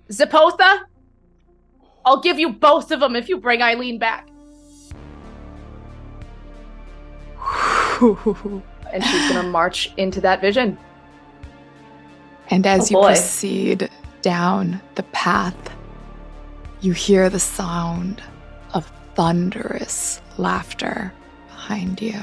Speaker 2: Zepotha, I'll give you both of them if you bring Eileen back. And she's gonna march into that vision.
Speaker 1: And as you proceed down the path, you hear the sound of thunderous laughter behind you.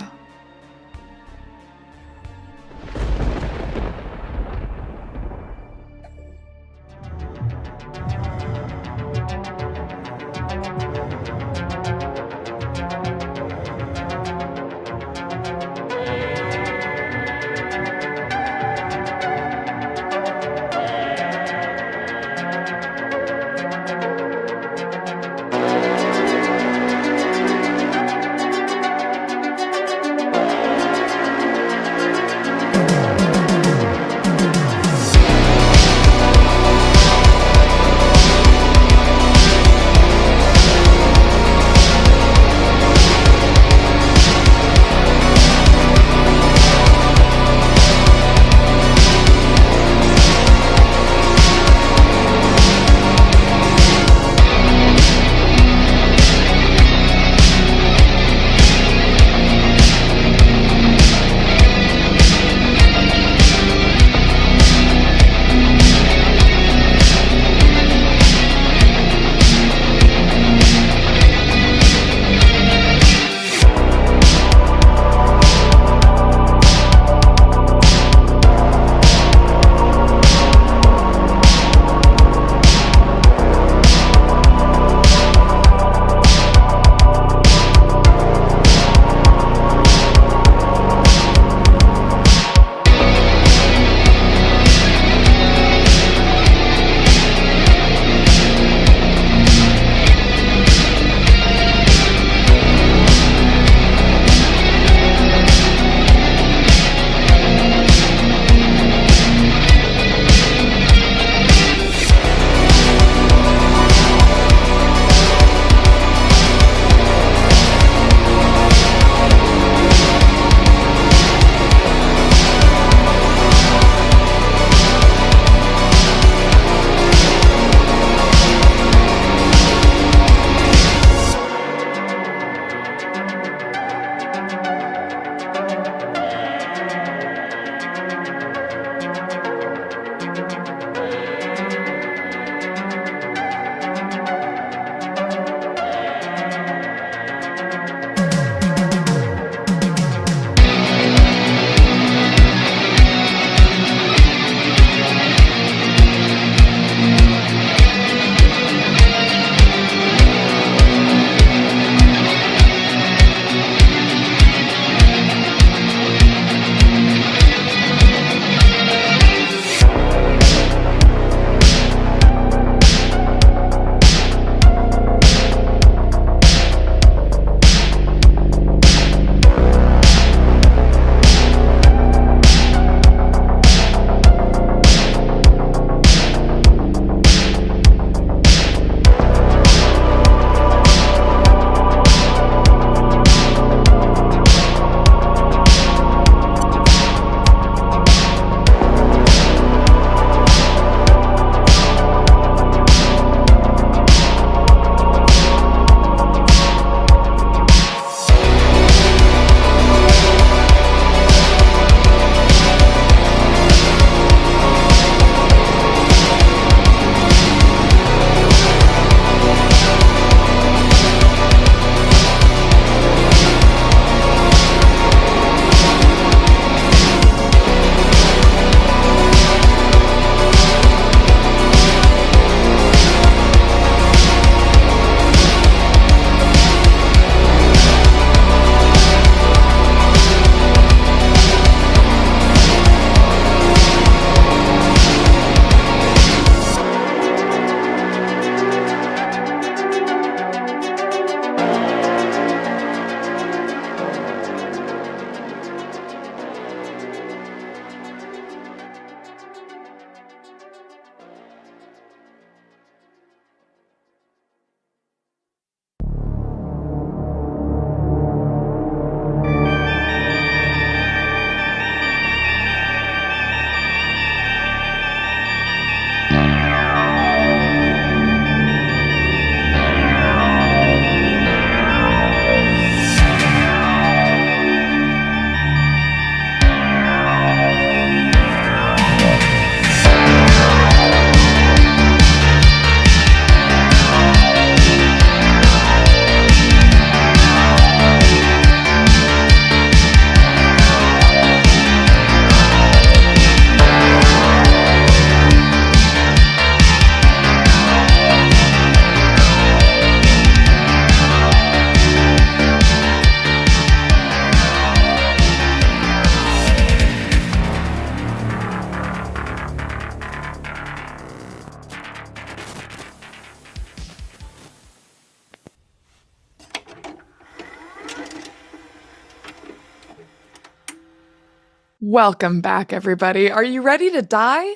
Speaker 1: Welcome back, everybody. Are you ready to die?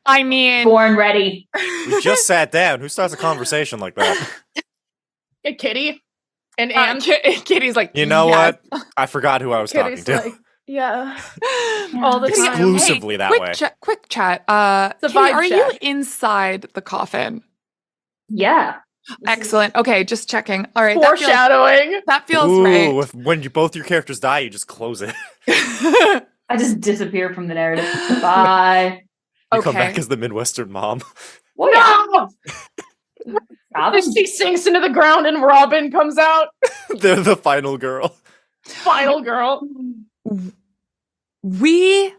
Speaker 1: I mean,
Speaker 6: Born ready.
Speaker 5: We just sat down. Who starts a conversation like that?
Speaker 2: Hey, Kitty. And Anne.
Speaker 1: Kitty's like,
Speaker 5: You know
Speaker 1: yes.
Speaker 5: what? I forgot who I was
Speaker 2: Kitty's
Speaker 5: talking to.
Speaker 2: like, yeah. All the
Speaker 1: Kitty,
Speaker 2: time.
Speaker 5: Exclusively that
Speaker 1: quick
Speaker 5: way.
Speaker 1: Quick chat.
Speaker 2: It's a
Speaker 1: Kitty,
Speaker 2: vibe
Speaker 1: are you
Speaker 2: check.
Speaker 1: inside the coffin?
Speaker 6: Yeah.
Speaker 1: Excellent. Okay, just checking. All right.
Speaker 2: Foreshadowing.
Speaker 1: That feels
Speaker 5: Ooh,
Speaker 1: right.
Speaker 5: when both your characters die, you just close it.
Speaker 6: I just disappear from the narrative. Bye.
Speaker 5: You come
Speaker 1: Okay.
Speaker 5: back as the Midwestern mom.
Speaker 6: What?
Speaker 2: No!
Speaker 6: Robin?
Speaker 2: She sinks into the ground and Robin comes out.
Speaker 5: They're the final girl.
Speaker 2: Final girl.
Speaker 1: We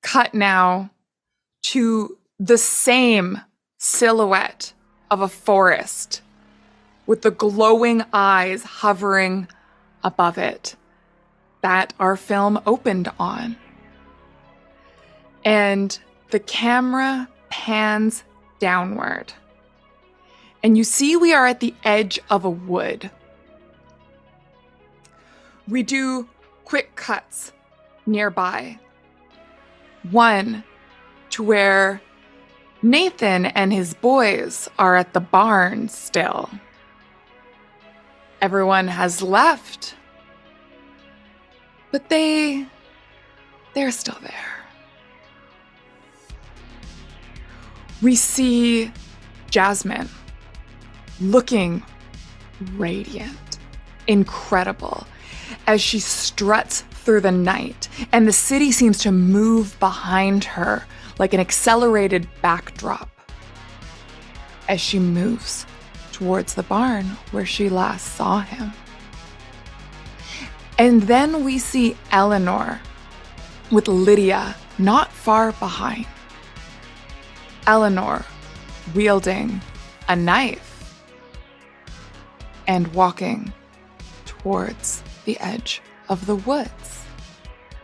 Speaker 1: cut now to the same silhouette of a forest with the glowing eyes hovering above it that our film opened on. And the camera pans downward. And you see we are at the edge of a wood. We do quick cuts nearby. One to where Nathan and his boys are at the barn still. Everyone has left, but they're still there. We see Jasmine looking radiant, incredible, as she struts through the night, and the city seems to move behind her like an accelerated backdrop as she moves towards the barn where she last saw him. And then we see Eleanor with Lydia not far behind. Eleanor wielding a knife and walking towards the edge of the woods.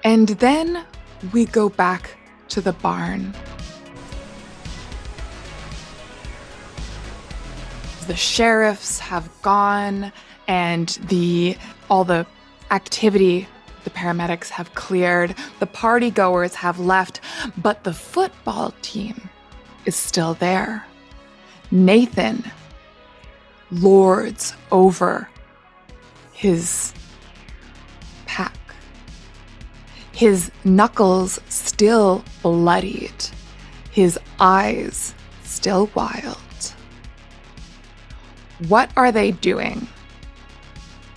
Speaker 1: And then we go back to the barn. The sheriffs have gone and all the activity the paramedics have cleared. The party goers have left, but the football team is still there. Nathan lords over his pack. His knuckles still bloodied, his eyes still wild. What are they doing?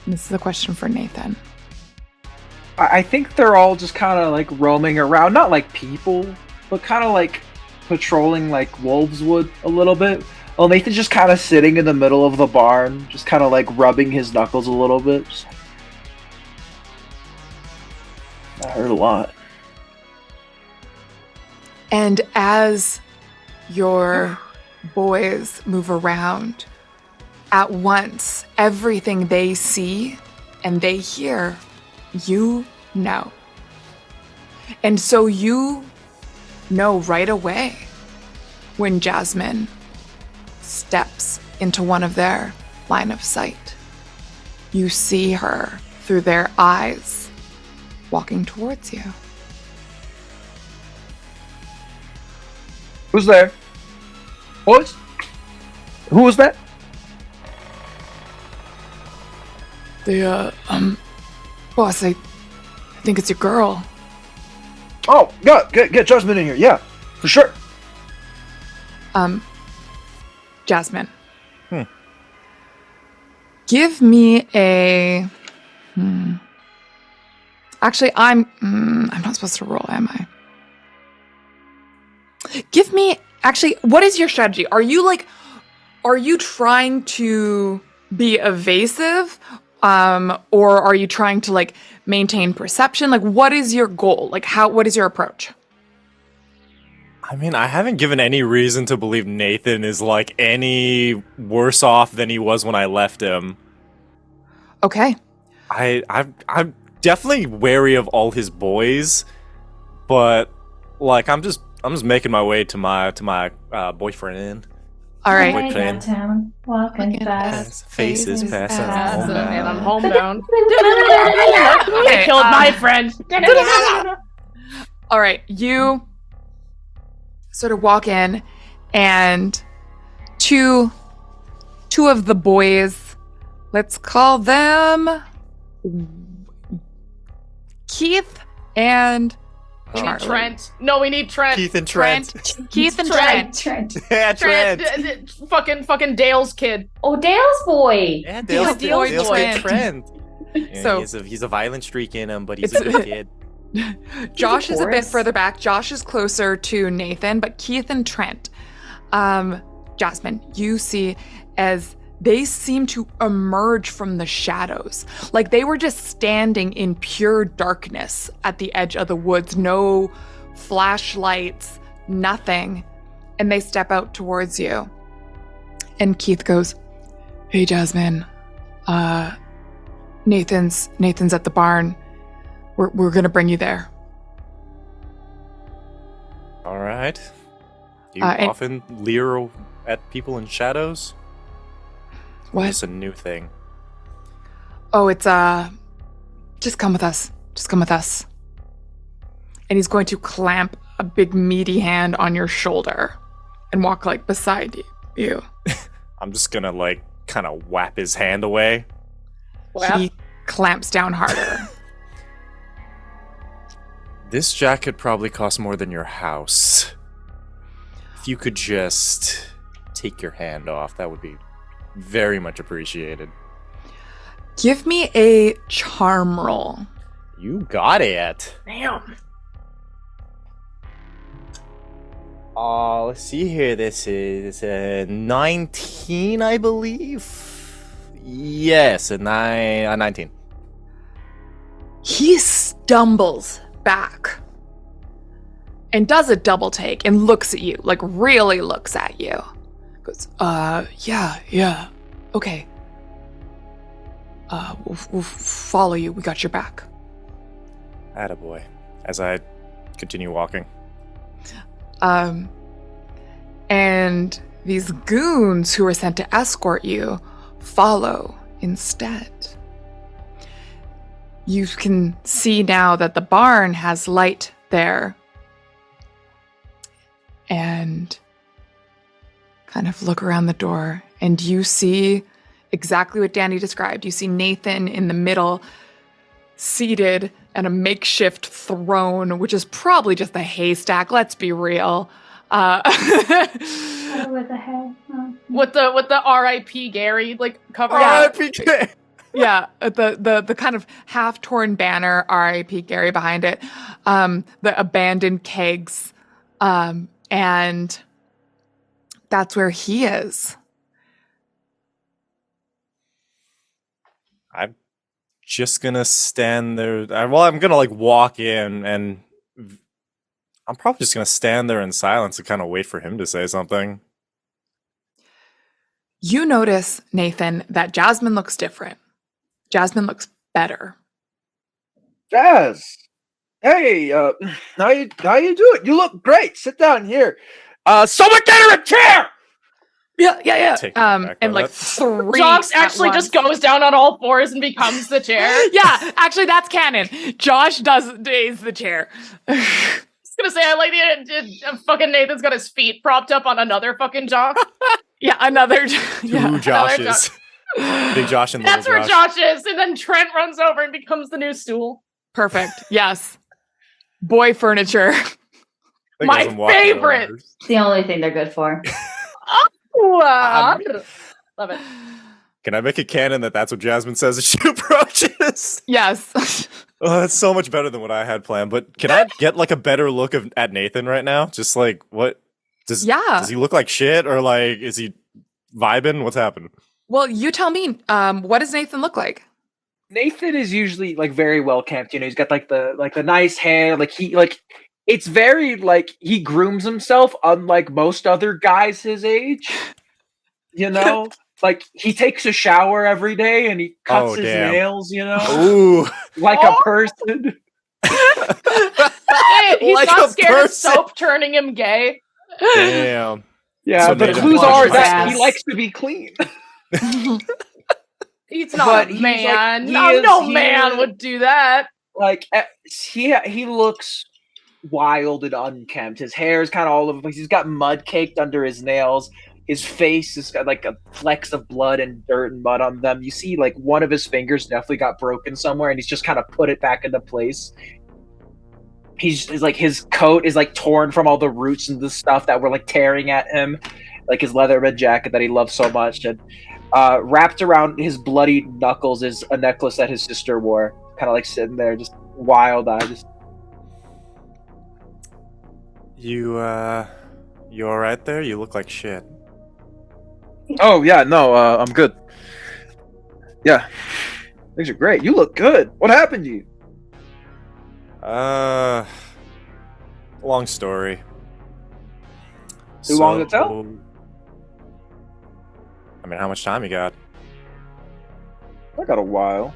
Speaker 1: This is a question for Nathan.
Speaker 3: I think they're all just kind of like roaming around, not like people, but kind of like patrolling like wolves would a little bit. Well, Nathan's just kind of sitting in the middle of the barn, just kind of like rubbing his knuckles a little bit. That hurt a lot.
Speaker 1: And as your boys move around, at once, everything they see and they hear, you know. And so you know right away when Jasmine steps into one of their line of sight. You see her through their eyes walking towards you.
Speaker 3: Who's there? Boys? Who was that?
Speaker 1: Boss, I think it's your girl.
Speaker 3: Oh, yeah, get Jasmine in here. Yeah, for sure.
Speaker 1: Jasmine. Give me a... Actually, I'm not supposed to roll, am I? Give me... Actually, what is your strategy? Are you trying to be evasive? Or are you trying to like maintain perception? Like, what is your goal? Like, what is your approach?
Speaker 5: I mean, I haven't given any reason to believe Nathan is like any worse off than he was when I left him.
Speaker 1: Okay.
Speaker 5: I'm definitely wary of all his boys, but like I'm just making my way to my boyfriend.
Speaker 1: All right.
Speaker 5: Boy
Speaker 6: Way
Speaker 5: train.
Speaker 6: downtown, walking fast.
Speaker 5: Faces pass
Speaker 2: Pass,
Speaker 5: on.
Speaker 2: and I'm homebound. I killed my friend.
Speaker 1: All right, you sort of walk in, and two of the boys, let's call them Keith and
Speaker 2: We need
Speaker 1: Charlie.
Speaker 2: Trent. No, we need Trent.
Speaker 5: Keith and Trent.
Speaker 1: Keith and Trent.
Speaker 6: Trent.
Speaker 5: Yeah,
Speaker 2: Trent.
Speaker 5: Trent.
Speaker 2: Fucking Dale's kid.
Speaker 6: Oh, Dale's boy.
Speaker 5: Yeah,
Speaker 1: Dale's
Speaker 5: Dale's
Speaker 1: boy,
Speaker 5: kid Trent. Yeah,
Speaker 1: So-
Speaker 5: he's a violent streak in him, but he's
Speaker 1: It's
Speaker 5: a good kid.
Speaker 1: Josh is a bit
Speaker 6: Taurus.
Speaker 1: further back. Josh is closer to Nathan, but Keith and Trent. Jasmine, you see as they seem to emerge from the shadows. Like they were just standing in pure darkness at the edge of the woods. No flashlights, nothing. And they step out towards you. And Keith goes, "Hey, Jasmine. Nathan's at the barn. We're gonna bring you there."
Speaker 5: All right. Do you
Speaker 1: And-
Speaker 5: often leer at people in shadows?
Speaker 1: What?
Speaker 5: It's a new thing.
Speaker 1: Oh, it's just come with us. Just come with us. And he's going to clamp a big meaty hand on your shoulder and walk like beside you.
Speaker 5: I'm just gonna like kind of whap his hand away.
Speaker 1: He clamps down harder.
Speaker 5: This jacket probably costs more than your house. If you could just take your hand off, that would be very much appreciated.
Speaker 1: Give me a charm roll.
Speaker 5: You got it.
Speaker 2: Damn.
Speaker 5: Let's see here. This is 19, I believe. Yes, a 19.
Speaker 1: He stumbles back and does a double take and looks at you, like really looks at you. Goes, yeah, okay. We'll follow you. We got your back.
Speaker 5: Attaboy. As I continue walking.
Speaker 1: And these goons who were sent to escort you follow instead. You can see now that the barn has light there. And kind of look around the door, and you see exactly what Danny described. You see Nathan in the middle, seated at a makeshift throne, which is probably just a haystack, let's be real.
Speaker 6: With the head. Oh.
Speaker 2: With the R.I.P. Gary like cover.
Speaker 1: Yeah. Yeah, the kind of half torn banner, R.I.P. Gary behind it, the abandoned kegs, and that's where he is.
Speaker 5: I'm just gonna stand there. I'm gonna like walk in, and I'm probably just gonna stand there in silence and kind of wait for him to say something.
Speaker 1: You notice, Nathan, that Jasmine looks different. Jasmine looks better.
Speaker 8: Jazz, hey, how you doing? You look great. Sit down here. Someone get her a chair.
Speaker 1: Yeah.
Speaker 5: Take it back
Speaker 1: And
Speaker 5: on
Speaker 1: like
Speaker 5: that.
Speaker 1: three.
Speaker 2: Jox
Speaker 1: at
Speaker 2: actually
Speaker 1: once.
Speaker 2: just goes down on all fours and becomes the chair.
Speaker 1: Yeah, actually, that's canon. Josh is the chair.
Speaker 2: I was gonna say, I like the fucking Nathan's got his feet propped up on another fucking Jox.
Speaker 1: Yeah, another.
Speaker 5: Two
Speaker 1: Yeah.
Speaker 5: Joshes. Big Josh and
Speaker 2: That's
Speaker 5: little
Speaker 2: where
Speaker 5: Josh.
Speaker 2: Josh is, and then Trent runs over and becomes the new stool.
Speaker 1: Perfect. Yes. Boy furniture.
Speaker 5: I think
Speaker 2: My
Speaker 5: as I'm walking
Speaker 2: favorite!
Speaker 5: over-
Speaker 6: It's the only thing they're good for.
Speaker 2: Wow. Love it.
Speaker 5: Can I make it canon that that's what Jasmine says as she approaches?
Speaker 1: Yes.
Speaker 5: Oh, that's so much better than what I had planned. But can I get like a better look at Nathan right now? Just like what does he look like shit, or like is he vibing? What's happening?
Speaker 1: Well, you tell me. What does Nathan look like?
Speaker 3: Nathan is usually like very well kept. You know, he's got like the nice hair. It's very like he grooms himself, unlike most other guys his age. You know, like he takes a shower every day and he cuts his
Speaker 5: damn.
Speaker 3: nails. You know,
Speaker 5: Ooh,
Speaker 3: like a person.
Speaker 2: Hey, he's
Speaker 5: Like
Speaker 2: not
Speaker 5: a
Speaker 2: scared of
Speaker 5: person.
Speaker 2: soap turning him gay.
Speaker 5: damn.
Speaker 8: Yeah,
Speaker 5: So
Speaker 8: the
Speaker 5: native
Speaker 8: clues are
Speaker 5: blood.
Speaker 8: that he
Speaker 6: Yes.
Speaker 8: likes to be clean.
Speaker 2: He's not
Speaker 8: But
Speaker 2: a
Speaker 8: he's
Speaker 2: man.
Speaker 8: like-
Speaker 2: No man would do that.
Speaker 8: Like he looks wild and unkempt. His hair is kind of all over the place. He's got mud caked under his nails. His face has got like a flecks of blood and dirt and mud on them. You see, like one of his fingers definitely got broken somewhere, and he's just kind of put it back into place. He's like his coat is like torn from all the roots and the stuff that were like tearing at him, like his Leatherman jacket that he loved so much. And wrapped around his bloody knuckles is a necklace that his sister wore, kind of like sitting there, just wild eyed. Just...
Speaker 5: You all right there? You look like shit.
Speaker 8: Oh yeah, no, I'm good. Yeah, things are great. You look good. What happened to you?
Speaker 5: Long story.
Speaker 8: Too long to tell?
Speaker 5: I mean, how much time you got?
Speaker 8: I got a while.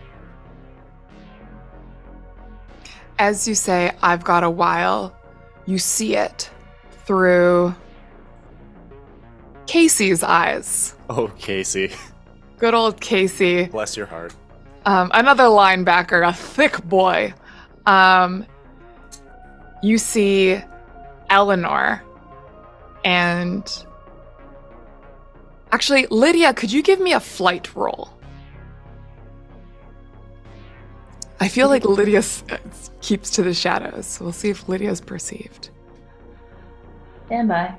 Speaker 1: As you say, I've got a while, you see it through Casey's eyes.
Speaker 5: Oh, Casey.
Speaker 1: Good old Casey.
Speaker 5: Bless your heart.
Speaker 1: Another linebacker, a thick boy. You see Eleanor and... Actually, Lydia, could you give me a flight roll? I feel like Lydia keeps to the shadows. We'll see if Lydia's perceived.
Speaker 6: Stand by.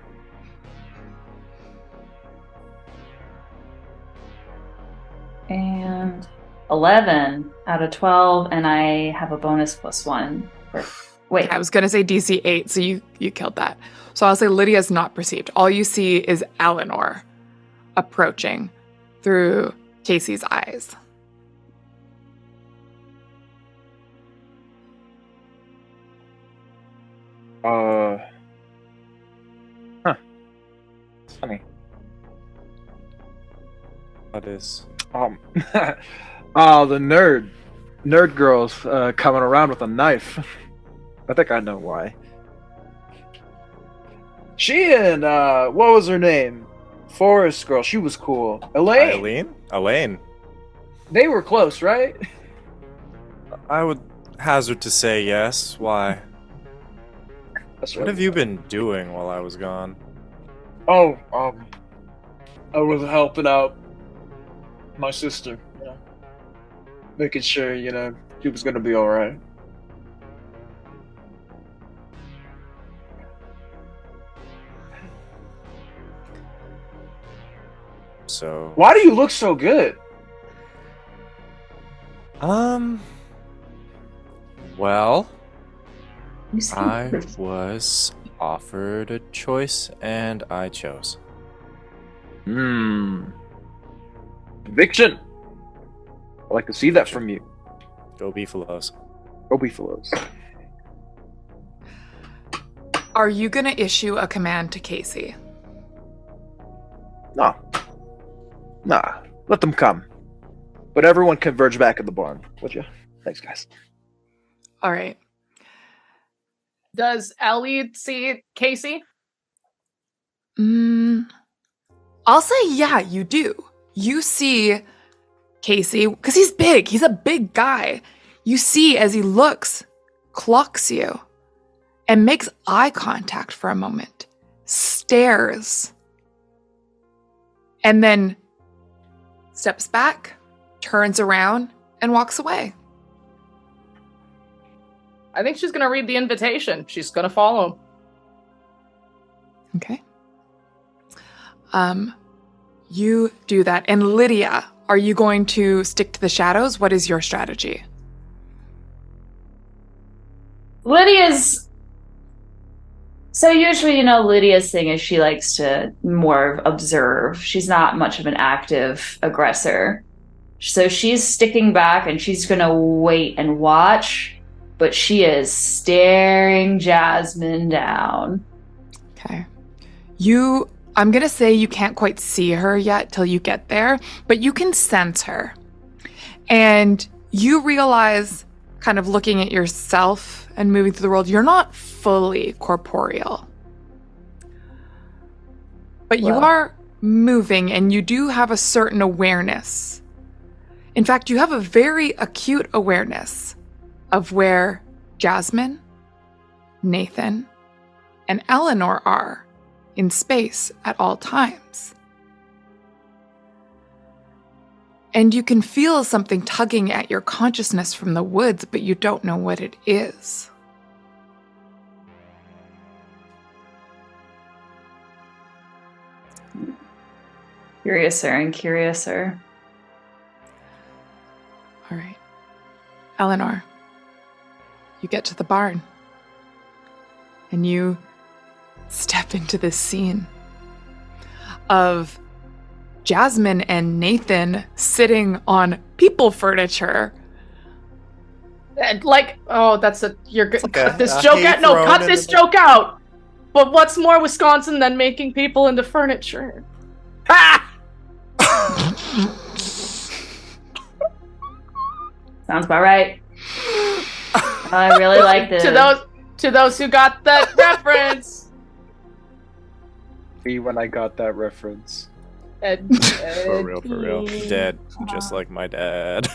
Speaker 6: And 11 out of 12, and I have a bonus +1. Wait.
Speaker 1: I was going to say DC 8, so you killed that. So I'll say Lydia's not perceived. All you see is Eleanor approaching through Casey's eyes.
Speaker 8: Huh. Funny.
Speaker 5: What is?
Speaker 8: Oh, the nerd girl's coming around with a knife. I think I know why. She and what was her name? Forest girl. She was cool. Alaine.
Speaker 5: Alaine.
Speaker 8: They were close, right?
Speaker 5: I would hazard to say yes. Why?
Speaker 8: That's
Speaker 5: What have you been doing while I was gone?
Speaker 8: Oh, I was helping out my sister, making sure, she was gonna be all right.
Speaker 5: So.
Speaker 8: Why do you look so good?
Speaker 5: Well,
Speaker 6: You seem
Speaker 5: I
Speaker 6: pretty-
Speaker 5: was offered a choice and I chose.
Speaker 8: Conviction. I'd like to see that from you.
Speaker 5: Go Beefaloes.
Speaker 8: Go Beefaloes.
Speaker 1: Are you going to issue a command to Casey?
Speaker 8: Nah. Let them come. But everyone converge back in the barn, would you? Thanks, guys.
Speaker 1: All right.
Speaker 2: Does Ellie see Casey?
Speaker 1: I'll say, yeah, you do. You see Casey, because he's big. He's a big guy. You see as he looks, clocks you, and makes eye contact for a moment, stares, and then steps back, turns around, and walks away.
Speaker 2: I think she's gonna read the invitation. She's gonna follow him.
Speaker 1: Okay. You do that. And Lydia, are you going to stick to the shadows? What is your strategy?
Speaker 6: Lydia's... So usually, Lydia's thing is she likes to more observe. She's not much of an active aggressor. So she's sticking back and she's going to wait and watch, but she is staring Jasmine down.
Speaker 1: Okay. I'm going to say you can't quite see her yet till you get there, but you can sense her. And you realize, kind of looking at yourself and moving through the world, you're not fully corporeal.
Speaker 9: But you
Speaker 6: Well.
Speaker 9: are moving, and you do have a certain awareness. In fact, you have a very acute awareness of where Jasmine, Nathan, and Eleanor are in space at all times. And you can feel something tugging at your consciousness from the woods, but you don't know what it is.
Speaker 6: Curiouser and curiouser.
Speaker 9: All right. Eleanor, you get to the barn. And you step into this scene of Jasmine and Nathan sitting on people furniture.
Speaker 2: And that's you're gonna
Speaker 5: like
Speaker 2: cut this
Speaker 5: a
Speaker 2: joke
Speaker 5: hay
Speaker 2: out. No,
Speaker 5: thrown
Speaker 2: cut
Speaker 5: in
Speaker 2: this
Speaker 5: the-
Speaker 2: joke out. But what's more Wisconsin than making people into furniture? Ah!
Speaker 6: Sounds about right. I really like this.
Speaker 2: To those who got that reference.
Speaker 8: Me when I got that reference.
Speaker 5: For real. Dead, just like my dad.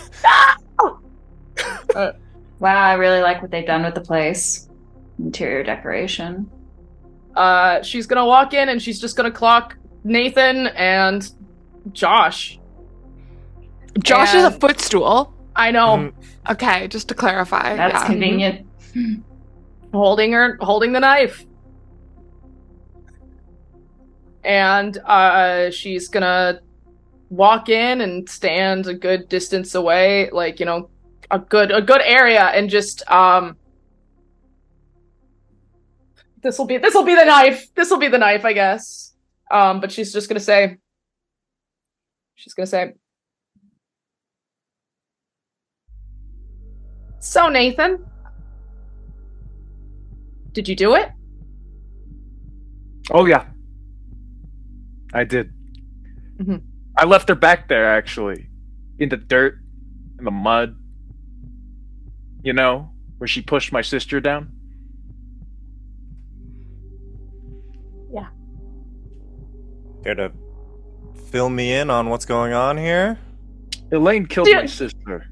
Speaker 6: Wow, I really like what they've done with the place. Interior decoration.
Speaker 2: She's gonna walk in and she's just gonna clock Nathan and Josh.
Speaker 9: Josh is a
Speaker 2: And-
Speaker 9: footstool.
Speaker 2: I know.
Speaker 5: Mhm.
Speaker 9: Okay, just to clarify.
Speaker 6: That's
Speaker 9: yeah.
Speaker 6: convenient.
Speaker 2: Holding the knife. And she's gonna walk in and stand a good distance away, like, you know, a good area, and just this'll be the knife. This'll be the knife, I guess. But she's gonna say, so Nathan, did you do it?
Speaker 8: Oh yeah, I did.
Speaker 2: Mhm.
Speaker 8: I left her back there, actually, in the dirt, in the mud. You know, where she pushed my sister down.
Speaker 5: Care to fill me in on what's going on here?
Speaker 8: Elaine killed
Speaker 2: Dude.
Speaker 8: my sister,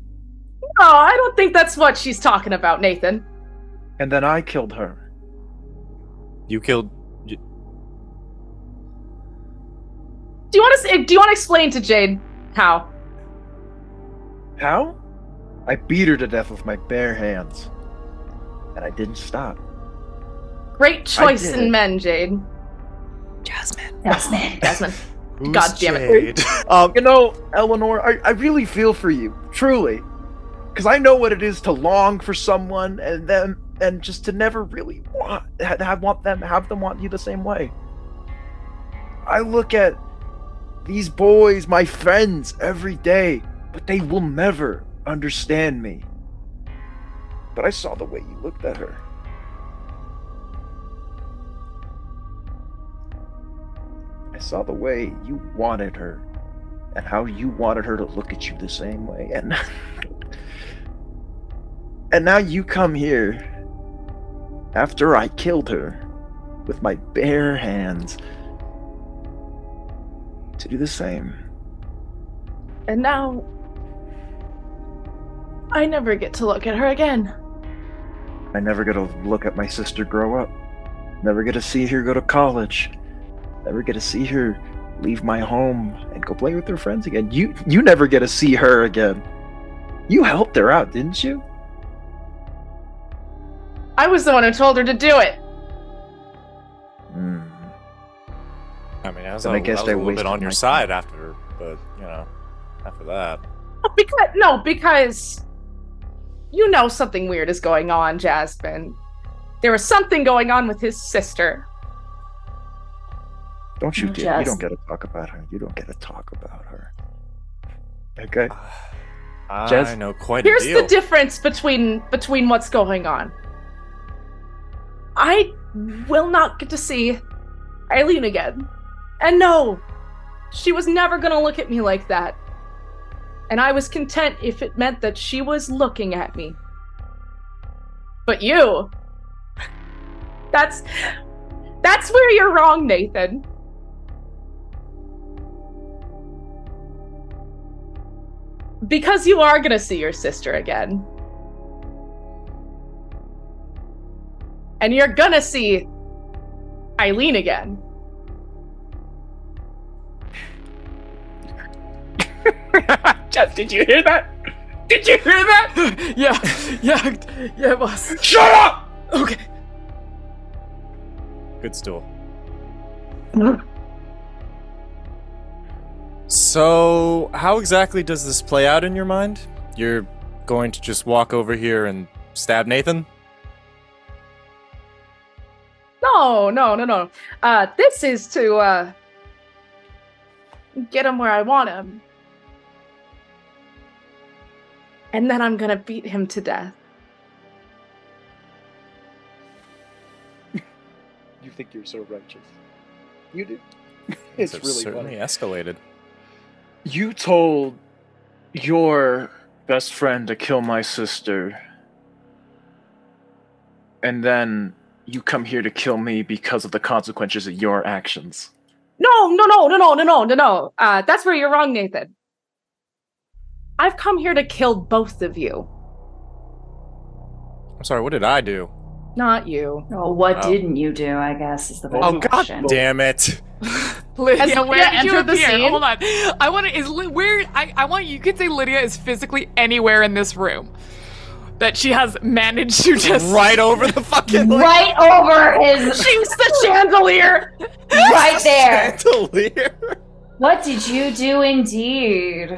Speaker 2: No, I don't think that's what she's talking about, Nathan.
Speaker 8: and then I killed her.
Speaker 5: You killed.
Speaker 2: Do you want to explain to Jade how?
Speaker 8: How? I beat her to death with my bare hands, and I didn't stop.
Speaker 2: Great choice
Speaker 8: did
Speaker 2: in
Speaker 8: it.
Speaker 2: men, Jade.
Speaker 9: Jasmine.
Speaker 2: Jasmine.
Speaker 5: Who's
Speaker 2: God damn it.
Speaker 5: Jade?
Speaker 8: You know, Eleanor, I really feel for you, truly. Because I know what it is to long for someone and just to never really have them want you the same way. I look at these boys, my friends, every day, but they will never understand me. But I saw the way you looked at her. I saw the way you wanted her and how you wanted her to look at you the same way. And now you come here after I killed her with my bare hands to do the same.
Speaker 2: And now I never get to look at her again.
Speaker 8: I never get to look at my sister grow up. Never get to see her go to college. Never get to see her leave my home and go play with her friends again. You never get to see her again. You helped her out, didn't you?
Speaker 2: I was the one who told her to do it.
Speaker 5: I mean, I was
Speaker 8: Then
Speaker 5: a,
Speaker 8: I guess
Speaker 5: I was
Speaker 8: they
Speaker 5: a little bit
Speaker 8: wasted
Speaker 5: on your
Speaker 8: my
Speaker 5: side after, but you know, after that.
Speaker 2: Because you know something weird is going on, Jasmine. There was something going on with his sister.
Speaker 8: Don't you
Speaker 6: Oh,
Speaker 8: dare.
Speaker 6: Jess.
Speaker 8: You don't get to talk about her. You don't get to talk about her. Okay?
Speaker 5: I
Speaker 8: Jez?
Speaker 5: know quite
Speaker 2: Here's
Speaker 5: a deal.
Speaker 2: the difference between what's going on. I will not get to see Eileen again. And no, she was never gonna look at me like that. And I was content if it meant that she was looking at me. But you, that's where you're wrong, Nathan. because you are gonna see your sister again. And you're gonna see Eileen again.
Speaker 8: Jeff, did you hear that? Did you hear that?
Speaker 9: Yeah, boss.
Speaker 8: Shut up!
Speaker 9: Okay.
Speaker 5: Good stool. So, how exactly does this play out in your mind? You're going to just walk over here and stab Nathan?
Speaker 2: No. This is to, get him where I want him. And then I'm gonna beat him to death.
Speaker 8: You think you're so righteous. You do. It's
Speaker 5: These have
Speaker 8: really
Speaker 5: certainly
Speaker 8: funny.
Speaker 5: escalated.
Speaker 8: You told your best friend to kill my sister. And then you come here to kill me because of the consequences of your actions.
Speaker 2: No. That's where you're wrong, Nathan. I've come here to kill both of you.
Speaker 5: I'm sorry, what did I do?
Speaker 2: Not you.
Speaker 6: Well, what
Speaker 5: Oh.
Speaker 6: didn't you do, I guess, is the better
Speaker 5: Oh, god
Speaker 6: question.
Speaker 5: damn it.
Speaker 9: Lydia,
Speaker 2: Has
Speaker 9: where
Speaker 2: Lydia
Speaker 9: did you
Speaker 2: entered the
Speaker 9: appear?
Speaker 2: scene?
Speaker 9: Hold on. I want to. I want you could say Lydia is physically anywhere in this room. That she has managed to just
Speaker 5: Right over the fucking
Speaker 7: Right over his.
Speaker 2: She's the chandelier!
Speaker 7: Right there.
Speaker 5: chandelier.
Speaker 6: What did you do indeed?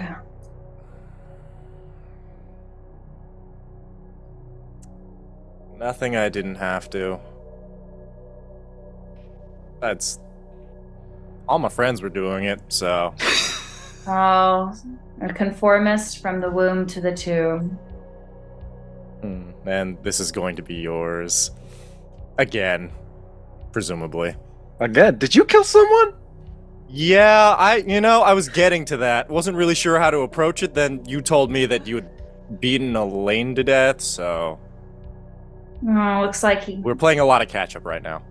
Speaker 5: Nothing I didn't have to. That's all my friends were doing it, so
Speaker 6: Oh, a conformist from the womb to the tomb.
Speaker 5: and this is going to be yours. Again. Presumably.
Speaker 8: Again, did you kill someone?
Speaker 5: Yeah, I was getting to that. Wasn't really sure how to approach it, then you told me that you had beaten Alaine to death, so
Speaker 6: Oh, looks like he.
Speaker 5: we're playing a lot of catch-up right now.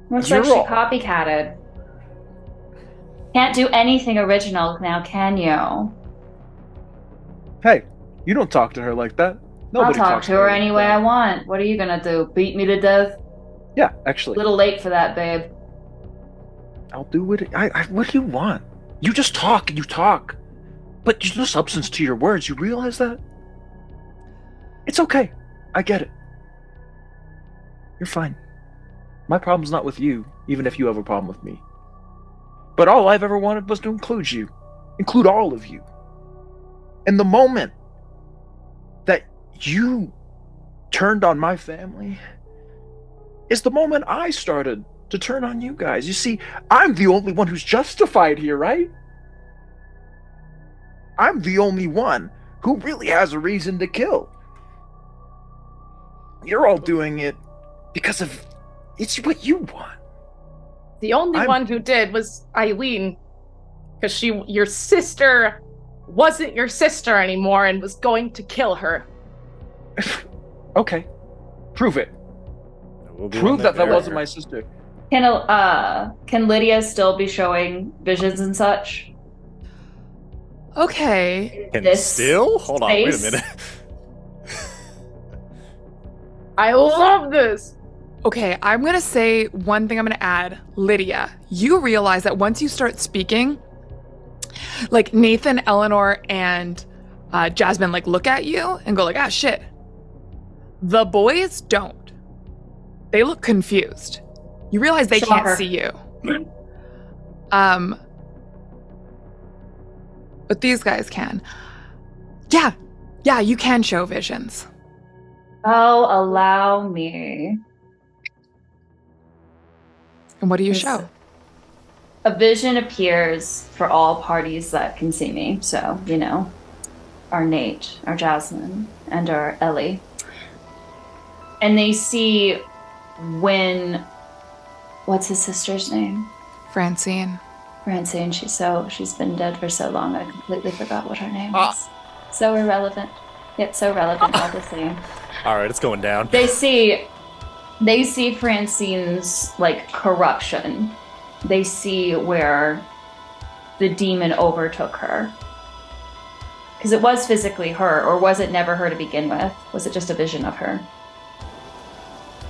Speaker 6: Looks
Speaker 8: You're
Speaker 6: like she
Speaker 8: wrong.
Speaker 6: copycatted. Can't do anything original now, can you?
Speaker 8: Hey, you don't talk to her like that.
Speaker 6: I'll
Speaker 8: Nobody
Speaker 6: talk
Speaker 8: talks
Speaker 6: to her
Speaker 8: like
Speaker 6: any way
Speaker 8: that.
Speaker 6: I want. What are you gonna do? Beat me to death?
Speaker 8: Yeah, actually.
Speaker 6: Little late for that, babe.
Speaker 8: I'll do what what do you want? You just talk and you talk. But there's no substance to your words. You realize that? It's okay. I get it. You're fine. My problem's not with you, even if you have a problem with me. But all I've ever wanted was to include you. Include all of you. And the moment that you turned on my family is the moment I started to turn on you guys. You see, I'm the only one who's justified here, right? I'm the only one who really has a reason to kill. You're all doing it because of it's what you want.
Speaker 2: The only one who did was Eileen. Because your sister wasn't your sister anymore and was going to kill her.
Speaker 8: Okay. Prove it.
Speaker 5: We'll be
Speaker 8: Prove
Speaker 5: on
Speaker 8: that
Speaker 5: barrier.
Speaker 8: wasn't my sister.
Speaker 6: Can Lydia still be showing visions and such?
Speaker 9: Okay.
Speaker 5: Can
Speaker 6: This
Speaker 5: still? Hold on, wait a
Speaker 6: space?
Speaker 5: minute.
Speaker 2: I love this!
Speaker 9: Okay, I'm gonna say one thing I'm gonna add. Lydia, you realize that once you start speaking, like Nathan, Eleanor, and Jasmine like look at you and go like, ah shit. The boys don't. They look confused. You realize they
Speaker 6: Shocker.
Speaker 9: can't see you. But these guys can. Yeah, you can show visions.
Speaker 6: Oh, allow me.
Speaker 9: And what do you
Speaker 6: Yes.
Speaker 9: show?
Speaker 6: A vision appears for all parties that can see me. So, our Nate, our Jasmine, and our Ellie. And they see what's his sister's name?
Speaker 9: Francine.
Speaker 6: Francine. She's been dead for so long, I completely forgot what her name is. So irrelevant, yet so relevant all the same.
Speaker 5: Alright, it's going down.
Speaker 6: They see Francine's corruption. They see where the demon overtook her. Because it was physically her, or was it never her to begin with? Was it just a vision of her?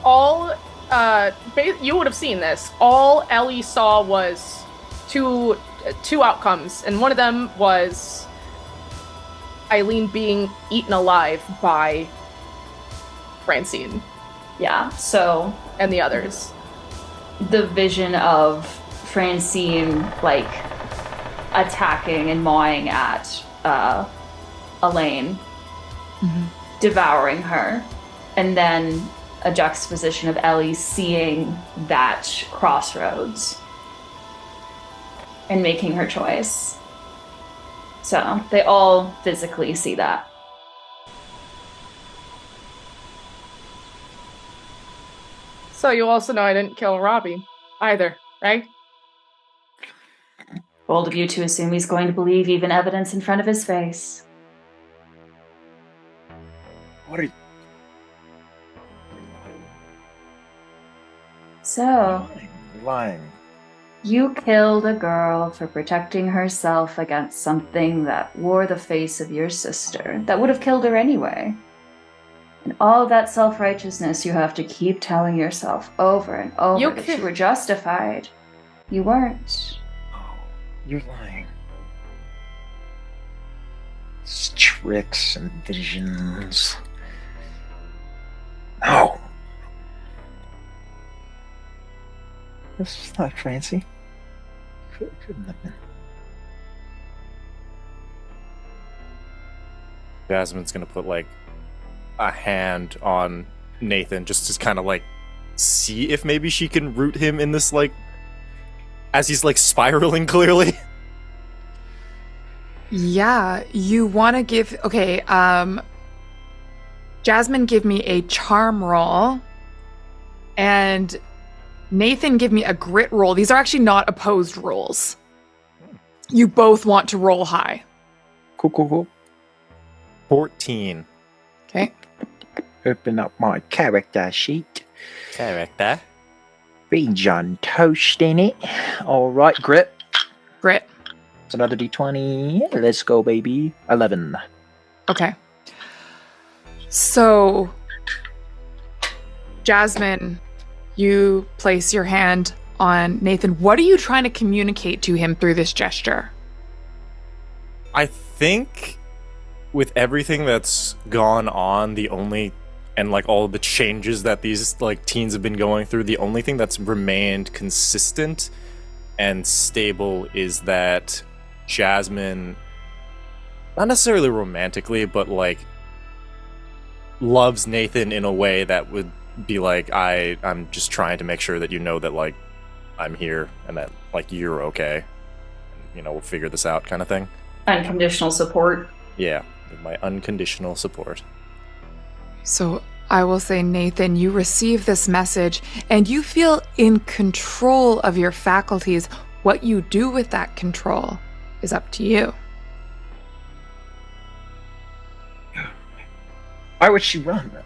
Speaker 2: All, you would have seen this. All Ellie saw was two outcomes, and one of them was Eileen being eaten alive by Francine.
Speaker 6: Yeah, so...
Speaker 2: And the others.
Speaker 6: The vision of Francine, like, attacking and mawing at Alaine, devouring her, and then a juxtaposition of Ellie seeing that crossroads and making her choice. So they all physically see that.
Speaker 2: So you also know I didn't kill Robbie either, right?
Speaker 6: Bold of you to assume he's going to believe even evidence in front of his face.
Speaker 8: What are you?
Speaker 6: So,
Speaker 8: Lying.
Speaker 6: you killed a girl for protecting herself against something that wore the face of your sister, that would have killed her anyway. And all that self-righteousness you have to keep telling yourself over and over that you were justified. You weren't.
Speaker 8: Oh, you're lying. It's tricks and visions. No. This is not fancy. Couldn't have been.
Speaker 5: Jasmine's gonna put like a hand on Nathan just to kind of like see if maybe she can root him in this, like, as he's like spiraling clearly.
Speaker 9: Yeah, you want to give... Okay, Jasmine, give me a charm roll. And Nathan, give me a grit roll. These are actually not opposed rolls. You both want to roll high.
Speaker 8: Cool.
Speaker 5: 14.
Speaker 9: Okay.
Speaker 8: Open up my character sheet.
Speaker 5: Character.
Speaker 8: Beans on toast in it. Alright, grit.
Speaker 9: Grit.
Speaker 8: It's another d20. Let's go, baby. 11.
Speaker 9: Okay. So, Jasmine, you place your hand on Nathan. What are you trying to communicate to him through this gesture?
Speaker 5: I think with everything that's gone on, and like all the changes that these like teens have been going through, the only thing that's remained consistent and stable is that Jasmine, not necessarily romantically, but like loves Nathan in a way that would be like, I'm just trying to make sure that you know that like I'm here and that like you're okay. And, you know, we'll figure this out kind of thing.
Speaker 6: Unconditional support.
Speaker 5: Yeah, my unconditional support.
Speaker 9: So I will say, Nathan, you receive this message and you feel in control of your faculties. What you do with that control is up to you.
Speaker 8: Why would she run then?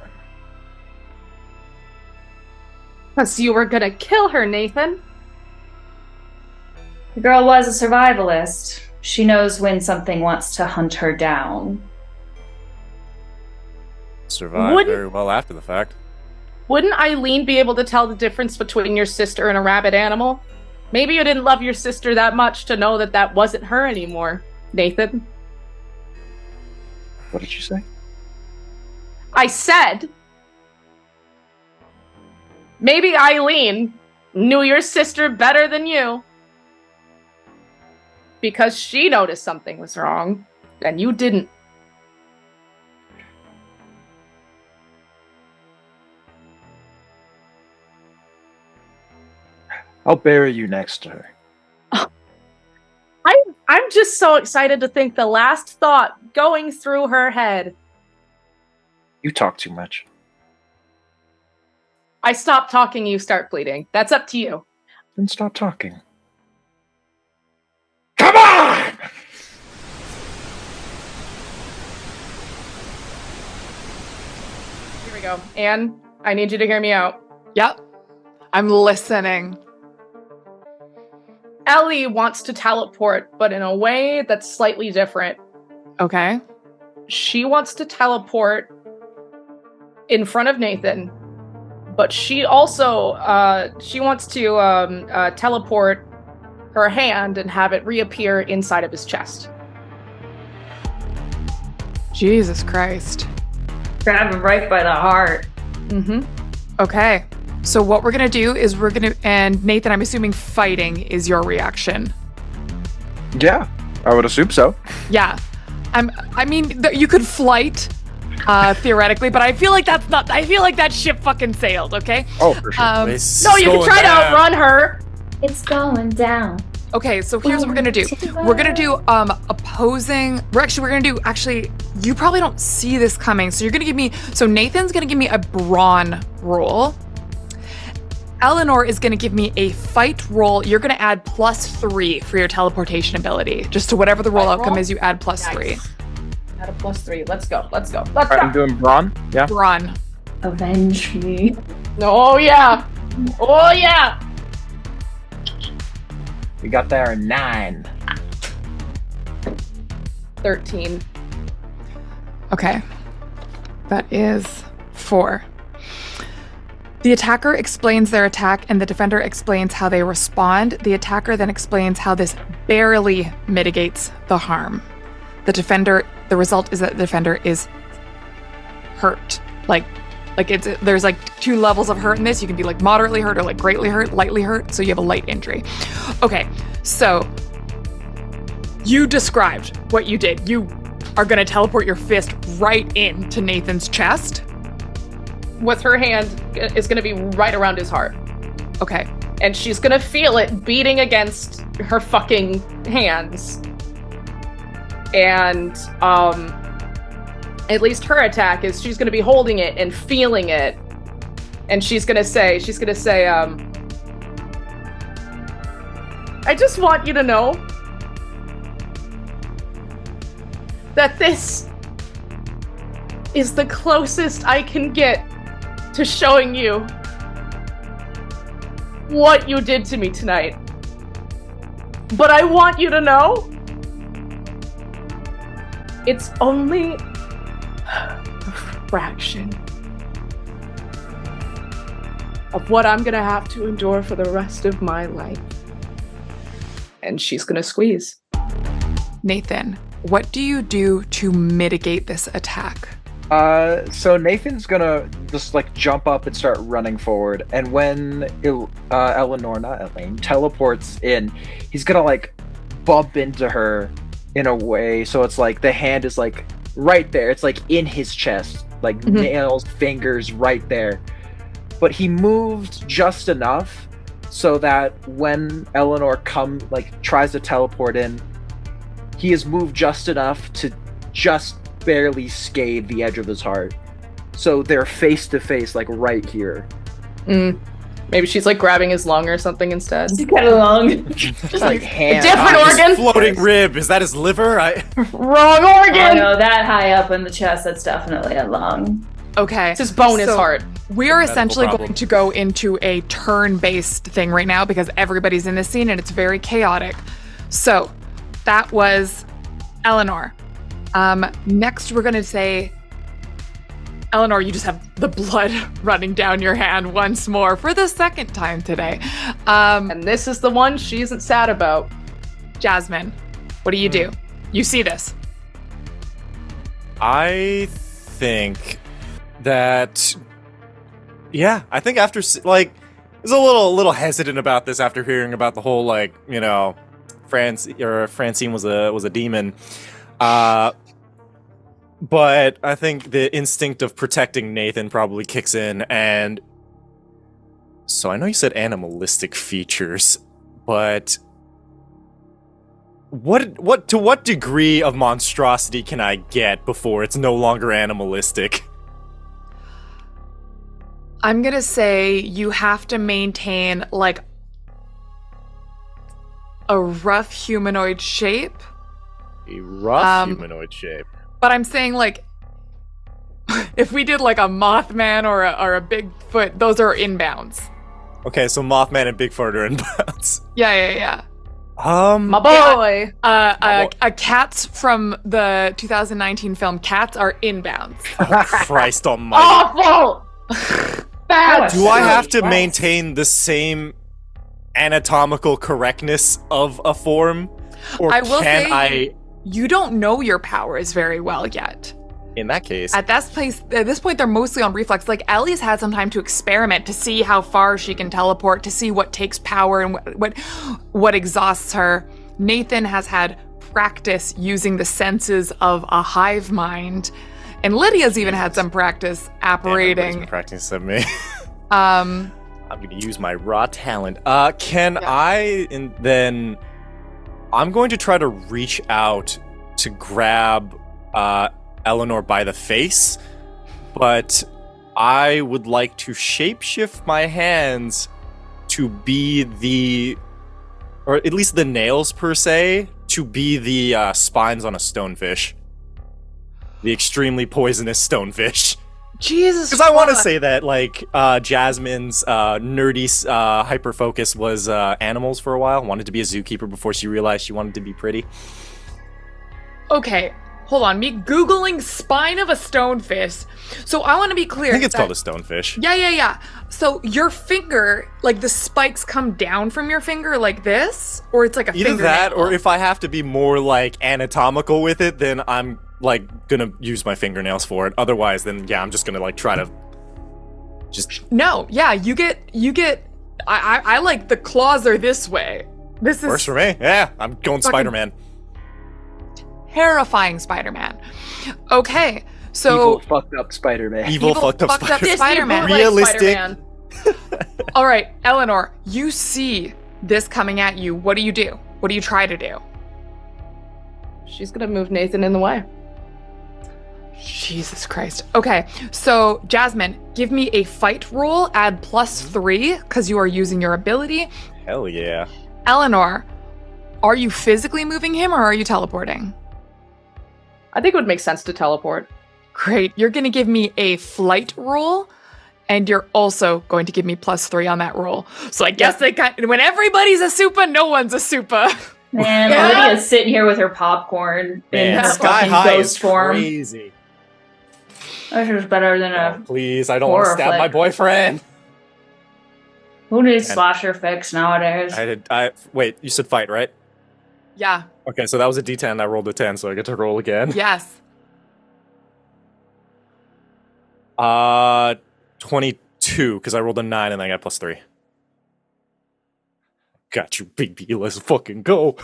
Speaker 2: Because you were gonna kill her, Nathan.
Speaker 6: The girl was a survivalist. She knows when something wants to hunt her down.
Speaker 5: Survived very well after the fact.
Speaker 2: Wouldn't Eileen be able to tell the difference between your sister and a rabid animal? Maybe you didn't love your sister that much to know that that wasn't her anymore, Nathan.
Speaker 8: What did you say?
Speaker 2: I said, maybe Eileen knew your sister better than you. Because she noticed something was wrong, and you didn't.
Speaker 8: I'll bury you next to her.
Speaker 2: I'm just so excited to think the last thought going through her head.
Speaker 8: You talk too much.
Speaker 2: I stop talking, you start bleeding. That's up to you.
Speaker 8: Then stop talking. Come on!
Speaker 2: Here we go. Anne, I need you to hear me out.
Speaker 9: Yep. I'm listening.
Speaker 2: Ellie wants to teleport, but in a way that's slightly different.
Speaker 9: Okay.
Speaker 2: she wants to teleport in front of Nathan, but she also she wants to teleport her hand and have it reappear inside of his chest.
Speaker 9: Jesus Christ.
Speaker 6: Grab him right by the heart.
Speaker 2: Mm-hmm.
Speaker 9: Okay. So what we're gonna do is and Nathan, I'm assuming fighting is your reaction.
Speaker 8: Yeah, I would assume so.
Speaker 9: Yeah. I mean, you could flight, theoretically, but I feel like I feel like that ship fucking sailed, okay?
Speaker 8: Oh, for sure.
Speaker 2: No, you can try to outrun her.
Speaker 6: It's going down.
Speaker 9: Okay, so here's what we're gonna do. We're gonna do opposing. We're gonna do. You probably don't see this coming. So you're gonna give me. So Nathan's gonna give me a brawn roll. Eleanor is gonna give me a fight roll. You're gonna add +3 for your teleportation ability. Just to whatever the roll
Speaker 2: Fight
Speaker 9: outcome
Speaker 2: roll?
Speaker 9: is, you add +3.
Speaker 2: Nice. Add a +3. Let's go. Let's go.
Speaker 8: All right, I'm doing brawn. Yeah.
Speaker 9: Brawn.
Speaker 6: Avenge me.
Speaker 2: Oh yeah. Oh yeah.
Speaker 8: We got there in 9.
Speaker 2: 13.
Speaker 9: Okay. That is 4. The attacker explains their attack, and the defender explains how they respond. The attacker then explains how this barely mitigates the harm. The result is that the defender is hurt. There's like 2 levels of hurt in this. You can be like moderately hurt or like greatly hurt, lightly hurt. So you have a light injury. Okay, so you described what you did. You are gonna teleport your fist right into Nathan's chest.
Speaker 2: With her hand is going to be right around his heart.
Speaker 9: Okay.
Speaker 2: And she's going to feel it beating against her fucking hands. And at least her attack is she's going to be holding it and feeling it. And she's going to say, I just want you to know that this is the closest I can get to showing you what you did to me tonight. But I want you to know it's only a fraction of what I'm gonna have to endure for the rest of my life. And she's gonna squeeze.
Speaker 9: Nathan, what do you do to mitigate this attack?
Speaker 8: So Nathan's gonna just like jump up and start running forward, and when Eleanor, not Alaine, teleports in, he's gonna like bump into her in a way so it's like the hand is like right there. It's like in his chest, like nails, fingers right there. But he moved just enough so that when Eleanor tries to teleport in, he has moved just enough to just barely scathe the edge of his heart. So they're face to face, like right here.
Speaker 2: Maybe she's like grabbing his lung or something instead.
Speaker 6: She's got a lung.
Speaker 8: Just like hand.
Speaker 2: Different
Speaker 5: His
Speaker 2: organ.
Speaker 5: floating rib. Is that his liver?
Speaker 2: Wrong
Speaker 6: Oh
Speaker 2: organ.
Speaker 6: no, that high up in the chest, that's definitely a lung.
Speaker 9: Okay.
Speaker 2: It's his bone, his heart.
Speaker 9: We are
Speaker 5: Medical
Speaker 9: essentially
Speaker 5: problem.
Speaker 9: going to go into a turn-based thing right now because everybody's in this scene and it's very chaotic. So that was Eleanor. Next, we're going to say, Eleanor, you just have the blood running down your hand once more for the second time today.
Speaker 2: And this is the one she isn't sad about.
Speaker 9: Jasmine, what do you do? You see this.
Speaker 5: I think that, I think after I was a little hesitant about this after hearing about the whole Francine was a demon. But I think the instinct of protecting Nathan probably kicks in, and so I know you said animalistic features, but to what degree of monstrosity can I get before it's no longer animalistic?
Speaker 9: I'm gonna say you have to maintain like a rough humanoid shape.
Speaker 5: A rough humanoid shape.
Speaker 9: But I'm saying, like, if we did, like, a Mothman or a Bigfoot, those are inbounds.
Speaker 5: Okay, so Mothman and Bigfoot are inbounds.
Speaker 9: Yeah.
Speaker 2: My boy.
Speaker 9: Cats from the 2019 film Cats are inbounds.
Speaker 5: Christ almighty.
Speaker 2: Awful! Bad.
Speaker 5: Do I have to maintain the same anatomical correctness of a form? Or
Speaker 9: I will
Speaker 5: can
Speaker 9: say
Speaker 5: I...
Speaker 9: you don't know your powers very well yet.
Speaker 5: In that case...
Speaker 9: At this point, they're mostly on reflex. Like, Ellie's had some time to experiment, to see how far she can teleport, to see what takes power and what exhausts her. Nathan has had practice using the senses of a hive mind. And Lydia's even had some practice apparating.
Speaker 5: Practicing me.
Speaker 9: Um...
Speaker 5: I'm going to use my raw talent. Then I'm going to try to reach out to grab Eleanor by the face, but I would like to shapeshift my hands to be or at least the nails per se, to be the spines on a stonefish. The extremely poisonous stonefish.
Speaker 9: Jesus.
Speaker 5: Because I want to say that, like, Jasmine's nerdy hyper focus was animals for a while. Wanted to be a zookeeper before she realized she wanted to be pretty.
Speaker 9: Okay, hold on. Me Googling spine of a stonefish. So I want to be clear.
Speaker 5: I think it's called a stonefish.
Speaker 9: Yeah. So your finger, like the spikes come down from your finger like this? Or it's like a
Speaker 5: Either
Speaker 9: fingernail?
Speaker 5: that, or if I have to be more, like, anatomical with it, then I'm gonna use my fingernails for it. Otherwise, then I'm just gonna try to just...
Speaker 9: No, yeah, you get I like the claws are this way. This is
Speaker 5: works for me. Yeah, I'm going Spider-Man.
Speaker 9: Terrifying Spider-Man. Okay, so
Speaker 8: Evil fucked up Spider-Man.
Speaker 5: Evil fucked up
Speaker 9: Spider-Man.
Speaker 5: Realistic.
Speaker 9: All right, Eleanor, you see this coming at you. What do you do? What do you try to do?
Speaker 2: She's gonna move Nathan in the way.
Speaker 9: Jesus Christ. Okay, so Jasmine, give me a fight roll, add +3, because you are using your ability.
Speaker 5: Hell yeah.
Speaker 9: Eleanor, are you physically moving him or are you teleporting?
Speaker 2: I think it would make sense to teleport.
Speaker 9: Great. You're going to give me a flight roll, and you're also going to give me +3 on that roll. So I guess when everybody's a super, no one's a super.
Speaker 6: Man, Lydia's sitting here with her popcorn in her
Speaker 5: Sky
Speaker 6: fucking
Speaker 5: High
Speaker 6: ghost
Speaker 5: is
Speaker 6: form.
Speaker 5: crazy.
Speaker 6: This is better than a...
Speaker 5: Please, I don't want to stab
Speaker 6: flick.
Speaker 5: my boyfriend.
Speaker 6: Who needs slasher fix nowadays?
Speaker 5: Wait, you said fight, right?
Speaker 9: Yeah.
Speaker 5: Okay, so that was a D10. I rolled a 10, so I get to roll again.
Speaker 9: Yes.
Speaker 5: 22, because I rolled a 9 and I got +3. Got you, baby. Let's fucking go.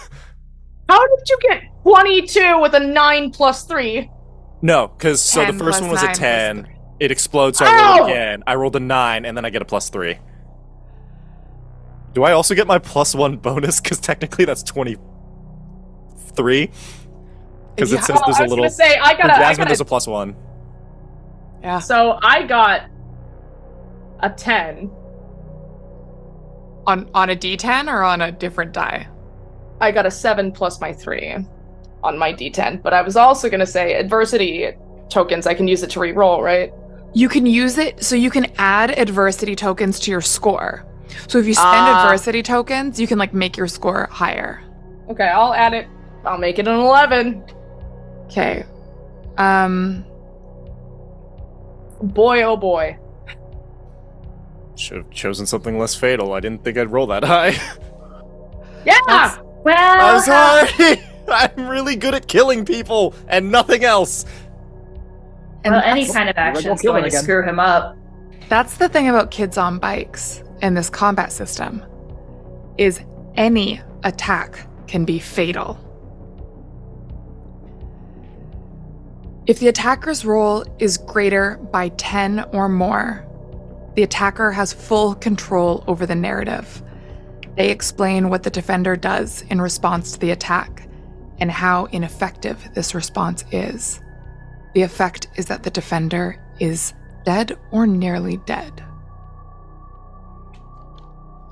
Speaker 2: How did you get 22 with a 9 + 3?
Speaker 5: No, because so the
Speaker 9: 10
Speaker 5: first
Speaker 9: plus
Speaker 5: one was a
Speaker 9: 9 plus
Speaker 5: 10.
Speaker 9: 3.
Speaker 5: It explodes, so I rolled again. I rolled a 9, and then I get a +3. Do I also get my +1 bonus? Because technically that's 23. Because it says there's a little... Jasmine does a +1.
Speaker 9: Yeah.
Speaker 2: So I got a 10.
Speaker 9: On a D10 or on a different die?
Speaker 2: I got a 7 plus my 3 on my D10. But I was also going to say adversity tokens, I can use it to re-roll, right?
Speaker 9: You can use it, so you can add adversity tokens to your score. So if you spend adversity tokens, you can make your score higher.
Speaker 2: Okay, I'll add it. I'll make it an 11.
Speaker 9: Okay.
Speaker 2: Boy, oh boy.
Speaker 5: Should have chosen something less fatal. I didn't think I'd roll that high.
Speaker 2: Yeah!
Speaker 6: Well,
Speaker 5: I'm sorry! I'm really good at killing people and nothing else.
Speaker 6: well, any kind of action is going to screw him up.
Speaker 9: That's the thing about kids on bikes in this combat system, is any attack can be fatal. If the attacker's roll is greater by 10 or more, the attacker has full control over the narrative. They explain what the defender does in response to the attack and how ineffective this response is. The effect is that the defender is dead or nearly dead.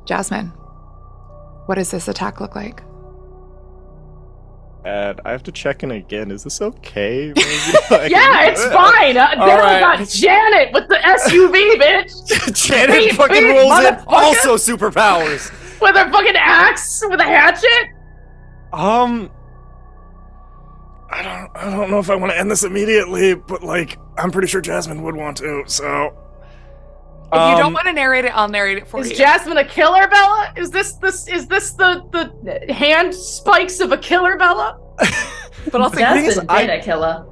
Speaker 9: Jasmine, what does this attack look like?
Speaker 5: And I have to check in again. Is this okay?
Speaker 2: Yeah, it's fine. Then I got Janet with the SUV, bitch.
Speaker 5: Janet fucking rolls in. Also superpowers.
Speaker 2: With her fucking axe, with a hatchet.
Speaker 10: I don't know if I want to end this immediately, but like I'm pretty sure Jasmine would want to. So
Speaker 9: If you don't want to narrate it, I'll narrate it for you.
Speaker 2: Is Jasmine a killer, Bella? Is this the hand spikes of a killer, Bella?
Speaker 9: But also,
Speaker 6: Jasmine did a killer.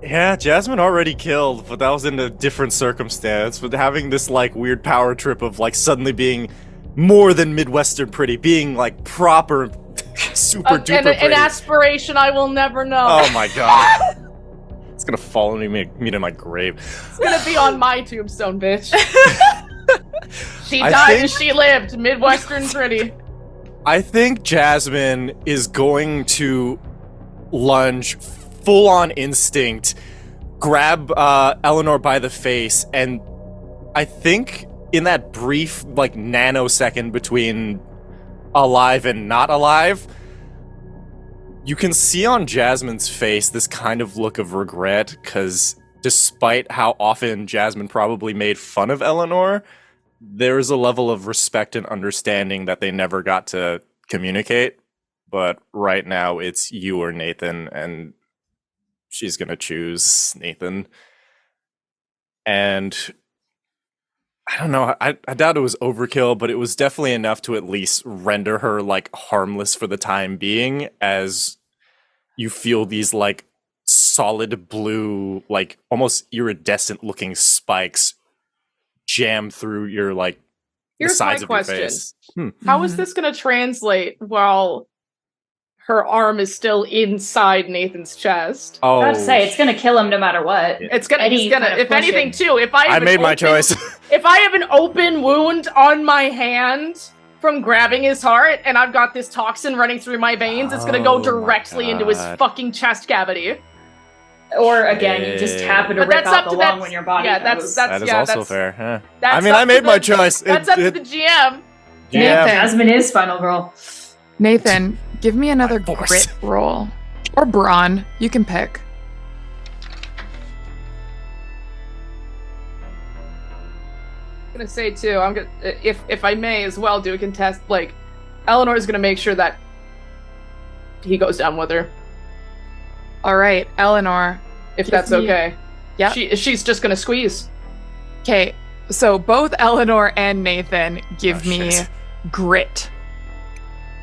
Speaker 5: Yeah, Jasmine already killed, but that was in a different circumstance. But having this like weird power trip of like suddenly being more than Midwestern pretty, being like proper super duper pretty.
Speaker 2: An aspiration I will never know.
Speaker 5: Oh my god. It's gonna follow me to my grave.
Speaker 2: It's gonna be on my tombstone, bitch. She died as she lived, Midwestern pretty.
Speaker 5: I think Jasmine is going to lunge full on instinct, grab Eleanor by the face, and I think in that brief like nanosecond between alive and not alive, you can see on Jasmine's face this kind of look of regret, because despite how often Jasmine probably made fun of Eleanor, there is a level of respect and understanding that they never got to communicate. But right now it's you or Nathan, and she's gonna choose Nathan. And I don't know, I doubt it was overkill, but it was definitely enough to at least render her like harmless for the time being, as you feel these like solid blue, like almost iridescent looking spikes jam through your like the sides of your face.
Speaker 2: How is this going to translate while her arm is still inside Nathan's chest?
Speaker 6: I was about to say, it's going to kill him no matter what.
Speaker 2: It's gonna, if anything, too. If I
Speaker 5: made my choice.
Speaker 2: If I have an open wound on my hand from grabbing his heart, and I've got this toxin running through my veins, it's gonna go directly into his fucking chest cavity.
Speaker 6: Or again, you just happen to rip out the lung when your body goes.
Speaker 5: That is also fair. Huh?
Speaker 2: That's
Speaker 5: I mean, I made my choice.
Speaker 2: That's up to the GM.
Speaker 6: Nathan. Jasmine is final girl.
Speaker 9: Nathan, give me another grit roll. Or brawn. You can pick.
Speaker 2: I'm gonna say too, I'm gonna if I may as well do a contest, like Eleanor's gonna make sure that he goes down with her.
Speaker 9: All right, Eleanor.
Speaker 2: If that's okay.
Speaker 9: Yeah.
Speaker 2: She's just gonna squeeze.
Speaker 9: Okay, so both Eleanor and Nathan give me grit.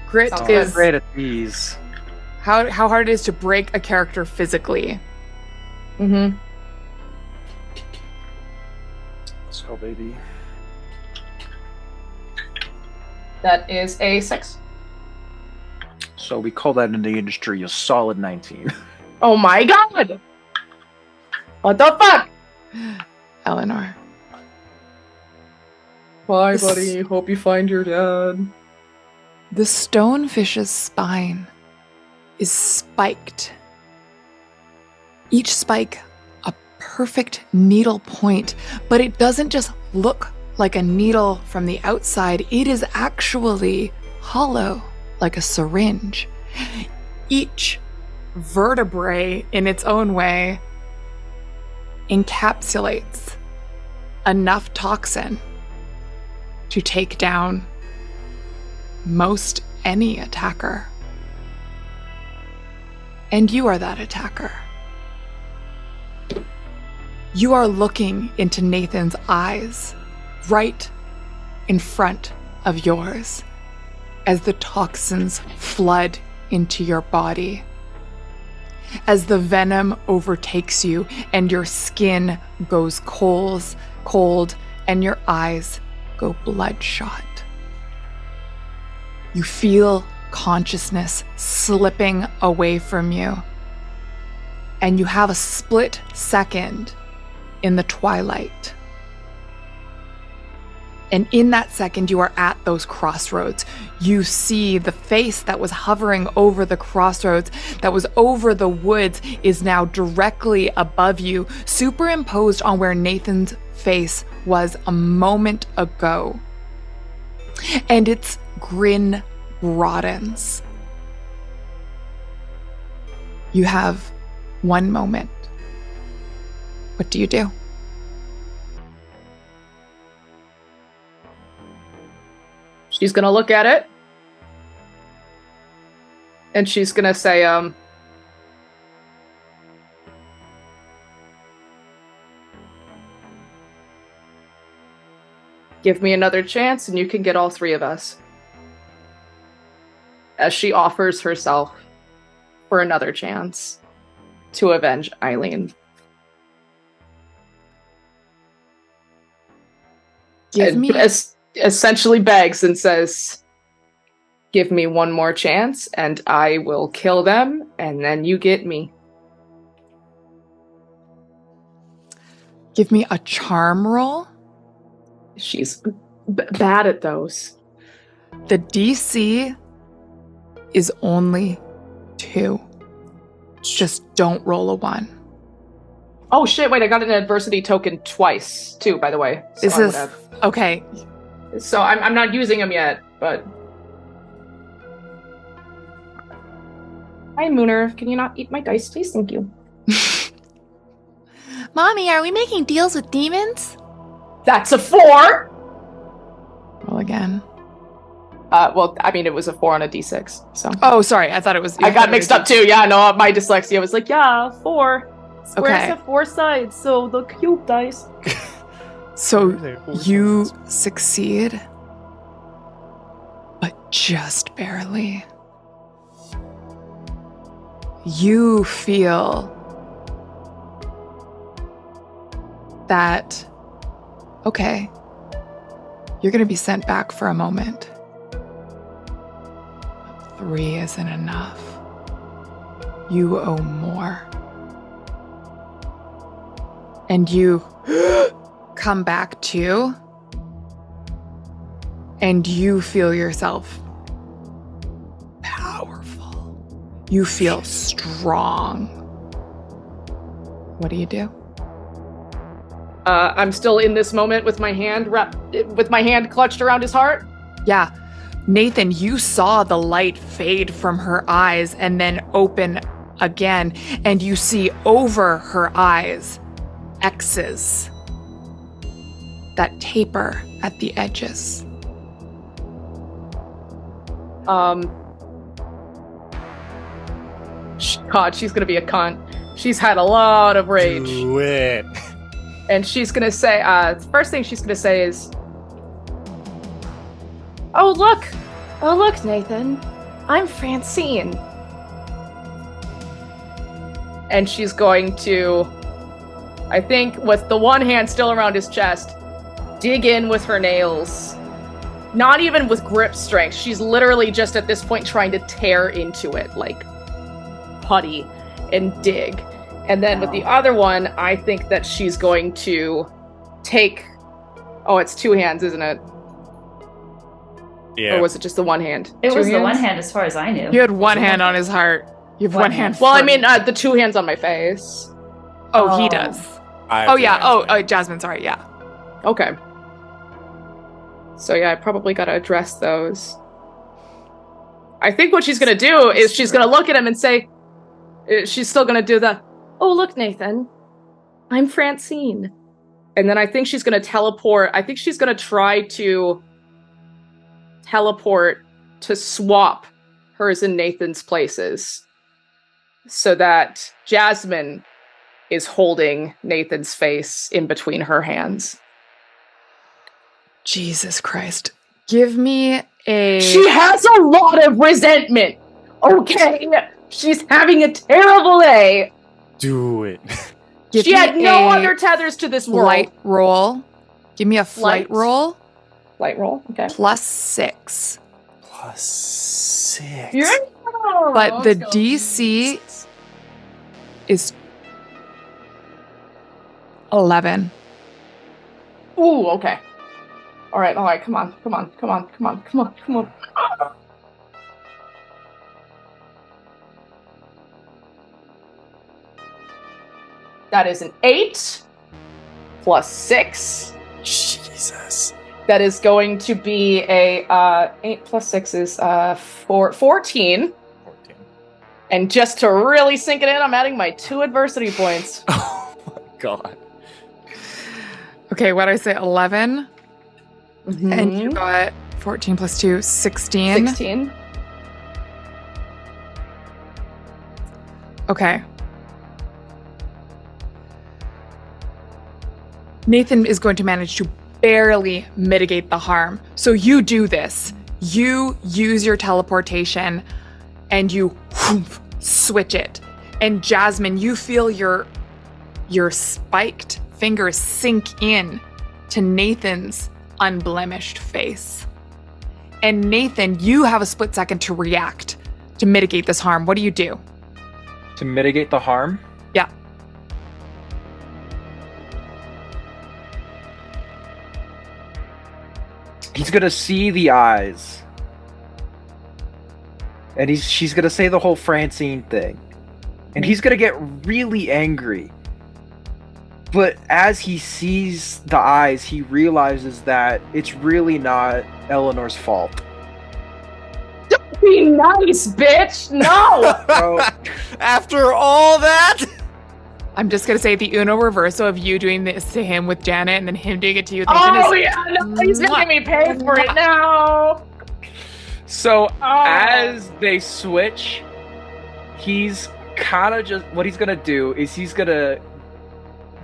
Speaker 9: Grit is
Speaker 8: great at these.
Speaker 9: how hard it is to break a character physically.
Speaker 2: Mm-hmm.
Speaker 8: Let's go, baby.
Speaker 2: That is a 6.
Speaker 8: So we call that in the industry a solid 19.
Speaker 2: Oh my god! What the fuck?
Speaker 9: Eleanor.
Speaker 2: Bye, buddy. Hope you find your dad.
Speaker 9: The stonefish's spine is spiked. Each spike a perfect needle point, but it doesn't just look like a needle from the outside. It is actually hollow, like a syringe. Each vertebrae, in its own way, encapsulates enough toxin to take down most any attacker. And you are that attacker. You are looking into Nathan's eyes, right in front of yours, as the toxins flood into your body. As the venom overtakes you and your skin goes cold and your eyes go bloodshot. You feel consciousness slipping away from you, and you have a split second in the twilight. And in that second, you are at those crossroads. You see the face that was hovering over the crossroads, that was over the woods, is now directly above you, superimposed on where Nathan's face was a moment ago. And its grin broadens. You have one moment. What do you do?
Speaker 2: She's gonna look at it. And she's gonna say, give me another chance and you can get all three of us. As she offers herself for another chance to avenge Eileen. Essentially begs and says, give me one more chance and I will kill them and then you get me.
Speaker 9: Give me a charm roll.
Speaker 2: She's bad at those.
Speaker 9: The DC is only 2. Just don't roll a 1.
Speaker 2: Oh shit, wait, I got an adversity token twice, too, by the way. So
Speaker 9: okay.
Speaker 2: So I'm not using them yet, but... Hi, Mooner. Can you not eat my dice, please? Thank you.
Speaker 1: Mommy, are we making deals with demons?
Speaker 2: That's a 4!
Speaker 9: Roll again.
Speaker 2: Well, I mean, it was a 4 on a d6, so...
Speaker 9: Oh, sorry, I thought it was...
Speaker 2: I got mixed up, too. Yeah, no, my dyslexia was like, yeah, 4. Squares have 4 sides, so the cube dice.
Speaker 9: So you succeed, but just barely. You feel that, okay, you're going to be sent back for a moment. 3 isn't enough. You owe more. And you come back to, and you feel yourself powerful. You feel strong. What do you do?
Speaker 2: I'm still in this moment with my hand clutched around his heart.
Speaker 9: Yeah. Nathan, you saw the light fade from her eyes and then open again, and you see over her eyes X's that taper at the edges.
Speaker 2: God, she's gonna be a cunt. She's had a lot of rage.
Speaker 5: Do it.
Speaker 2: And she's gonna say, the first thing she's gonna say is, Oh, look, Nathan. I'm Francine. And she's going to, I think, with the one hand still around his chest, dig in with her nails. Not even with grip strength. She's literally just at this point trying to tear into it, like putty, and dig. And then with the other one, I think that she's going to take... Oh, it's 2 hands, isn't it?
Speaker 5: Yeah.
Speaker 2: Or was it just the one hand?
Speaker 6: It
Speaker 2: 2
Speaker 6: was
Speaker 2: hands?
Speaker 6: the one hand as far as I knew.
Speaker 9: You had one hand on his heart. You have one hand.
Speaker 2: Well, I mean, the 2 hands on my face.
Speaker 9: Oh, he does. Oh, yeah. Oh, Jasmine, sorry. Yeah.
Speaker 2: Okay. So, yeah, I probably got to address those. I think what she's going to do is she's going to look at him and say... She's still going to do the... Oh, look, Nathan. I'm Francine. And then I think she's going to teleport. I think she's going to try to teleport to swap hers and Nathan's places. So that Jasmine is holding Nathan's face in between her hands.
Speaker 9: Jesus Christ. Give me a...
Speaker 2: She has a lot of resentment. Okay? She's having a terrible day.
Speaker 5: Do it.
Speaker 2: She had no other tethers to this world.
Speaker 9: Flight roll. Give me a flight roll.
Speaker 2: Flight roll, okay.
Speaker 9: +6.
Speaker 5: +6.
Speaker 2: You're
Speaker 9: But the DC is 11.
Speaker 2: Ooh, okay. All right, come on. That is an 8 +6.
Speaker 5: Jesus.
Speaker 2: That is going to be a 8 +6 is 14.
Speaker 5: 14.
Speaker 2: And just to really sink it in, I'm adding my 2 adversity points.
Speaker 5: Oh my god.
Speaker 9: Okay, what did I say? 11?
Speaker 2: Mm-hmm.
Speaker 9: And you got 14 + 2, 16.
Speaker 2: 16.
Speaker 9: Okay. Nathan is going to manage to barely mitigate the harm. So you do this. You use your teleportation and you switch it. And Jasmine, you feel your spiked fingers sink in to Nathan's unblemished face. And Nathan, you have a split second to react to mitigate this harm. What do you do?
Speaker 3: To mitigate the harm?
Speaker 9: Yeah.
Speaker 3: He's gonna see the eyes. And she's gonna say the whole Francine thing. And he's gonna get really angry. But as he sees the eyes, he realizes that it's really not Eleanor's fault.
Speaker 2: Don't be nice, bitch! No!
Speaker 3: So,
Speaker 5: After all that?
Speaker 9: I'm just going to say the Uno reverso of you doing this to him with Janet and then him doing it to you with Nathan
Speaker 2: Oh,
Speaker 9: is...
Speaker 2: yeah, no, he's making me pay for it now!
Speaker 3: so as they switch, he's kind of just... What he's gonna do is he's gonna...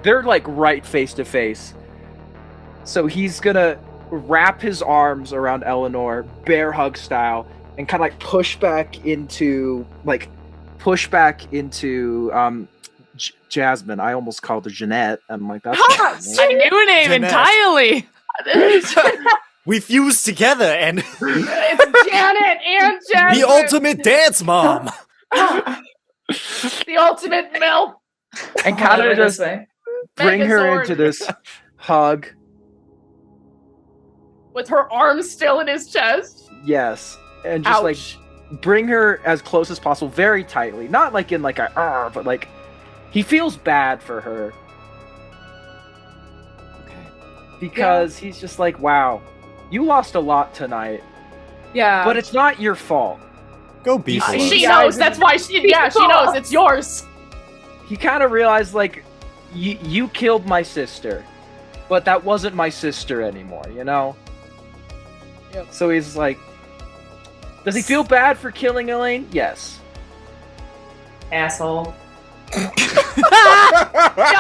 Speaker 3: They're like right face to face. So he's gonna wrap his arms around Eleanor, bear hug style, and kind of like push back into Jasmine. I almost called her Jeanette. I'm like, that's
Speaker 9: A new name
Speaker 5: Jeanette.
Speaker 9: entirely.
Speaker 5: We fused together and
Speaker 2: It's Janet and Jasmine!
Speaker 5: the ultimate dance mom.
Speaker 2: The ultimate milk!
Speaker 3: and kind of just
Speaker 6: way.
Speaker 3: bring her
Speaker 2: Megazord.
Speaker 3: into this hug.
Speaker 2: With her arms still in his chest.
Speaker 3: Yes, and just
Speaker 2: Ouch.
Speaker 3: like bring her as close as possible, very tightly. Not like in like a, but like he feels bad for her because he's just like, wow, you lost a lot tonight,
Speaker 2: Yeah.
Speaker 3: but it's not your fault.
Speaker 5: Go beefalo.
Speaker 2: She knows, that's why she knows, it's yours.
Speaker 3: He kind of realized like you killed my sister, but that wasn't my sister anymore, you know?
Speaker 2: Yep.
Speaker 3: So he's like, does he feel bad for killing Alaine? Yes.
Speaker 6: Asshole.
Speaker 2: Yeah,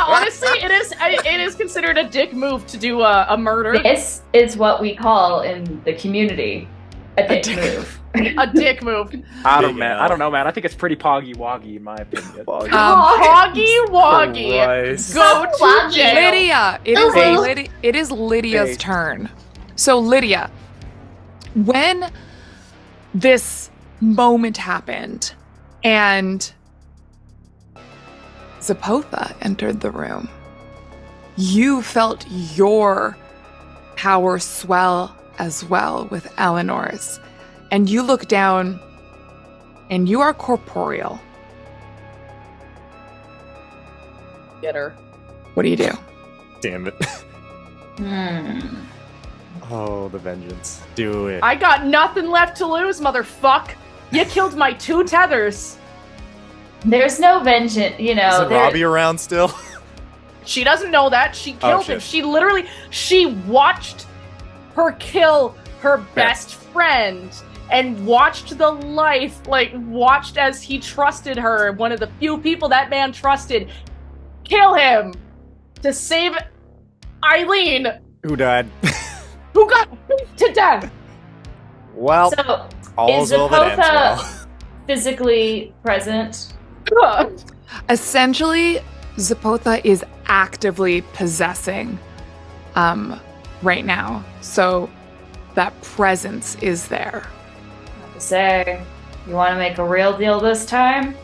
Speaker 2: honestly, it is considered a dick move to do a murder.
Speaker 6: This is what we call in the community a dick move.
Speaker 2: A dick move.
Speaker 3: I
Speaker 5: Big
Speaker 3: don't know, man. I think it's pretty poggy woggy in my opinion.
Speaker 2: Hoggy Woggy.
Speaker 5: Christ.
Speaker 2: Go to jail.
Speaker 9: Lydia, it is Lydia's
Speaker 3: Based.
Speaker 9: turn. So Lydia, when this moment happened and Zepotha entered the room, you felt your power swell as well with Eleanor's. And you look down and you are corporeal.
Speaker 2: Get her.
Speaker 9: What do you do?
Speaker 5: Damn it. Oh, the vengeance. Do it.
Speaker 2: I got nothing left to lose, motherfuck. You killed my two tethers.
Speaker 6: There's no vengeance, you know.
Speaker 5: Is it
Speaker 6: there-
Speaker 5: Robbie around still?
Speaker 2: She doesn't know that. She killed him.
Speaker 5: shit.
Speaker 2: She watched her kill her best friend and watched the life, watched as he trusted her, one of the few people that man trusted, kill him to save Eileen,
Speaker 5: Who died?
Speaker 2: who got beat to death.
Speaker 5: Well,
Speaker 6: So,
Speaker 5: all's
Speaker 6: is
Speaker 5: well that ends
Speaker 6: Zepotha
Speaker 5: well.
Speaker 6: physically present?
Speaker 9: Essentially, Zepotha is actively possessing right now. So that presence is there.
Speaker 6: Have to say, you want to make a real deal this time?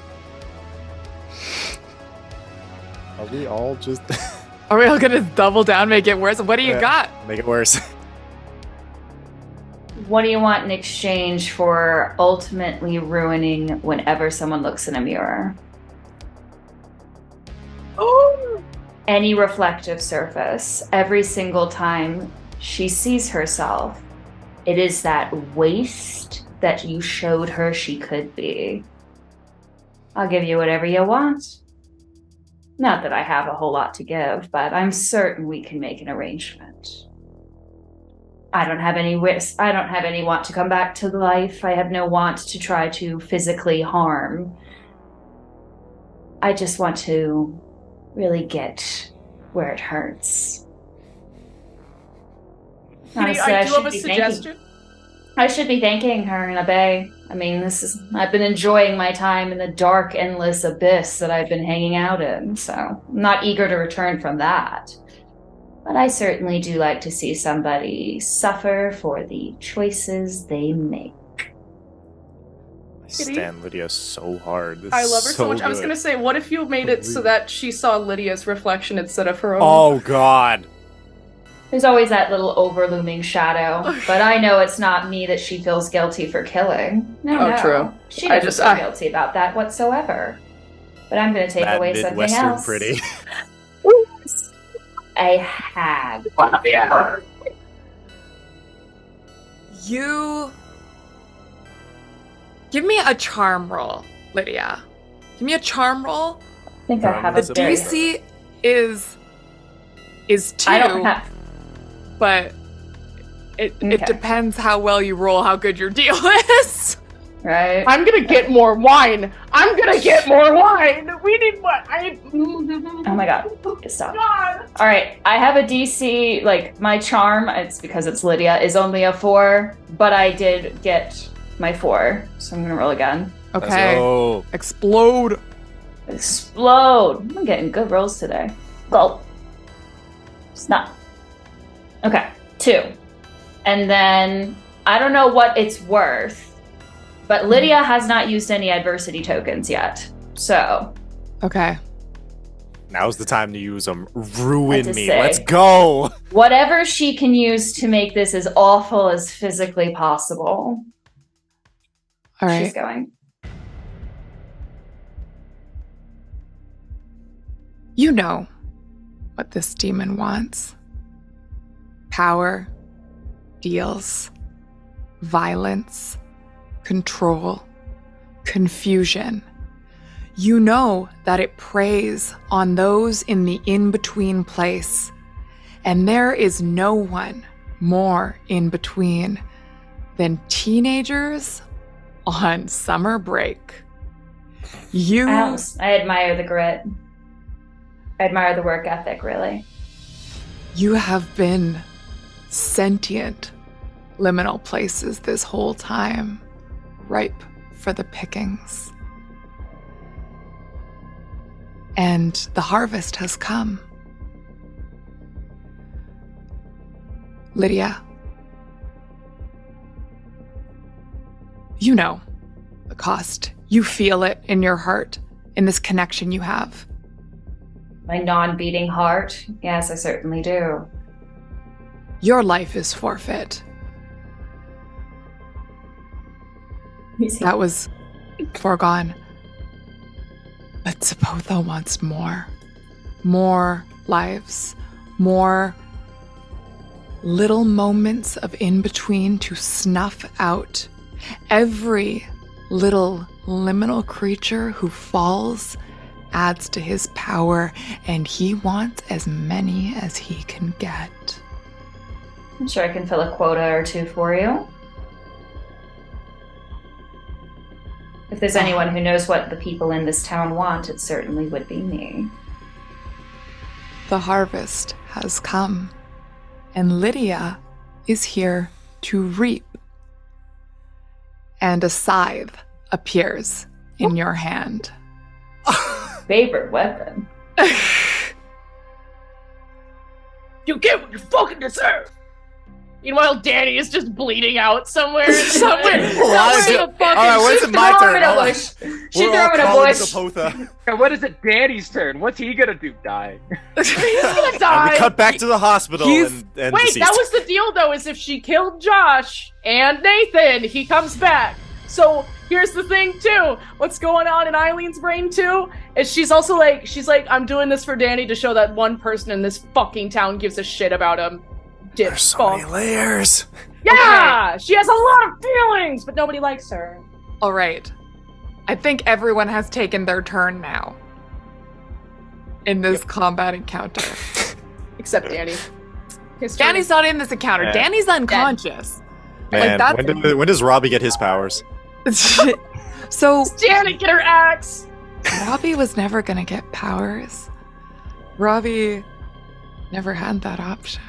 Speaker 5: Are we all just
Speaker 9: Are we all gonna double down, make it worse? What do you
Speaker 5: Yeah.
Speaker 9: got?
Speaker 5: make it worse?
Speaker 6: What do you want in exchange for ultimately ruining whenever someone looks in a mirror? Any reflective surface, every single time she sees herself, it is that waste that you showed her she could be. I'll give you whatever you want. Not that I have a whole lot to give, but I'm certain we can make an arrangement. I don't have any wish. I don't have any want to come back to life. I have no want to try to physically harm I just want to really get where it hurts.
Speaker 2: Kitty, I do have a suggestion.
Speaker 6: I should be thanking her in a bay. I mean, I've been enjoying my time in the dark, endless abyss that I've been hanging out in, so I'm not eager to return from that. But I certainly do like to see somebody suffer for the choices they make.
Speaker 5: I stand Lydia so hard.
Speaker 2: I love her so much. I was going to say, what if you made it so that she saw Lydia's reflection instead of her own?
Speaker 5: Oh, God.
Speaker 6: There's always that little overlooming shadow, but I know it's not me that she feels guilty for killing. No,
Speaker 2: true.
Speaker 6: She doesn't feel guilty about that whatsoever. But I'm going to take away something else.
Speaker 5: Pretty.
Speaker 6: A hag.
Speaker 9: You give me a charm roll, Lydia. Give me a charm roll.
Speaker 6: I think I have
Speaker 9: the DC is 2.
Speaker 6: I don't have.
Speaker 9: But it depends how well you roll, how good your deal is.
Speaker 6: Right.
Speaker 2: I'm gonna get more wine. We need what?
Speaker 6: Oh my god. Stop. All right. I have a DC, like my charm, it's because it's Lydia, is only a 4, but I did get my 4. So I'm gonna roll again.
Speaker 9: Okay. Explode.
Speaker 6: I'm getting good rolls today. Gulp. Snap. Okay, 2. And then, I don't know what it's worth, but Lydia has not used any adversity tokens yet, so.
Speaker 9: Okay.
Speaker 5: Now's the time to use them. Ruin me.
Speaker 6: Say,
Speaker 5: let's go!
Speaker 6: Whatever she can use to make this as awful as physically possible.
Speaker 9: All right.
Speaker 6: She's going.
Speaker 9: You know what this demon wants. Power, deals, violence, control, confusion. You know that it preys on those in the in-between place, and there is no one more in between than teenagers on summer break.
Speaker 6: I admire the grit. I admire the work ethic, really.
Speaker 9: You have been sentient liminal places this whole time, ripe for the pickings. And the harvest has come. Lydia, you know the cost. You feel it in your heart, in this connection you have.
Speaker 6: My non-beating heart? Yes, I certainly do.
Speaker 9: Your life is forfeit. That was foregone. But Zepotha wants more. More lives. More little moments of in-between to snuff out every little liminal creature who falls adds to his power, and he wants as many as he can get.
Speaker 6: I'm sure I can fill a quota or 2 for you. If there's anyone who knows what the people in this town want, it certainly would be me.
Speaker 9: The harvest has come, and Lydia is here to reap. And a scythe appears in your hand.
Speaker 6: Favorite weapon.
Speaker 2: You get what you fucking deserve. Meanwhile, Danny is just bleeding out somewhere.
Speaker 5: When's it my turn?
Speaker 6: She threw him in a bush.
Speaker 3: What is it Danny's turn? What's he gonna do? Die?
Speaker 2: He's gonna die.
Speaker 5: We cut back to the hospital and
Speaker 2: Wait,
Speaker 5: deceased.
Speaker 2: that was the deal though, is if she killed Josh and Nathan, he comes back. So here's the thing too. What's going on in Eileen's brain too is she's like, I'm doing this for Danny to show that one person in this fucking town gives a shit about him.
Speaker 5: There's so many layers.
Speaker 2: Yeah, okay. She has a lot of feelings, but nobody likes her.
Speaker 9: All right. I think everyone has taken their turn now in this combat encounter.
Speaker 2: Except Danny.
Speaker 9: Danny's not in this encounter.
Speaker 5: Yeah.
Speaker 9: Danny's unconscious.
Speaker 5: Man, when does Robbie get his powers?
Speaker 9: So
Speaker 2: Danny, get her axe.
Speaker 9: Robbie was never gonna get powers. Robbie never had that option.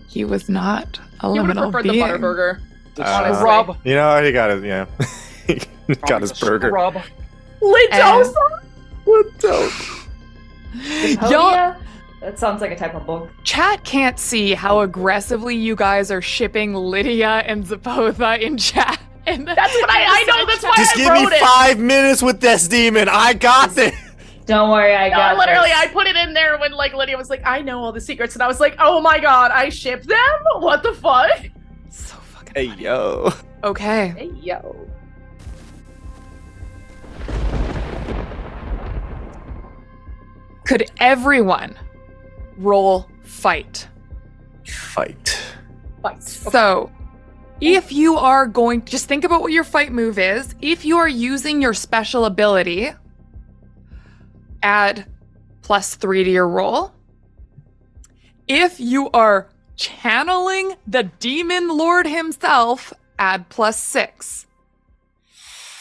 Speaker 9: He was not a
Speaker 2: He would have
Speaker 9: liminal
Speaker 2: preferred
Speaker 9: being.
Speaker 2: the Butterburger. Honestly.
Speaker 8: Rob.
Speaker 5: You know, he got it. Yeah, he got his burger.
Speaker 8: Rob.
Speaker 2: Lidosa?
Speaker 6: Zepotha? That sounds like a type of book.
Speaker 9: Chat can't see how aggressively you guys are shipping Lydia and Zepotha in chat. And
Speaker 2: That's what I know. That's why
Speaker 5: Just
Speaker 2: I
Speaker 5: give
Speaker 2: wrote
Speaker 5: me
Speaker 2: it.
Speaker 5: 5 minutes with this demon. I got this.
Speaker 6: Don't worry, I got
Speaker 2: Literally,
Speaker 6: this.
Speaker 2: I put it in there when like Lydia was like, "I know all the secrets," and I was like, "Oh my god, I ship them? What the fuck?"
Speaker 9: So fucking
Speaker 5: Hey yo.
Speaker 9: okay.
Speaker 2: Hey yo.
Speaker 9: Could everyone roll fight?
Speaker 5: Fight.
Speaker 2: Fight.
Speaker 9: So, if you are going, just think about what your fight move is. If you are using your special ability, add +3 to your roll. If you are channeling the demon lord himself, add +6.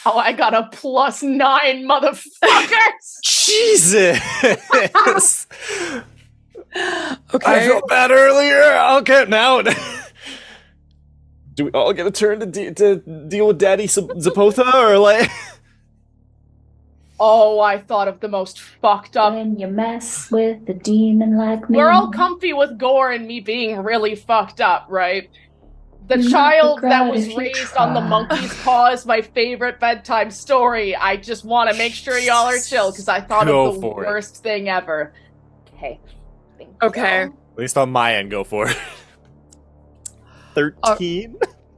Speaker 2: Oh, I got a +9, motherfuckers.
Speaker 5: Jesus.
Speaker 9: Okay.
Speaker 5: I felt bad earlier. Okay, now. Do we all get a turn to deal with Daddy Zepotha, or like?
Speaker 2: Oh, I thought of the most fucked up.
Speaker 6: When you mess with a demon like me.
Speaker 2: We're all comfy with gore and me being really fucked up, right? The
Speaker 6: You
Speaker 2: child that
Speaker 6: regret
Speaker 2: was
Speaker 6: if you
Speaker 2: raised on the
Speaker 6: try.
Speaker 2: monkey's paw is my favorite bedtime story. I just want to make sure y'all are chill because I thought
Speaker 5: Go
Speaker 2: of the
Speaker 5: for it.
Speaker 2: worst thing ever. Okay. Thank
Speaker 9: Okay.
Speaker 2: you.
Speaker 5: At least on my end, go for it. 13.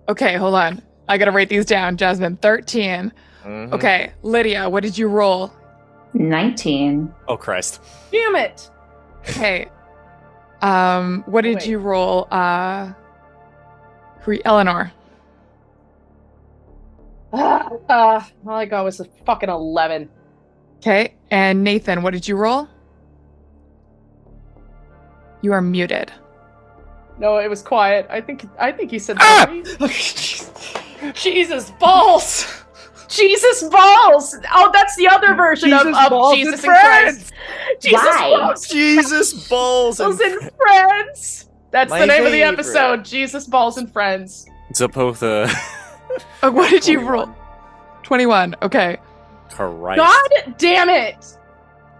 Speaker 9: Okay, hold on. I gotta write these down. Jasmine, 13.
Speaker 5: Mhm.
Speaker 9: Okay, Lydia, what did you roll?
Speaker 6: 19.
Speaker 5: Oh Christ.
Speaker 2: Damn it.
Speaker 9: Okay. What did
Speaker 2: Wait.
Speaker 9: you roll? Eleanor.
Speaker 2: All I got was a fucking 11.
Speaker 9: Okay, and Nathan, what did you roll? You are muted.
Speaker 2: No, it was quiet. I think he said 30. Jesus balls! Jesus balls! Oh, that's the other version
Speaker 8: Jesus
Speaker 2: of
Speaker 8: balls
Speaker 2: Jesus
Speaker 8: and
Speaker 2: and Friends. Jesus
Speaker 6: Why?
Speaker 2: balls
Speaker 5: Jesus balls and
Speaker 2: and Friends. That's
Speaker 5: My
Speaker 2: the name of the
Speaker 5: favorite.
Speaker 2: episode. Jesus balls and Friends.
Speaker 5: Zepotha.
Speaker 9: What did you roll? 21. Okay.
Speaker 5: Christ.
Speaker 2: God damn it!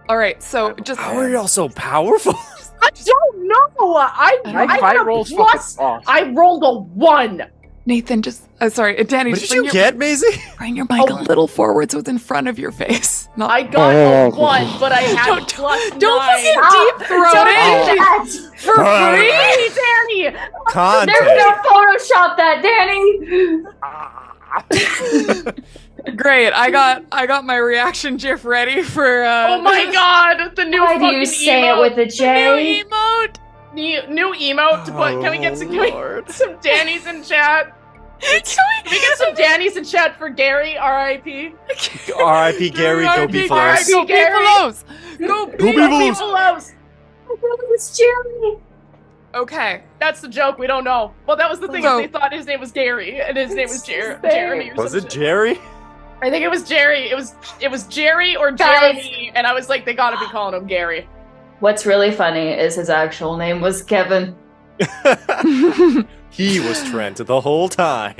Speaker 9: All right, so just
Speaker 5: How are y'all so powerful?
Speaker 2: I don't know. I
Speaker 8: My
Speaker 2: got
Speaker 8: fight
Speaker 2: a
Speaker 8: rolls
Speaker 2: plus.
Speaker 8: fucking awesome.
Speaker 2: I rolled a 1.
Speaker 9: Nathan, just sorry, Danny,
Speaker 5: What
Speaker 9: just
Speaker 5: did you get, Maisie?
Speaker 9: bring your mic a little forward so it's in front of your face. Not
Speaker 2: I got a 1, but I had
Speaker 9: Don't-
Speaker 2: plus 9.
Speaker 9: don't fucking
Speaker 6: Stop.
Speaker 9: deep throat
Speaker 6: Don't
Speaker 9: it
Speaker 6: do that.
Speaker 9: for free.
Speaker 2: Hey, Danny!
Speaker 5: Content.
Speaker 6: There's no Photoshop that, Danny.
Speaker 9: Great. I got my reaction gif ready for
Speaker 2: Oh my god, the new
Speaker 6: Why do
Speaker 2: fucking
Speaker 6: you say
Speaker 2: emote.
Speaker 6: it with a J?
Speaker 9: new emote.
Speaker 2: New emote to put. Can we get some Danny's in chat? Can we get some Danny's in chat for Gary? R.I.P.
Speaker 5: R.I.P. Gary, go be
Speaker 2: R.I.P.
Speaker 5: flows.
Speaker 9: Go
Speaker 2: Gary.
Speaker 9: Beefaloes. Go
Speaker 5: Go
Speaker 9: Beefaloes.
Speaker 5: Beefaloes.
Speaker 6: It's Jeremy.
Speaker 9: Okay.
Speaker 2: That's the joke. We don't know. Well, that was the thing.
Speaker 9: So-
Speaker 2: Is they thought his name was Gary, and his name was Jeremy. Or
Speaker 5: Was
Speaker 2: some
Speaker 5: it
Speaker 2: shit.
Speaker 5: Jerry?
Speaker 2: I think it was Jerry. It was Jerry or
Speaker 6: Guys.
Speaker 2: Jeremy, and I was like, they gotta be calling him Gary.
Speaker 6: What's really funny is his actual name was Kevin.
Speaker 5: He was Trent the whole time.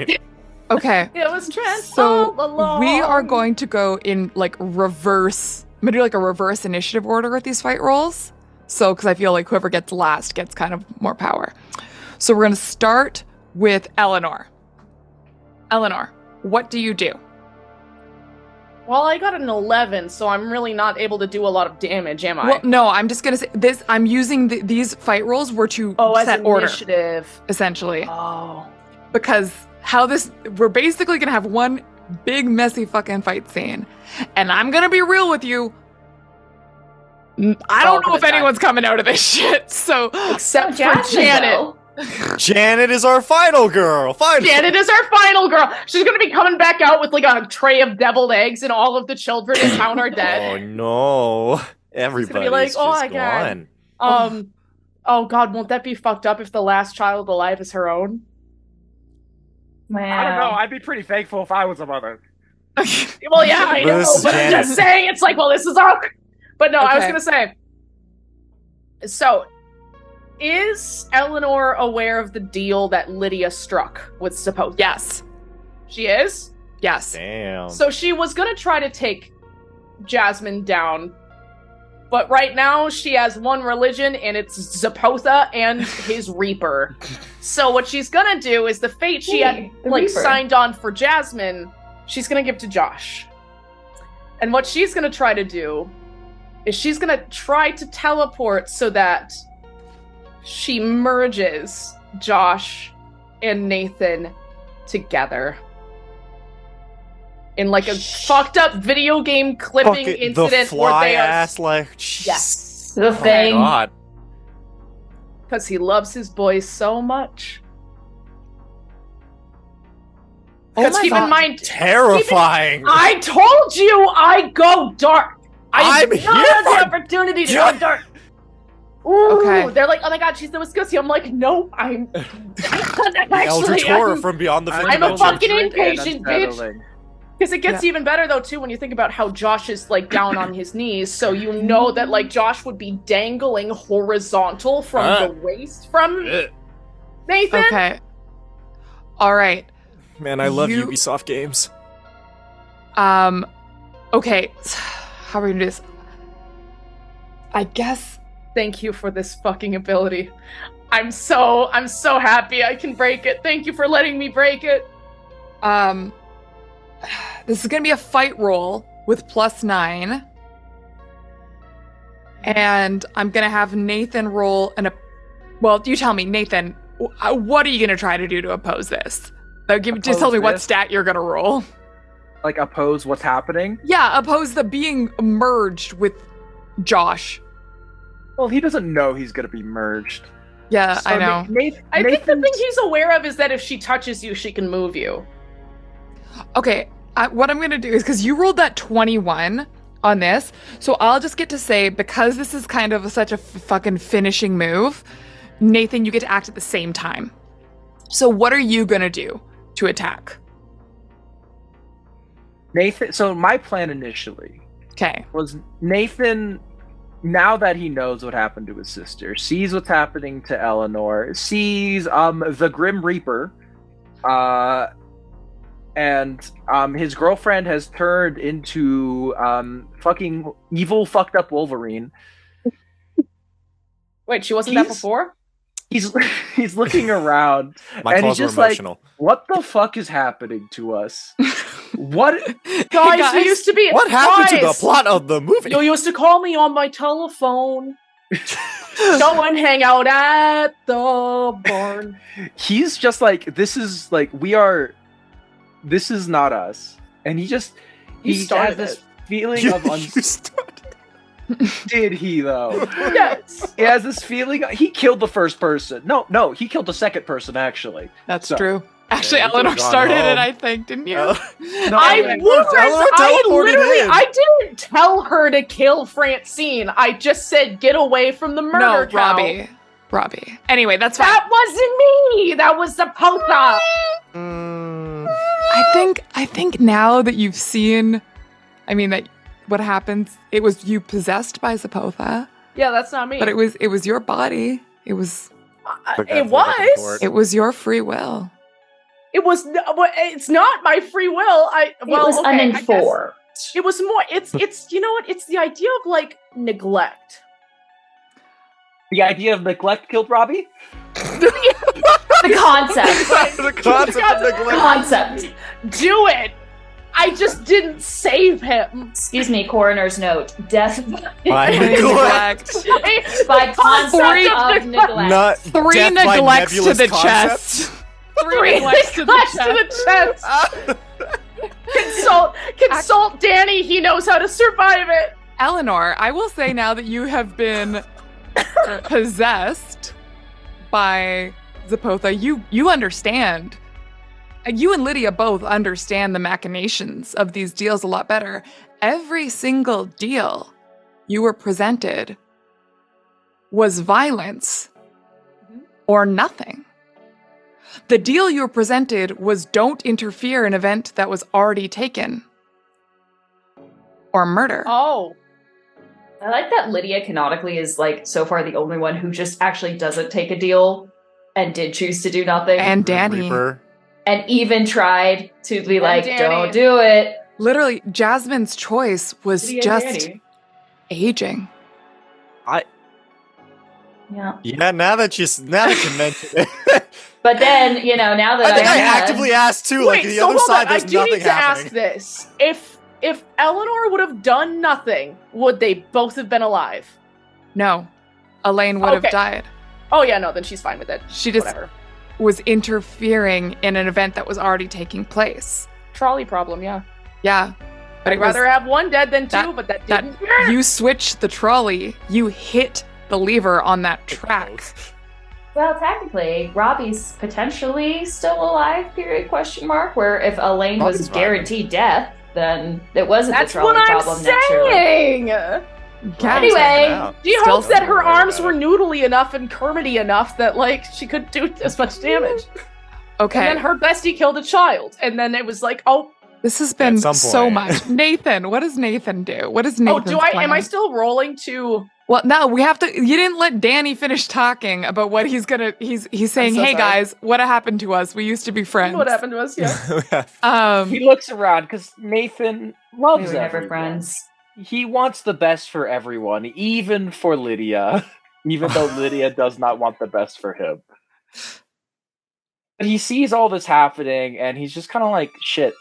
Speaker 9: Okay.
Speaker 2: It was Trent
Speaker 9: So
Speaker 2: all along.
Speaker 9: we are going to go in like reverse. I'm gonna do like a reverse initiative order with these fight rolls. So, because I feel like whoever gets last gets kind of more power. So we're gonna start with Eleanor. Eleanor, what do you do?
Speaker 2: Well, I got an 11, so I'm really not able to do a lot of damage, am I?
Speaker 9: Well, no, I'm just gonna say this. I'm using these fight rolls were to
Speaker 2: as
Speaker 9: set order,
Speaker 2: initiative.
Speaker 9: essentially,
Speaker 2: Oh.
Speaker 9: because we're basically gonna have one big messy fucking fight scene, and I'm gonna be real with you. I don't know if anyone's coming out of this shit. So
Speaker 2: Except for
Speaker 6: Jasmine,
Speaker 2: Janet.
Speaker 6: though.
Speaker 5: Janet is our final girl. Final.
Speaker 2: Janet is our final girl. She's gonna be coming back out with like a tray of deviled eggs, and all of the children in town are
Speaker 5: Oh
Speaker 2: dead.
Speaker 5: no! Everybody's
Speaker 2: like,
Speaker 5: just
Speaker 2: oh my God.
Speaker 5: gone.
Speaker 2: Oh god, won't that be fucked up if the last child alive is her own?
Speaker 6: Wow.
Speaker 8: I don't know. I'd be pretty thankful if I was a mother.
Speaker 2: Well, yeah, I know,
Speaker 5: This is
Speaker 2: but I'm
Speaker 5: Janet.
Speaker 2: just saying, it's like, well, this is all. But no, I was
Speaker 9: Okay.
Speaker 2: gonna say. So, is Eleanor aware of the deal that Lydia struck with Zepotha?
Speaker 9: Yes.
Speaker 2: She is?
Speaker 9: Yes.
Speaker 5: Damn.
Speaker 2: So she was gonna try to take Jasmine down, but right now she has one religion, and it's Zepotha and his Reaper. So what she's gonna do is the fate she had
Speaker 6: the
Speaker 2: like
Speaker 6: Reaper.
Speaker 2: signed on for Jasmine, she's gonna give to Josh. And what she's gonna try to do is she's gonna try to teleport so that she merges Josh and Nathan together. In like a fucked up video game clipping
Speaker 5: Fucking
Speaker 2: incident
Speaker 5: the
Speaker 2: where
Speaker 5: fly
Speaker 2: they are.
Speaker 5: ass, like, jeez.
Speaker 2: Yes.
Speaker 6: The
Speaker 5: Oh
Speaker 6: thing.
Speaker 5: my God.
Speaker 2: Because he loves his boys so much. Because keep in mind,
Speaker 5: Terrifying.
Speaker 2: I told you I go dark.
Speaker 5: I'm
Speaker 2: I
Speaker 5: here
Speaker 2: have the
Speaker 5: for
Speaker 2: opportunity to go dark. Ooh,
Speaker 9: Okay.
Speaker 2: they're like, oh my god, she's the Wisconsin. I'm like, no, I'm
Speaker 5: Eldritch horror from beyond the fifth
Speaker 2: I'm a
Speaker 5: dimension.
Speaker 2: fucking impatient bitch.
Speaker 8: Unsettling.
Speaker 2: Because it gets even better though too when you think about how Josh is like down on his knees, so you know that like Josh would be dangling horizontal from the waist from Nathan.
Speaker 9: Okay. All right.
Speaker 10: Man, I love
Speaker 9: You-
Speaker 10: Ubisoft games.
Speaker 9: Okay. How are we gonna do this? I guess.
Speaker 2: Thank you for this fucking ability. I'm so happy I can break it. Thank you for letting me break it.
Speaker 9: This is gonna be a fight roll with +9. And I'm gonna have Nathan roll well, you tell me, Nathan, what are you gonna try to do to oppose this? Just tell me what
Speaker 8: this?
Speaker 9: stat you're gonna roll.
Speaker 8: Like oppose what's happening.
Speaker 9: Yeah, oppose the being merged with Josh.
Speaker 8: Well, he doesn't know he's gonna be merged.
Speaker 9: Yeah, I know.
Speaker 2: I think the thing he's aware of is that if she touches you, she can move you.
Speaker 9: Okay, what I'm gonna do is because you rolled that 21 on this, so I'll just get to say, because this is kind of such a fucking finishing move, Nathan, you get to act at the same time. So what are you gonna do to attack?
Speaker 8: Nathan. So my plan initially
Speaker 9: Okay.
Speaker 8: was Nathan, now that he knows what happened to his sister, sees what's happening to Eleanor, sees the Grim Reaper, and his girlfriend has turned into fucking evil, fucked up Wolverine.
Speaker 2: Wait, she wasn't that before?
Speaker 8: He's looking around
Speaker 5: My
Speaker 8: and he's
Speaker 5: claws were
Speaker 8: just like,
Speaker 5: emotional.
Speaker 8: what the fuck is happening to us? What?
Speaker 2: Guys, we used to be.
Speaker 5: What happened to the
Speaker 2: guys,
Speaker 5: plot of the movie?
Speaker 2: You used to call me on my telephone. Go and hang out at the barn.
Speaker 8: He's just like, this is not us. And he
Speaker 2: You
Speaker 8: has
Speaker 2: started
Speaker 8: this
Speaker 2: it.
Speaker 8: feeling of Did he though?
Speaker 2: Yes.
Speaker 8: He has this feeling. He killed the first person. No, he killed the second person actually.
Speaker 9: That's
Speaker 8: So-
Speaker 9: true. Actually,
Speaker 5: Yeah, you could've
Speaker 9: Eleanor
Speaker 5: gone
Speaker 9: started
Speaker 5: home.
Speaker 9: it, I think, didn't you?
Speaker 8: No,
Speaker 2: I
Speaker 8: Eleanor
Speaker 2: was. I
Speaker 5: teleported
Speaker 2: literally.
Speaker 5: in.
Speaker 2: I didn't tell her to kill Francine. I just said get away from the murder
Speaker 9: No,
Speaker 2: cow.
Speaker 9: Robbie. Anyway, that's fine.
Speaker 2: That wasn't me. That was Zepotha.
Speaker 9: I think now that you've seen, that what happens, it was you possessed by Zepotha,
Speaker 2: Yeah, that's not me.
Speaker 9: but it was your body. It was
Speaker 2: It was.
Speaker 9: it was your free will.
Speaker 2: It was. It's not my free will.
Speaker 6: It was
Speaker 2: okay, I guess.
Speaker 6: uninformed.
Speaker 2: It was more. It's. You know what? It's the idea of like neglect.
Speaker 8: The idea of neglect killed Robbie.
Speaker 6: The concept.
Speaker 5: The concept of neglect.
Speaker 6: Concept.
Speaker 2: Do it. I just didn't save him.
Speaker 6: Excuse me, coroner's note. Death
Speaker 5: By neglect.
Speaker 6: by concept
Speaker 9: Three-
Speaker 6: of neglect.
Speaker 5: Not
Speaker 9: 3
Speaker 5: death by
Speaker 9: neglects to
Speaker 5: nebulous
Speaker 9: the
Speaker 5: concepts.
Speaker 9: chest. 3 neglects to the chest.
Speaker 2: Consult Danny. He knows how to survive it.
Speaker 9: Eleanor, I will say now that you have been possessed by Zepotha, you understand. You and Lydia both understand the machinations of these deals a lot better. Every single deal you were presented was violence or nothing. The deal you were presented was don't interfere in an event that was already taken or murder.
Speaker 2: Oh.
Speaker 6: I like that Lydia canonically is like so far the only one who just actually doesn't take a deal and did choose to do nothing.
Speaker 9: And Danny.
Speaker 5: Reaper.
Speaker 6: And even tried to be like,
Speaker 2: Danny.
Speaker 6: don't do it.
Speaker 9: Literally, Jasmine's choice was
Speaker 6: Lydia and
Speaker 9: just
Speaker 6: Danny.
Speaker 9: aging.
Speaker 6: Yeah.
Speaker 5: Yeah, now that you mention it.
Speaker 6: But then, now that
Speaker 5: I think I
Speaker 6: am
Speaker 5: actively asked too, like the
Speaker 2: so
Speaker 5: other
Speaker 2: hold
Speaker 5: side,
Speaker 2: on. I
Speaker 5: there's
Speaker 2: do
Speaker 5: nothing
Speaker 2: need to
Speaker 5: happening.
Speaker 2: ask this. If Eleanor would have done nothing, would they both have been alive?
Speaker 9: No, Alaine would have
Speaker 2: Okay.
Speaker 9: died.
Speaker 2: Oh yeah, no, then she's fine with it.
Speaker 9: She just
Speaker 2: Whatever.
Speaker 9: was interfering in an event that was already taking place.
Speaker 2: Trolley problem, yeah.
Speaker 9: Yeah. But
Speaker 2: I'd rather have one dead than two,
Speaker 9: that-
Speaker 2: but that
Speaker 9: that
Speaker 2: didn't.
Speaker 9: you switched the trolley, you hit the lever on that track.
Speaker 6: Well, technically, Robbie's potentially still alive, period, question mark, where if Alaine was
Speaker 5: Robbie's
Speaker 6: guaranteed death, then it wasn't
Speaker 2: That's
Speaker 6: the trolley
Speaker 2: what I'm
Speaker 6: problem naturally.
Speaker 2: saying.
Speaker 9: Yeah.
Speaker 6: Anyway,
Speaker 2: She
Speaker 5: Still
Speaker 2: hopes that her
Speaker 5: don't worry
Speaker 2: arms
Speaker 5: about
Speaker 2: were
Speaker 5: it.
Speaker 2: noodly enough and kermity enough that like she could do as much damage.
Speaker 9: Okay.
Speaker 2: And then her bestie killed a child, and then it was like, oh,
Speaker 9: This has been
Speaker 5: some
Speaker 9: so
Speaker 5: point.
Speaker 9: much. Nathan, what does Nathan do? What is
Speaker 2: oh,
Speaker 9: Nathan's
Speaker 2: do I?
Speaker 9: plan?
Speaker 2: Am I still rolling to?
Speaker 9: Well, no, we have to. You didn't let Danny finish talking about what he's gonna. He's saying,
Speaker 2: so
Speaker 9: "Hey
Speaker 2: sorry.
Speaker 9: guys, what happened to us? We used to be friends."
Speaker 2: What happened to us? Yeah.
Speaker 8: He looks around because Nathan
Speaker 6: We
Speaker 8: loves
Speaker 6: were never
Speaker 8: everyone.
Speaker 6: friends.
Speaker 8: He wants the best for everyone, even for Lydia, even though Lydia does not want the best for him. But he sees all this happening, and he's just kind of like, "Shit,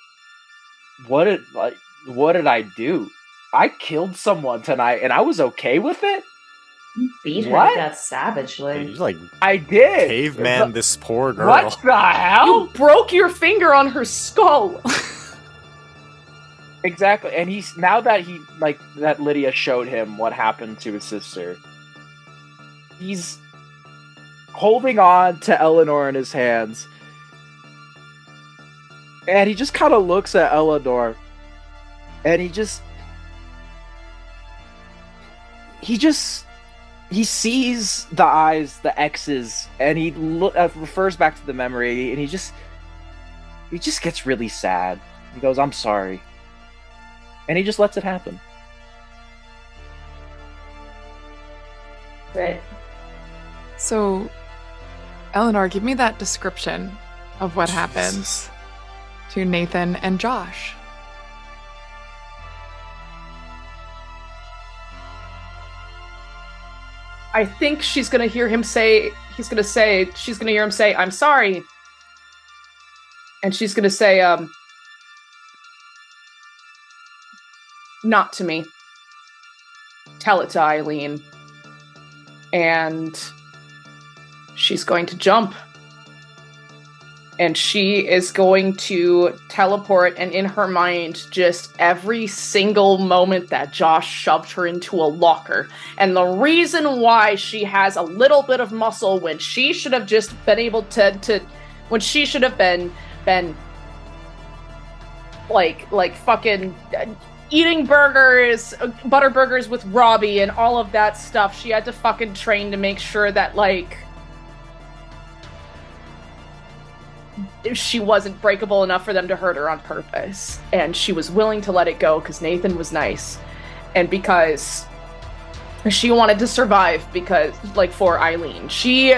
Speaker 8: what did I do? I killed someone tonight, and I was okay with it.
Speaker 6: You beat her
Speaker 8: What?
Speaker 6: to death savagely.
Speaker 5: You like
Speaker 8: I did.
Speaker 5: caveman this poor girl.
Speaker 8: What the hell?
Speaker 2: You broke your finger on her skull.
Speaker 8: Exactly, and he's now that that Lydia showed him what happened to his sister. He's holding on to Eleanor in his hands, and he just kind of looks at Eleanor, and he sees the eyes, the X's, and he refers back to the memory, and he just gets really sad. He goes, "I'm sorry." And he just lets it happen.
Speaker 6: Right.
Speaker 9: So, Eleanor, give me that description of what happens to Nathan and Josh.
Speaker 2: I think she's gonna hear him say. She's gonna hear him say, "I'm sorry," and she's gonna say, "Not to me. Tell it to Eileen." And she's going to jump. And she is going to teleport, and in her mind, just every single moment that Josh shoved her into a locker. And the reason why she has a little bit of muscle when she should have just been able to when she should have been like fucking eating burgers, butter burgers with Robbie and all of that stuff. She had to fucking train to make sure that like she wasn't breakable enough for them to hurt her on purpose. And she was willing to let it go because Nathan was nice. And because she wanted to survive because, like, for Eileen. She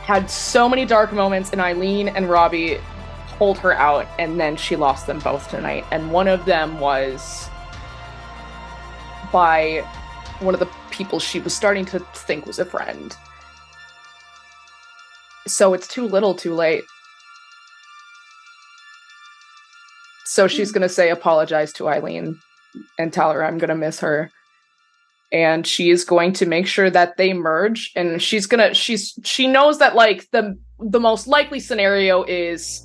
Speaker 2: had so many dark moments, and Eileen and Robbie pulled her out, and then she lost them both tonight. And one of them was by one of the people she was starting to think was a friend. So it's too little too late. So she's going to say apologize to Eileen and tell her I'm going to miss her. And she is going to make sure that they merge. And she knows that like the most likely scenario is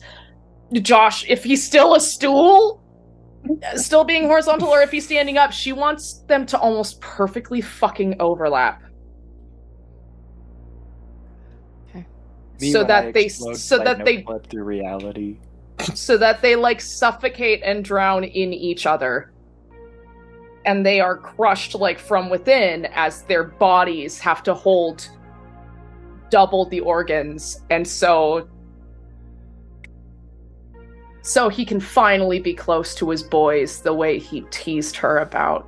Speaker 2: Josh, if he's still a stool, still being horizontal, or if he's standing up, she wants them to almost perfectly fucking overlap. So that they
Speaker 8: flip through reality.
Speaker 2: So that they like suffocate and drown in each other. And they are crushed like from within as their bodies have to hold double the organs. And so so he can finally be close to his boys the way he teased her about.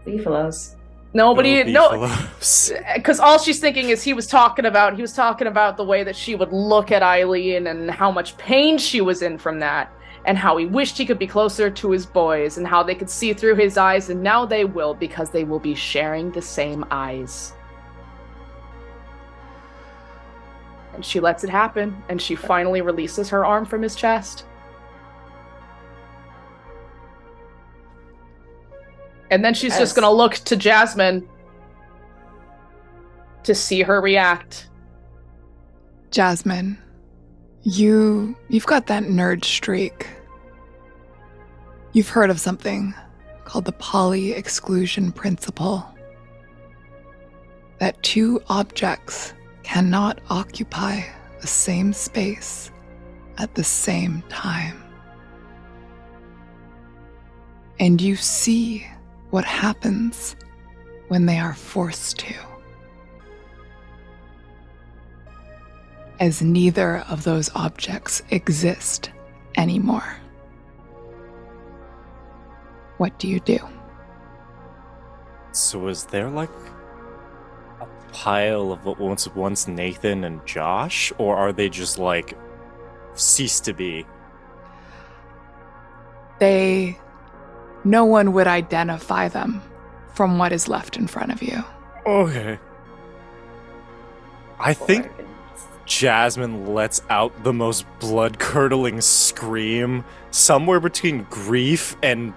Speaker 6: Beefaloes.
Speaker 2: Nobody, no,
Speaker 5: Beefaloes.
Speaker 2: because all she's thinking is he was talking about the way that she would look at Eileen and how much pain she was in from that, and how he wished he could be closer to his boys, and how they could see through his eyes, and now they will, because they will be sharing the same eyes. And she lets it happen, and she finally releases her arm from his chest. And then she's just gonna look to Jasmine to see her react.
Speaker 9: Jasmine, you've got that nerd streak. You've heard of something called the poly-exclusion principle. That two objects cannot occupy the same space at the same time. And you see what happens when they are forced to. As neither of those objects exist anymore. What do you do?
Speaker 5: So is there like a pile of what was once Nathan and Josh, or are they just like cease to be?
Speaker 9: No one would identify them from what is left in front of you.
Speaker 5: Okay. I think Jasmine lets out the most blood-curdling scream, somewhere between grief and...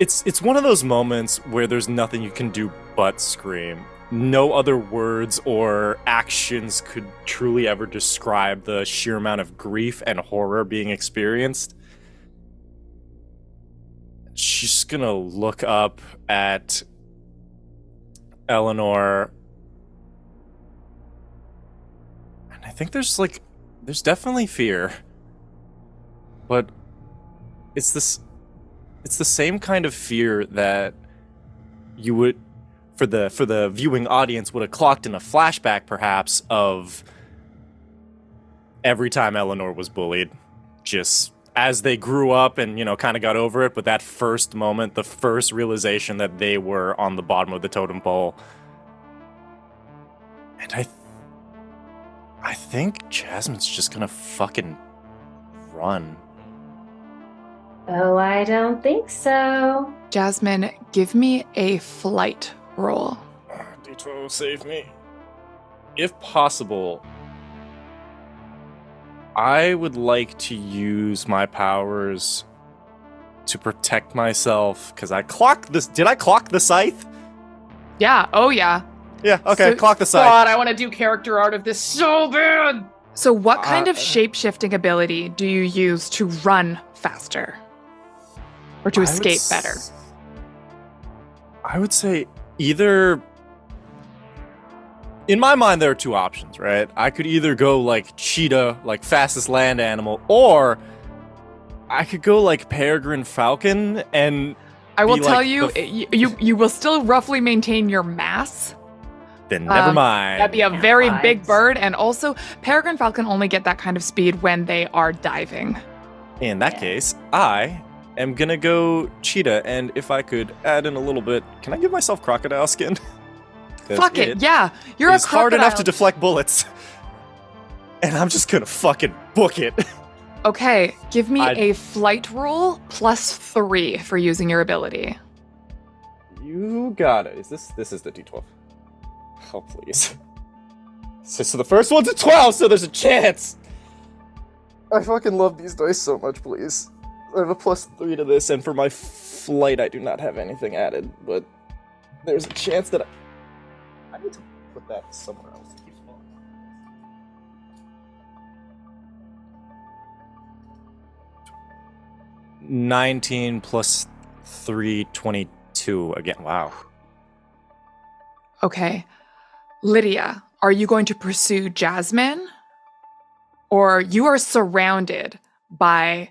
Speaker 5: It's one of those moments where there's nothing you can do but scream. No other words or actions could truly ever describe the sheer amount of grief and horror being experienced. She's gonna look up at Eleanor, and I think there's definitely fear, but it's the same kind of fear that you would, for the viewing audience, would have clocked in a flashback, perhaps, of every time Eleanor was bullied, just as they grew up and, kind of got over it, but that first moment, the first realization that they were on the bottom of the totem pole. And I think Jasmine's just gonna fucking run.
Speaker 6: Oh, I don't think so.
Speaker 9: Jasmine, give me a flight roll.
Speaker 5: D12, save me. If possible, I would like to use my powers to protect myself, because I clocked this. Did I clock the scythe?
Speaker 9: Yeah, oh yeah.
Speaker 5: Yeah, okay, clock the scythe.
Speaker 2: God, I want to do character art of this so bad!
Speaker 9: So what kind of shape-shifting ability do you use to run faster? Or to escape better?
Speaker 5: I would say either... In my mind, there are two options, right? I could either go like cheetah, like fastest land animal, or I could go like peregrine falcon and...
Speaker 9: I will tell you, you will still roughly maintain your mass.
Speaker 5: Then never mind.
Speaker 9: That'd be a very big bird, and also peregrine falcon only get that kind of speed when they are diving.
Speaker 5: In that case, I am gonna go cheetah, and if I could add in a little bit, can I give myself crocodile skin?
Speaker 9: Fuck it, yeah. You're a
Speaker 5: It's hard
Speaker 9: crocodile.
Speaker 5: enough to deflect bullets. And I'm just gonna fucking book it.
Speaker 9: Okay, give me a flight roll +3 for using your ability.
Speaker 5: You got it. This is the D12. Oh, please. So the first one's a 12, so there's a chance. I fucking love these dice so much, please. I have a +3 to this, and for my flight, I do not have anything added, but there's a chance that I need to put that somewhere else. It keeps falling. 19 plus 3, 22 again. Wow.
Speaker 9: Okay. Lydia, are you going to pursue Jasmine? Or you are surrounded by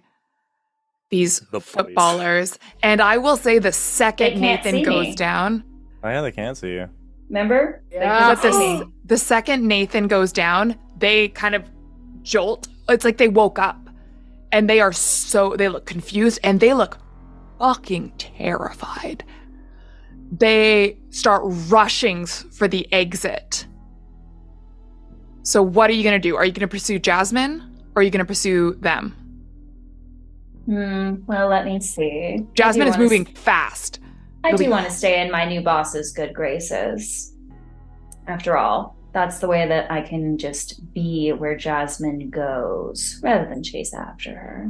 Speaker 9: these footballers. And I will say the second Nathan goes down.
Speaker 5: Oh yeah, they can't see you.
Speaker 6: Remember?
Speaker 2: Yeah.
Speaker 1: But the second Nathan goes down, they kind of jolt. It's like they woke up, and they look confused, and they look fucking terrified. They start rushing for the exit. So what are you going to do? Are you going to pursue Jasmine, or are you going to pursue them?
Speaker 6: Well, let me see.
Speaker 1: Jasmine is moving fast.
Speaker 6: I do want to stay in my new boss's good graces. After all, that's the way that I can just be where Jasmine goes, rather than chase after her.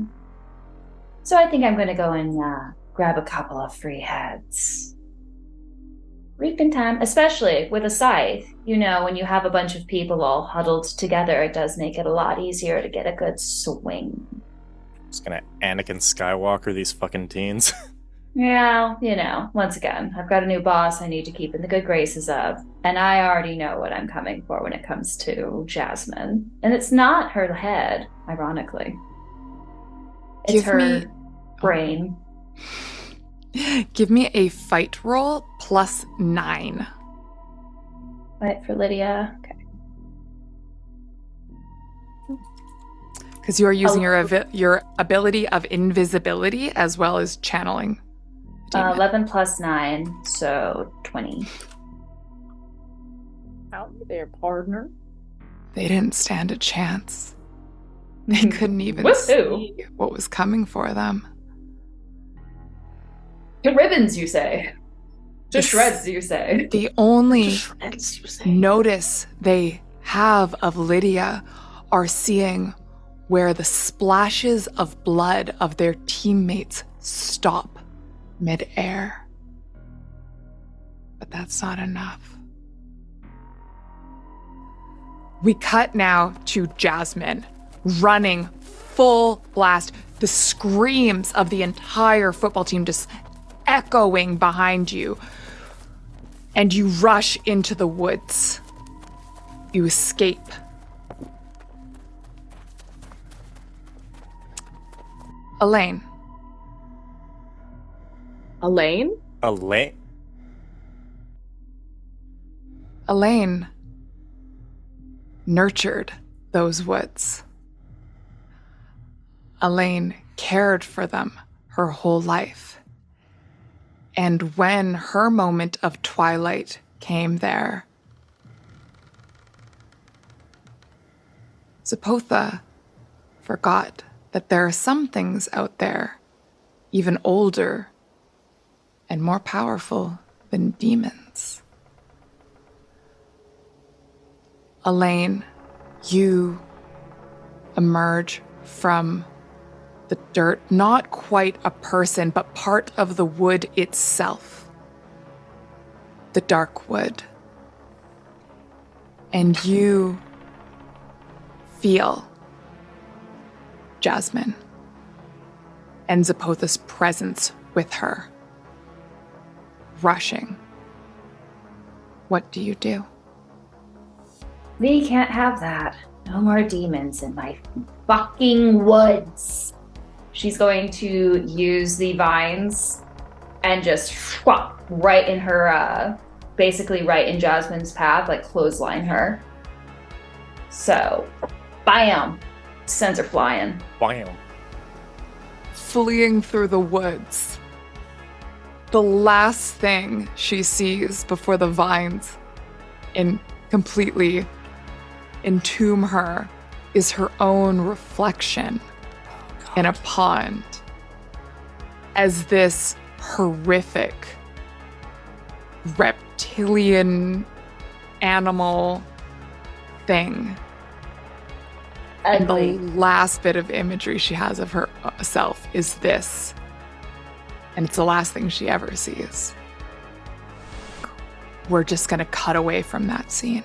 Speaker 6: So I think I'm going to go and grab a couple of free heads. Reaping time, especially with a scythe. You know, when you have a bunch of people all huddled together, it does make it a lot easier to get a good swing.
Speaker 5: Just gonna Anakin Skywalker these fucking teens.
Speaker 6: Yeah, you know, once again, I've got a new boss I need to keep in the good graces of, and I already know what I'm coming for when it comes to Jasmine. And it's not her head, ironically. It's her brain.
Speaker 1: Give me a fight roll +9.
Speaker 6: Fight for Lydia. Okay.
Speaker 1: Because you are using your ability of invisibility as well as channeling.
Speaker 6: 11 + 9, so 20.
Speaker 2: Out there, partner.
Speaker 1: They didn't stand a chance. They couldn't even see what was coming for them.
Speaker 6: To ribbons, you say. To shreds, you say.
Speaker 1: The only notice they have of Lydia are seeing where the splashes of blood of their teammates stop mid-air. But that's not enough. We cut now to Jasmine running full blast, the screams of the entire football team just echoing behind you. And you rush into the woods. You escape. Alaine.
Speaker 2: Alaine?
Speaker 5: Alaine?
Speaker 1: Alaine nurtured those woods. Alaine cared for them her whole life. And when her moment of twilight came there, Zepotha forgot that there are some things out there, even older and more powerful than demons. Alaine, you emerge from the dirt, not quite a person, but part of the wood itself, the dark wood. And you feel Jasmine and Zepotha's presence with her, rushing. What do you do?
Speaker 6: We can't have that. No more demons in my fucking woods. She's going to use the vines and just right in her, basically right in Jasmine's path, like clothesline her. So, bam! Sends her flying.
Speaker 5: Bam.
Speaker 1: Fleeing through the woods. The last thing she sees before the vines completely entomb her is her own reflection in a pond as this horrific reptilian animal thing. And the last bit of imagery she has of herself is this. And it's the last thing she ever sees. We're just going to cut away from that scene.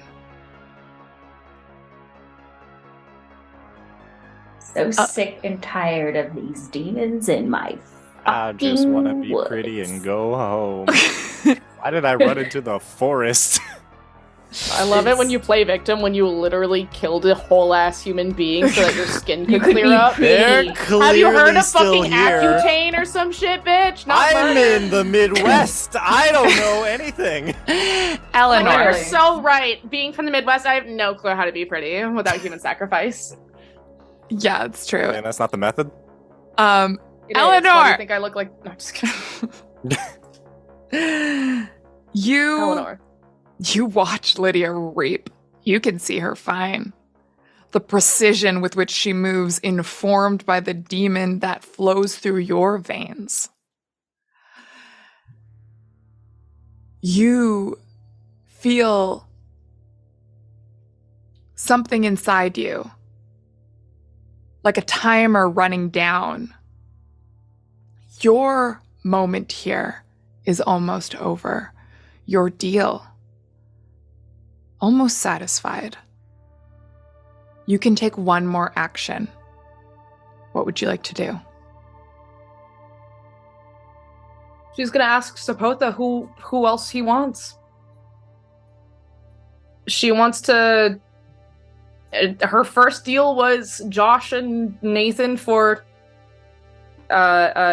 Speaker 6: So sick and tired of these demons in my
Speaker 5: I just want to be
Speaker 6: woods.
Speaker 5: pretty and go home. Why did I run into the forest?
Speaker 2: I love it when you play victim when you literally killed a whole ass human being so that your skin could clear up.
Speaker 5: They're
Speaker 2: Have you heard
Speaker 5: clearly
Speaker 2: of
Speaker 5: still
Speaker 2: fucking
Speaker 5: here.
Speaker 2: Accutane or some shit, bitch? Not
Speaker 5: I'm
Speaker 2: murder.
Speaker 5: in the Midwest. I don't know anything.
Speaker 1: Eleanor.
Speaker 2: You're so right. Being from the Midwest, I have no clue how to be pretty without human sacrifice.
Speaker 1: Yeah, it's true.
Speaker 5: And that's not the method.
Speaker 1: Um,
Speaker 2: It is. Why do
Speaker 1: Eleanor.
Speaker 2: you think I look like? No, I'm just kidding. Eleanor.
Speaker 1: You watch Lydia reap. You can see her fine. The precision with which she moves, informed by the demon that flows through your veins. You feel something inside you, like a timer running down. Your moment here is almost over. Your deal. Almost satisfied. You can take one more action. What would you like to do?
Speaker 2: She's gonna ask Zepotha who else he wants. She wants to. Her first deal was Josh and Nathan for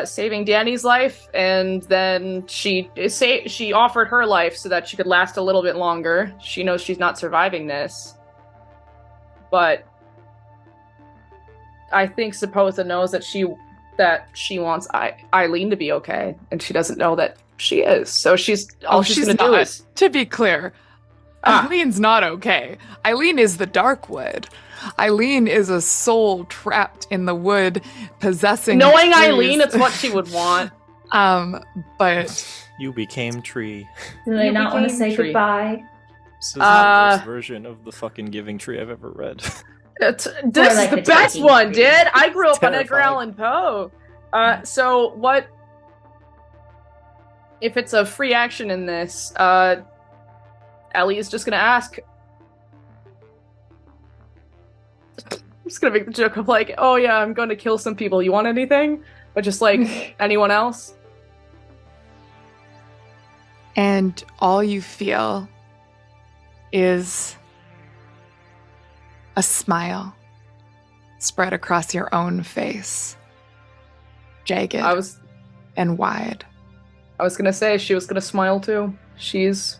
Speaker 2: saving Danny's life, and then she offered her life so that she could last a little bit longer. She knows she's not surviving this, but I think Zepotha knows that she wants Eileen to be okay, and she doesn't know that she is. So she's gonna do is.
Speaker 1: To be clear, Eileen's not okay. Eileen is the Darkwood. Eileen is a soul trapped in the wood, possessing.
Speaker 2: Knowing
Speaker 1: trees.
Speaker 2: Eileen, it's what she would want.
Speaker 1: But
Speaker 5: You became tree.
Speaker 6: Do they
Speaker 2: You
Speaker 6: not want to
Speaker 2: became
Speaker 6: say
Speaker 2: tree.
Speaker 6: goodbye?
Speaker 5: This is the worst version of the fucking Giving Tree I've ever read.
Speaker 2: This
Speaker 6: like
Speaker 2: is the
Speaker 6: the
Speaker 2: best
Speaker 6: taking
Speaker 2: one,
Speaker 6: tree.
Speaker 2: dude. I grew up on Edgar
Speaker 5: Terrifying.
Speaker 2: Allan Poe. So what? If it's a free action in this, Ellie is just gonna ask. I'm just gonna make the joke of like, oh yeah, I'm going to kill some people. You want anything? But just like anyone else.
Speaker 1: and all you feel is a smile spread across your own face, jagged and wide.
Speaker 2: I was gonna say she was gonna smile too. She's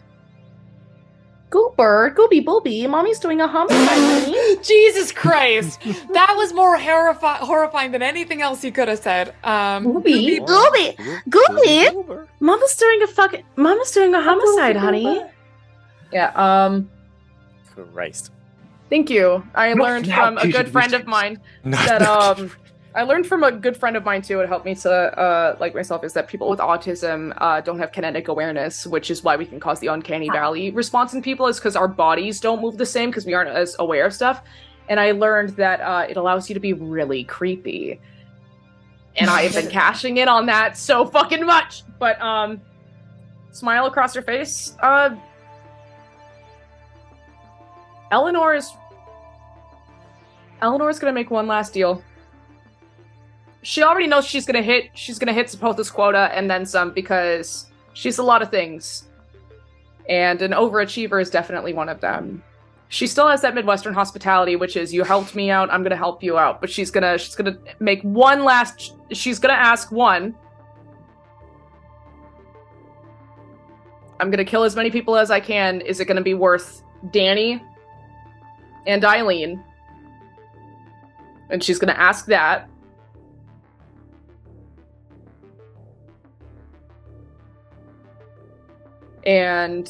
Speaker 2: Goober, Gooby Booby, Mommy's doing a homicide.
Speaker 1: Jesus Christ! That was more horrifying than anything else you could have said.
Speaker 6: Gooby.
Speaker 2: Gooby, Mama's doing a homicide, honey. Yeah.
Speaker 5: Christ.
Speaker 2: Thank you. I learned
Speaker 8: now,
Speaker 2: from a good
Speaker 8: future
Speaker 2: friend of
Speaker 8: research.
Speaker 2: mine that I learned from a good friend of mine too. It helped me to like myself is that people with autism don't have kinetic awareness, which is why we can cause the uncanny valley response in people, is because our bodies don't move the same because we aren't as aware of stuff. And I learned that it allows you to be really creepy, and I have been cashing in on that so fucking much. But smile across her face. Eleanor's gonna make one last deal. She already knows she's gonna hit Zepotha's quota and then some, because she's a lot of things. And an overachiever is definitely one of them. She still has that Midwestern hospitality, which is, you helped me out, I'm gonna help you out. But she's gonna make one last, she's gonna ask one. I'm gonna kill as many people as I can. Is it gonna be worth Danny and Eileen? And she's gonna ask that. And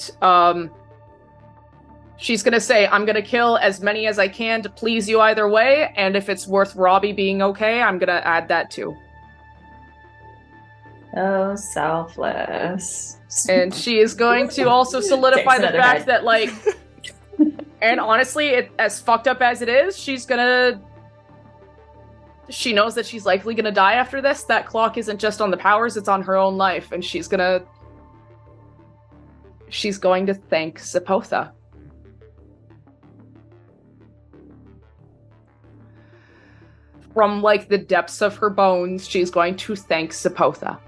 Speaker 2: she's gonna say, I'm gonna kill as many as I can to please you either way, and if it's worth Robbie being okay, I'm gonna add that too.
Speaker 6: Oh, selfless.
Speaker 2: And she is going to also solidify
Speaker 6: Takes
Speaker 2: the
Speaker 6: another
Speaker 2: fact
Speaker 6: head.
Speaker 2: that, like, and honestly, as fucked up as it is, she knows that she's likely gonna die after this. That clock isn't just on the powers, it's on her own life, and she's going to thank Zepotha. From, like, the depths of her bones, she's going to thank Zepotha.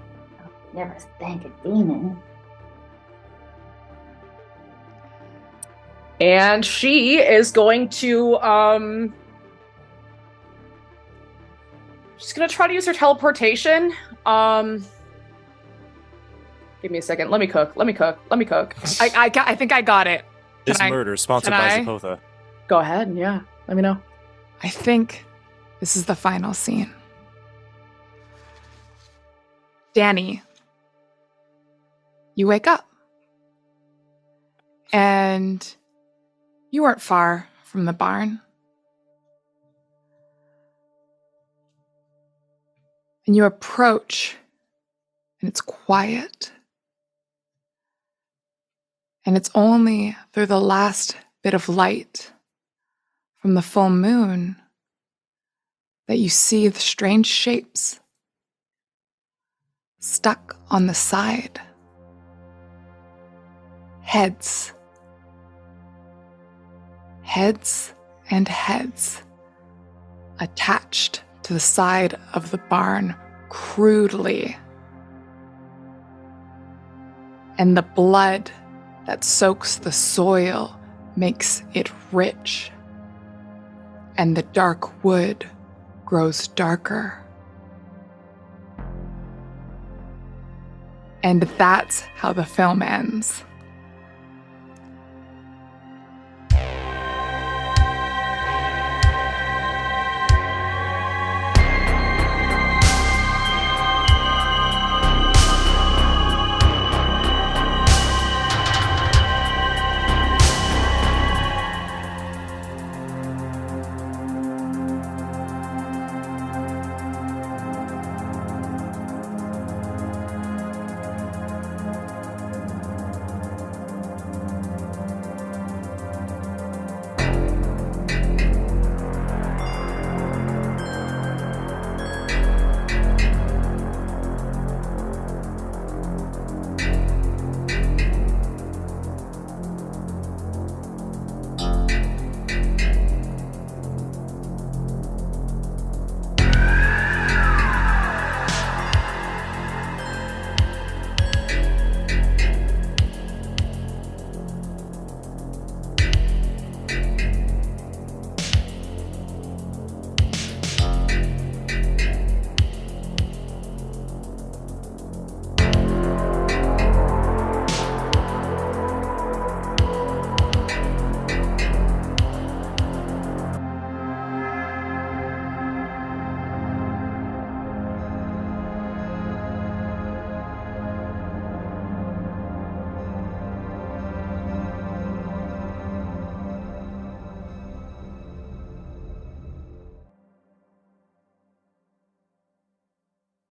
Speaker 6: Never thank a demon.
Speaker 2: And she is going to, she's gonna try to use her teleportation. Give me a second. Let me cook.
Speaker 9: I think I got it.
Speaker 5: This murder sponsored by Zepotha.
Speaker 2: Go ahead, yeah. Let me know.
Speaker 9: I think this is the final scene. Danny, you wake up. And you weren't far from the barn. And you approach, and it's quiet. And it's only through the last bit of light from the full moon that you see the strange shapes stuck on the side. Heads. Heads and heads attached to the side of the barn crudely. And the blood that soaks the soil makes it rich. And the dark wood grows darker. And that's how the film ends.